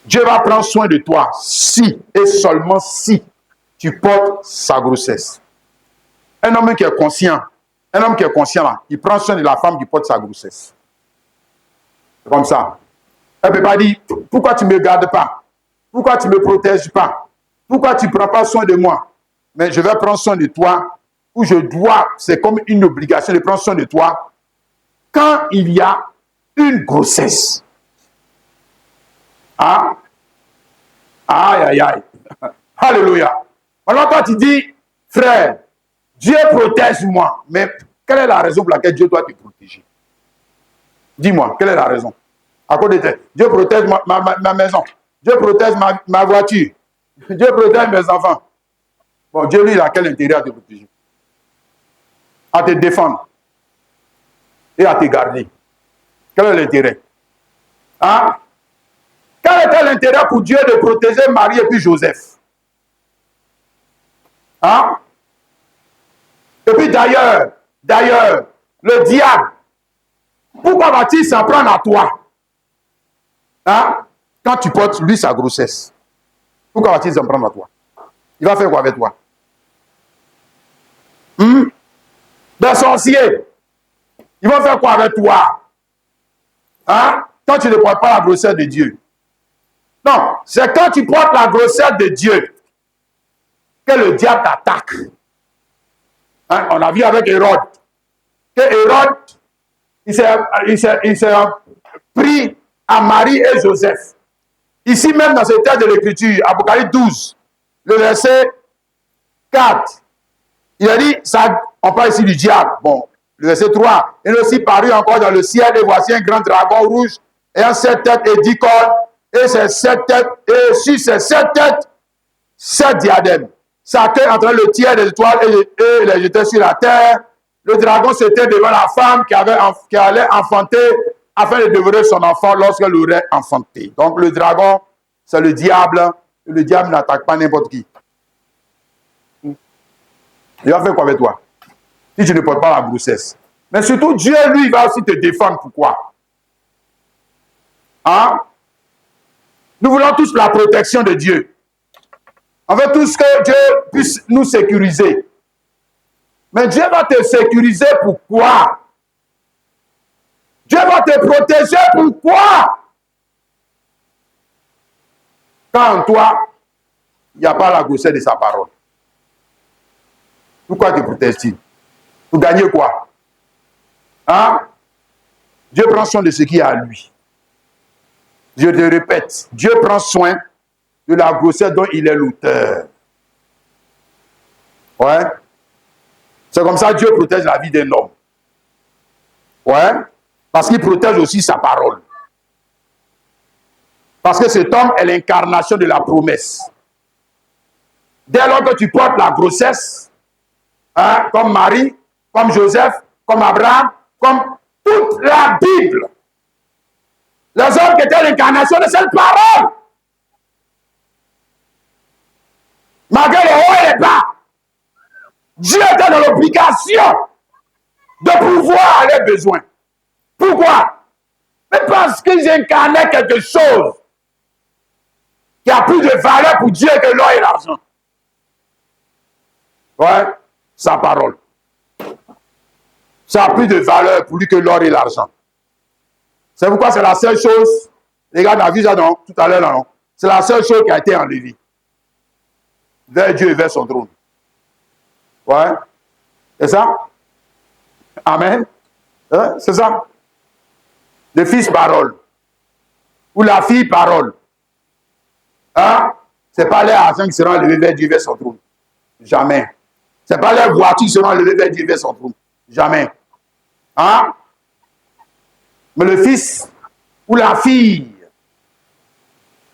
Speaker 1: Dieu va prendre soin de toi si et seulement si tu portes sa grossesse. Un homme qui est conscient là, il prend soin de la femme qui porte sa grossesse. C'est comme ça. Elle ne peut pas dire, pourquoi tu ne me gardes pas? Pourquoi tu ne me protèges pas? Pourquoi tu ne prends pas soin de moi? Mais je vais prendre soin de toi, ou je dois, c'est comme une obligation de prendre soin de toi quand il y a une grossesse. Ah, aïe, aïe, aïe. Alléluia. Alors toi tu dis, frère, Dieu protège-moi. Mais quelle est la raison pour laquelle Dieu doit te protéger? Dis-moi, quelle est la raison? À cause de toi, Dieu protège ma maison. Dieu protège ma voiture. Dieu protège mes enfants. Bon, Dieu, lui, il a quel intérêt à te protéger? À te défendre. Et à te garder. Quel est l'intérêt? Hein? Quel était l'intérêt pour Dieu de protéger Marie et puis Joseph? Hein? Et puis d'ailleurs, le diable, pourquoi va-t-il s'en prendre à toi? Hein? Quand tu portes, lui, sa grossesse. Pourquoi va-t-il s'en prendre à toi? Il va faire quoi avec toi? Des sorciers. Ils vont faire quoi avec toi? Hein? Quand tu ne portes pas la grossesse de Dieu. Non, c'est quand tu portes la grossesse de Dieu que le diable t'attaque. Hein? On a vu avec Hérode. Que Hérode, il s'est pris à Marie et Joseph. Ici même dans ce texte de l'Écriture, Apocalypse 12, le verset 4, il a dit, ça, on parle ici du diable. Bon, le verset 3, il est aussi paru encore dans le ciel, et voici un grand dragon rouge, ayant 7 têtes et 10 cornes, et ces 7 têtes, et sur ces 7 têtes, 7 diadèmes. Sa queue entrait le tiers des étoiles et les jetait sur la terre. Le dragon s'était devant la femme qui allait enfanter afin de dévorer son enfant lorsqu'elle l'aurait enfanté. Donc le dragon, c'est le diable. Et le diable n'attaque pas n'importe qui. Il va faire quoi avec toi? Si tu ne portes pas la grossesse. Mais surtout, Dieu, lui, va aussi te défendre. Pourquoi? Hein? Nous voulons tous la protection de Dieu. On veut tous que Dieu puisse nous sécuriser. Mais Dieu va te sécuriser pourquoi? Dieu va te protéger pourquoi? Quand en toi, il n'y a pas la grossesse de sa parole. Pourquoi te protège-t-il? Pour gagner quoi? Hein? Dieu prend soin de ce qui est à lui. Je te répète, Dieu prend soin de la grossesse dont il est l'auteur. Ouais. C'est comme ça que Dieu protège la vie d'un homme. Ouais. Parce qu'il protège aussi sa parole. Parce que cet homme est l'incarnation de la promesse. Dès lors que tu portes la grossesse, hein, comme Marie, comme Joseph, comme Abraham, comme toute la Bible, les hommes qui étaient l'incarnation de cette parole, malgré les hauts et les bas, Dieu était dans l'obligation de pouvoir à leurs besoins. Pourquoi? Mais parce qu'ils incarnaient quelque chose qui a plus de valeur pour Dieu que l'or et l'argent. Ouais, sa parole. Ça a plus de valeur pour lui que l'or et l'argent. C'est pourquoi c'est la seule chose, les gars, on a vu ça non, tout à l'heure, non? C'est la seule chose qui a été enlevée vers Dieu et vers son trône. Ouais, c'est ça? Amen. Hein? C'est ça? Le fils parole. Ou la fille parole. Hein? Ce n'est pas les argent qui seront enlevés vers Dieu et vers son trône. Jamais. Ce n'est pas les voitures qui seront enlevées vers Dieu et vers son trône. Jamais. Hein? Mais le fils ou la fille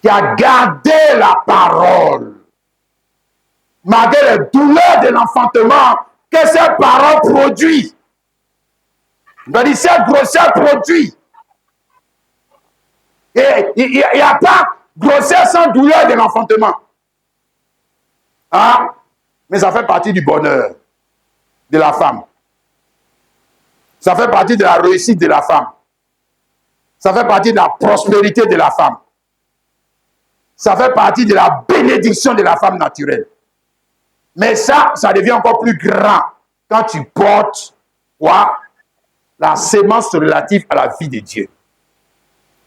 Speaker 1: qui a gardé la parole, malgré les douleurs de l'enfantement que cette parole produit. C'est-à-dire, cette grossesse produit. Et il n'y a pas grossesse sans douleur de l'enfantement. Hein? Mais ça fait partie du bonheur de la femme. Ça fait partie de la réussite de la femme. Ça fait partie de la prospérité de la femme. Ça fait partie de la bénédiction de la femme naturelle. Mais ça devient encore plus grand quand tu portes quoi? La sémence relative à la vie de Dieu.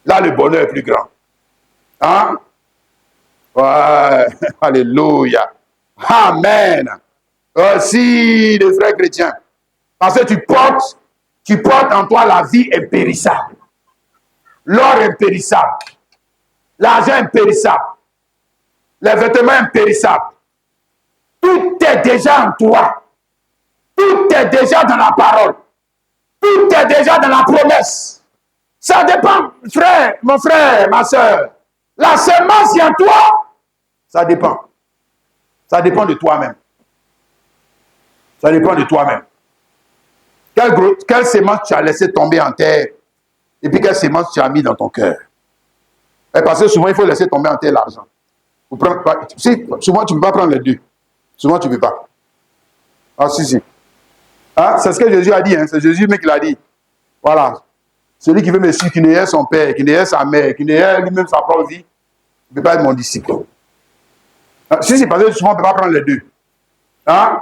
Speaker 1: Là, le bonheur est plus grand. Hein? Ouais. Alléluia. Amen. Si, les frères chrétiens. Parce que tu portes en toi la vie impérissable. L'or impérissable. L'argent impérissable. Les vêtements impérissables. Tout est déjà en toi. Tout est déjà dans la parole. Tout est déjà dans la promesse. Ça dépend, frère, mon frère, ma soeur. La semence est en toi. Ça dépend. Ça dépend de toi-même. Ça dépend de toi-même. Quelle sémence tu as laissé tomber en terre et puis quelle sémence tu as mis dans ton cœur. Parce que souvent, il faut laisser tomber en terre l'argent. Souvent, tu ne peux pas prendre les deux. Souvent, tu ne peux pas. Ah, si. Ah, c'est ce que Jésus a dit. Hein. C'est Jésus mais qui l'a dit. Voilà. Celui qui veut me suivre, qui n'ait son père, qui n'ait sa mère, qui n'ait lui-même sa propre vie, ne peut pas être mon disciple. Ah, si c'est parce que souvent, on ne peut pas prendre les deux. Hein?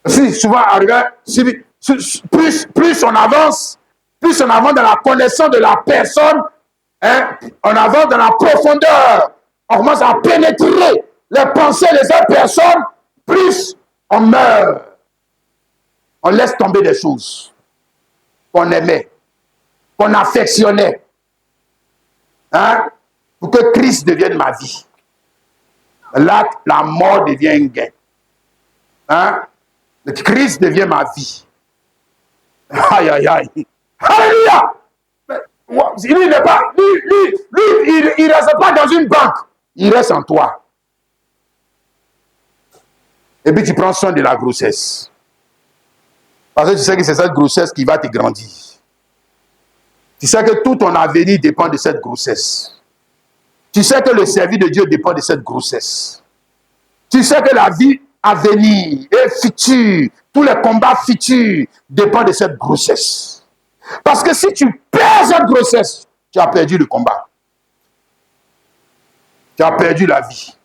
Speaker 1: Si souvent, plus on avance dans la connaissance de la personne, hein, on avance dans la profondeur, on commence à pénétrer les pensées des autres personnes, plus on meurt. On laisse tomber des choses qu'on aimait, qu'on affectionnait, hein, pour que Christ devienne ma vie. Là, la mort devient un gain. Hein? Le Christ devient ma vie. Aïe, aïe, aïe. Alléluia! Lui, il ne reste pas dans une banque. Il reste en toi. Et puis tu prends soin de la grossesse. Parce que tu sais que c'est cette grossesse qui va te grandir. Tu sais que tout ton avenir dépend de cette grossesse. Tu sais que le service de Dieu dépend de cette grossesse. Tu sais que la vie à venir et future, tous les combats futurs dépendent de cette grossesse. Parce que si tu perds cette grossesse, tu as perdu le combat. Tu as perdu la vie.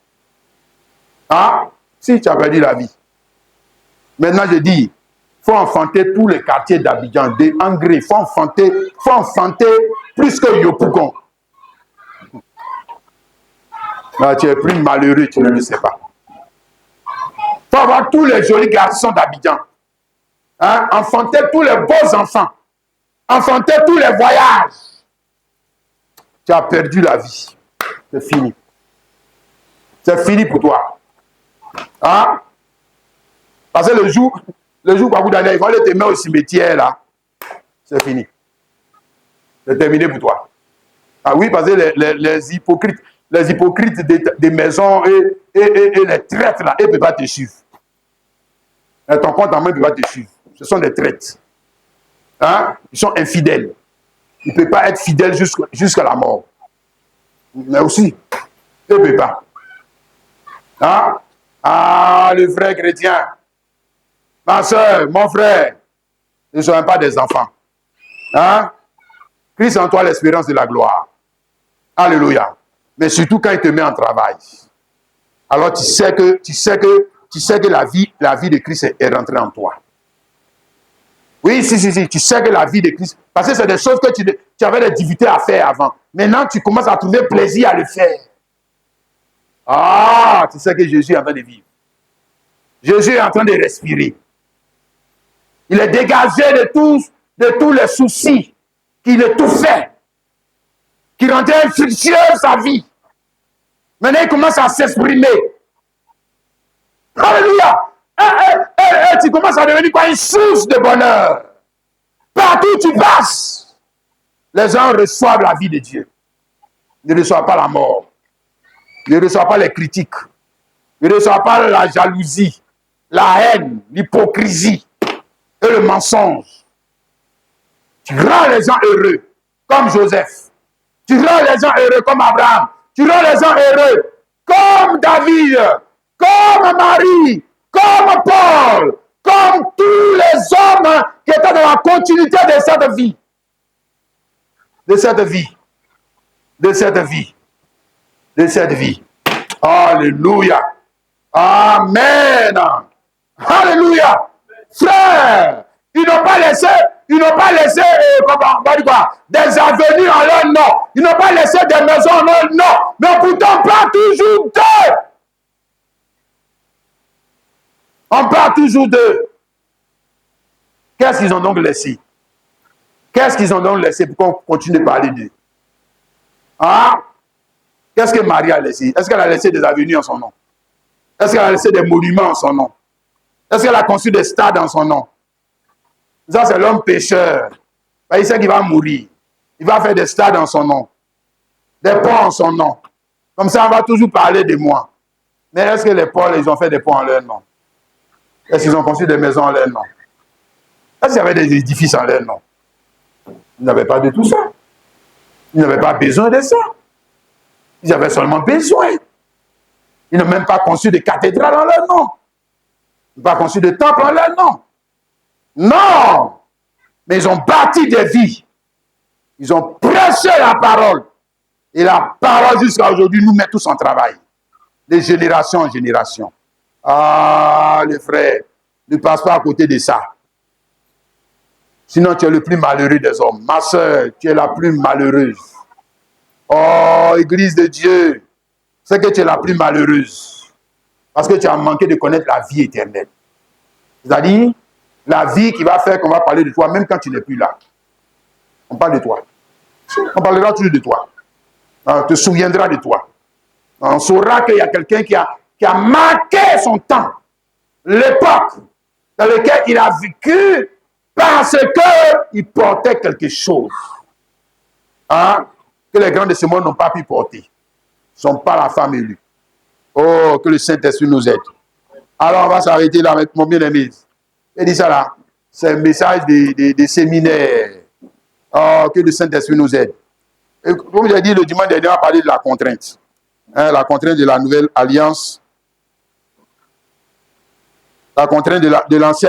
Speaker 1: Hein? Si, tu as perdu la vie. Maintenant, je dis, faut enfanter tous les quartiers d'Abidjan, des Angré. Il faut enfanter plus que Yopougon. Là, tu es plus malheureux, tu ne le sais pas. Il faut avoir tous les jolis garçons d'Abidjan. Hein? Enfanter tous les beaux enfants. Enfanter tous les voyages. Tu as perdu la vie. C'est fini. C'est fini pour toi. Hein? Parce que le jour où Daniel, ils vont aller te mettre au cimetière là. C'est fini. C'est terminé pour toi. Ah oui, parce que les hypocrites des maisons et les traîtres là, ils ne peuvent pas te suivre. Et ton compte en main ne peut pas te suivre. Ce sont des traîtres. Hein? Ils sont infidèles. Ils ne peuvent pas être fidèles jusqu'à la mort. Mais aussi, ils ne peuvent pas. Hein? Ah, le frère chrétien. Ma soeur, mon frère, ne soyons pas des enfants. Hein? Christ en toi l'espérance de la gloire. Alléluia. Mais surtout quand il te met en travail. Alors tu sais que la vie de Christ est rentrée en toi. Oui, si, tu sais que la vie de Christ, parce que c'est des choses que tu avais des difficultés à faire avant. Maintenant, tu commences à trouver plaisir à le faire. Ah, tu sais que Jésus est en train de vivre. Jésus est en train de respirer. Il est dégagé de tous les soucis qui l'étouffaient, qui rendaient infructueuse sa vie. Maintenant, il commence à s'exprimer. Alléluia! Et tu commences à devenir quoi? Une source de bonheur. Partout où tu passes, les gens reçoivent la vie de Dieu. Ils ne reçoivent pas la mort. Ils ne reçoivent pas les critiques. Ils ne reçoivent pas la jalousie, la haine, l'hypocrisie et le mensonge. Tu rends les gens heureux, comme Joseph. Tu rends les gens heureux, comme Abraham. Tu rends les gens heureux, comme David, comme Marie, comme Paul, comme tous les hommes qui étaient dans la continuité de cette vie. De cette vie. De cette vie. De cette vie. Alléluia. Amen. Alléluia. Frère, ils n'ont pas laissé des avenues en leur nom. Ils n'ont pas laissé des maisons en leur nom. Mais pourtant, on parle toujours d'eux. On parle toujours d'eux. Qu'est-ce qu'ils ont donc laissé? Qu'est-ce qu'ils ont donc laissé pour qu'on continue de parler d'eux? Hein? Qu'est-ce que Marie a laissé? Est-ce qu'elle a laissé des avenues en son nom? Est-ce qu'elle a laissé des monuments en son nom? Est-ce qu'elle a construit des stades en son nom? Ça, c'est l'homme pécheur. Il sait qu'il va mourir. Il va faire des stades en son nom. Des ponts en son nom. Comme ça, on va toujours parler de moi. Mais est-ce que les Paul, ils ont fait des ponts en leur nom? Est-ce qu'ils ont construit des maisons en leur nom? Est-ce qu'il y avait des édifices en leur nom? Ils n'avaient pas de tout ça. Ils n'avaient pas besoin de ça. Ils avaient seulement besoin. Ils n'ont même pas construit de cathédrale en leur nom. Ils n'ont pas construit de temple en leur nom. Non! Mais ils ont bâti des vies. Ils ont prêché la parole. Et la parole jusqu'à aujourd'hui nous met tous en travail. De génération en génération. Ah, les frères, ne passe pas à côté de ça. Sinon, tu es le plus malheureux des hommes. Ma soeur, tu es la plus malheureuse. Oh, Église de Dieu, c'est que tu es la plus malheureuse. Parce que tu as manqué de connaître la vie éternelle. C'est-à-dire, la vie qui va faire qu'on va parler de toi, même quand tu n'es plus là. On parle de toi. On parlera toujours de toi. On te souviendra de toi. On saura qu'il y a quelqu'un qui a marqué son temps. L'époque dans laquelle il a vécu parce qu'il portait quelque chose. Hein? Que les grands de ce monde n'ont pas pu porter. Ils ne sont pas la femme élue. Oh, que le Saint-Esprit nous aide. Alors, on va s'arrêter là avec mon bien-aimé. Il dit ça là. C'est un message des séminaires. Oh, que le Saint-Esprit nous aide. Et comme j'ai dit le dimanche dernier, on va parler de la contrainte. Hein, la contrainte de la nouvelle alliance. La contrainte de l'ancienne.